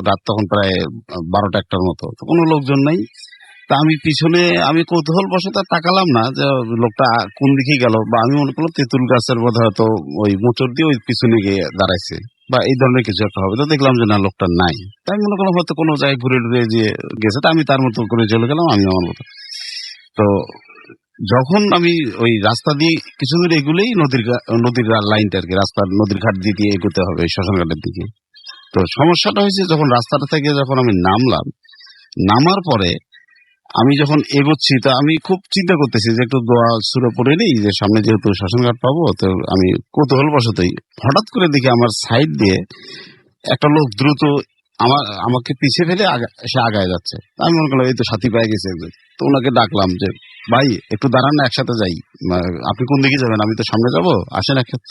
Speaker 3: রাত তখন প্রায় 12টা-1টার মতো, তো কোনো লোকজন নেই। তা আমি পিছনে আমি কৌতূহল বশত তাকালাম না যে লোকটা কোন দিকে গেল, বা আমি মনে করলাম তেঁতুল গাছের বোধ হয়তো ওই মোচড় দিয়ে ওই পিছনে গিয়ে দাঁড়াইছে বা এই ধরনের কিছু একটা হবে। তো দেখলাম যে না, লোকটা নাই। তাই মনে করলাম হয়তো কোনো জায়গায় ঘুরে ঘুরে যে গেছে। তা আমি তার মতো করে চলে গেলাম, আমি আমার মতো। তো যখন আমি ওই রাস্তা দিয়ে কিছু দূর এগুলোই নদীর লাইনটা আর কি, রাস্তার নদীর ঘাট দিয়ে এগোতে হবে শ্মশানঘাটের দিকে। তো সমস্যাটা হয়েছে, যখন রাস্তাটা থেকে যখন আমি নামলাম, নামার পরে আমি যখন এগোচ্ছি, তা আমি খুব চিন্তা করতেছি যে একটু দোয়া সুরে পড়ে নেই, যে সামনে যেহেতু শ্মশানঘাট পাবো। তো আমি কৌতূহল বশতই হঠাৎ করে দেখি আমার সাইড দিয়ে একটা লোক দ্রুত আমাকে পিছিয়ে ফেলে সে আগায় যাচ্ছে। আমি মনে করলাম এই তো সাথী পেয়ে গেছে। তো ওনাকে ডাকলাম যে ভাই একটু দাঁড়ান না, একসাথে যাই। আপনি কোন দিকে যাবেন? আমি তো সামনে যাবো, আসেন একসাথে।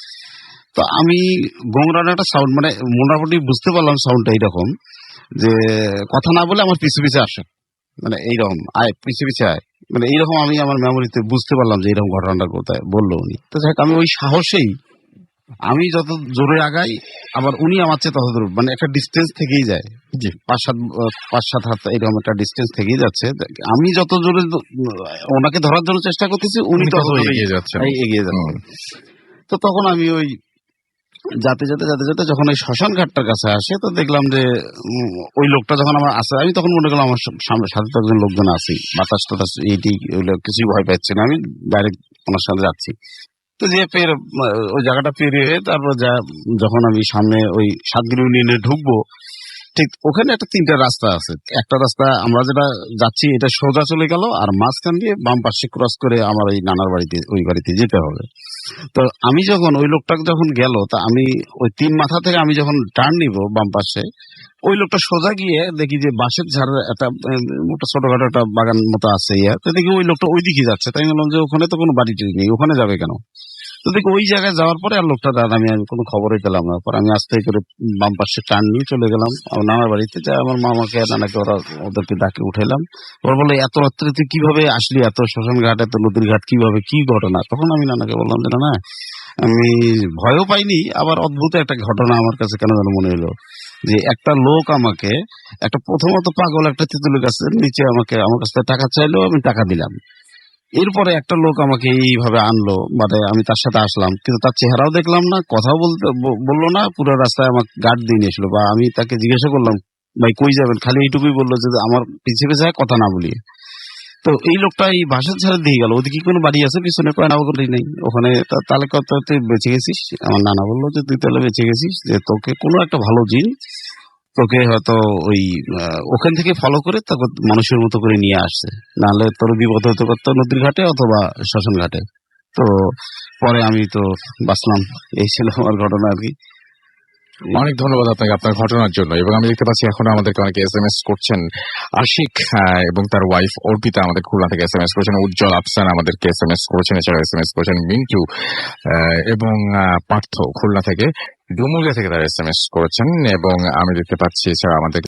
Speaker 3: তো আমি গোংরানো একটা সাউন্ড, মানে মোটামুটি বুঝতে পারলাম সাউন্ডটা এইরকম, যে কথা না বলে আমার পিছু পিছে আসে, মানে এইরকম আয় পিছিয়ে পিছিয়ে আয়, মানে এইরকম আমি আমার মেমোরিতে বুঝতে পারলাম যে এইরকম ঘটনাটা কোথায় বললো উনি। তো যাই হোক, আমি ওই সাহসেই আমি যত জোরে আগাই, আবার উনি আমার চেয়ে তত দূর, মানে একটা ডিস্টেন্স থেকেই যায়, 5-7 হাত এরকম একটা ডিস্টেন্স থেকেই যাচ্ছে। আমি যত জোরে ওনাকে ধরার জন্য চেষ্টা করতেছি, উনি তত এগিয়ে যাচ্ছেন। তো তখন আমি ওই যাতে যখন ওই শ্মশান ঘাটটার কাছে আসে, তো দেখলাম যে ওই লোকটা যখন আমার আসে, আমি তখন মনে করলাম আমার সাথে তো একজন লোকজন আছি, বাতাস টাতাস এইটি কিছুই ভয় পাচ্ছি না, আমি ডাইরেক্ট ওনার সাথে যাচ্ছি। তো যে ওই জায়গাটা পেরিয়ে তারপর যখন আমি সামনে ওই সাতগিরি ইউনিয়নে ঢুকবো, ঠিক ওখানে একটা 3টা রাস্তা আছে। একটা রাস্তা আমরা যেটা যাচ্ছি এটা সোজা চলে গেল, আর মাঝখান দিয়ে বাম পাশে ক্রস করে আমার ওই নানার বাড়িতে, ওই বাড়িতে যেতে হবে। তো আমি যখন ওই লোকটা যখন গেল, তা আমি ওই 3 মাথা থেকে আমি যখন টার্ন নিব বাম পাশে, ওই লোকটা সোজা গিয়ে দেখি যে বাঁশের ঝাড়ের একটা ছোটখাটো একটা বাগান মতো আছে, তো দেখি ওই লোকটা ওই দিকে যাচ্ছে। তাই বললাম যে ওখানে তো কোনো বাড়ি নেই, ওখানে যাবে কেন? তো দেখি ওই জায়গায় যাওয়ার পরে আর লোকটা দাদা আমি কোনো খবরই পেলাম না। পরে আমি আস্তে করে বাম পাশে টার্ন নিয়ে চলে গেলাম আমার নানার বাড়িতে, যাই আমার মামাকে নানাকে ওদেরকে ডাকে উঠাইলাম। ওরা বলে এত রাত্রে তুই কিভাবে আসলি, এত শ্মশান ঘাট এত নদীর ঘাট কিভাবে, কি ঘটনা? তখন আমি নানাকে বললাম যে না আমি ভয়ও পাইনি, আবার অদ্ভুত একটা ঘটনা আমার কাছে কেন যেন মনে হলো যে একটা লোক আমাকে একটা প্রথমত পাগল একটা তেঁতুলের গাছের নিচে আমাকে আমার কাছ থেকে টাকা চাইলো, আমি টাকা দিলাম। এরপরে একটা লোক আমাকে এইভাবে আনলো, মানে আমি তার সাথে আসলাম, কিন্তু তার চেহারাও দেখলাম না, কথাও বললো না, পুরো রাস্তায় আমাকে গার্ড দিয়ে নিয়েছিল। বা আমি তাকে জিজ্ঞাসা করলাম ভাই কই যাবেন, খালি এইটুকুই বললো যে আমার পিছিয়ে পিছিয়ে কথা না বলিয়ে। তো এই লোকটা এই ভাষা ছাড়া দিয়ে গেল, ওদিকে কোনো বাড়ি আছে পিছনে, কয় না ওখানে নেই ওখানে। তাহলে কত তুই বেঁচে গেছিস? আমার নানা বললো যে তুই তাহলে বেঁচে গেছিস, যে তোকে কোনো একটা ভালো জিন তোকে হয়তো ওই ওখান থেকে ফলো করে তোকে মানুষের মতো করে নিয়ে আসছে, নাহলে তোর বিপদ হতে পারতো নদীর ঘাটে অথবা শ্মশান ঘাটে। তো পরে আমি তো বাঁচলাম, এই ছিল আমার ঘটনা আর কি।
Speaker 2: অনেক ধন্যবাদ আপনাকে আপনার ঘটনার জন্য। এবং আমি দেখতে পাচ্ছি এখন আমাদেরকে অনেকে SMS করছেন। আশিক এবং তার ওয়াইফ অর্পিতা আমাদের খুলনা থেকে SMS করেছেন, উজ্জ্বল আফসান আমাদেরকে SMS করেছেন, এছাড়া SMS করেছেন মিন্টু এবং পার্থ খুলনা থেকে, ডুমুরিয়া থেকে তারা SMS করেছেন। এবং আমি দেখতে পাচ্ছি এছাড়া আমাদের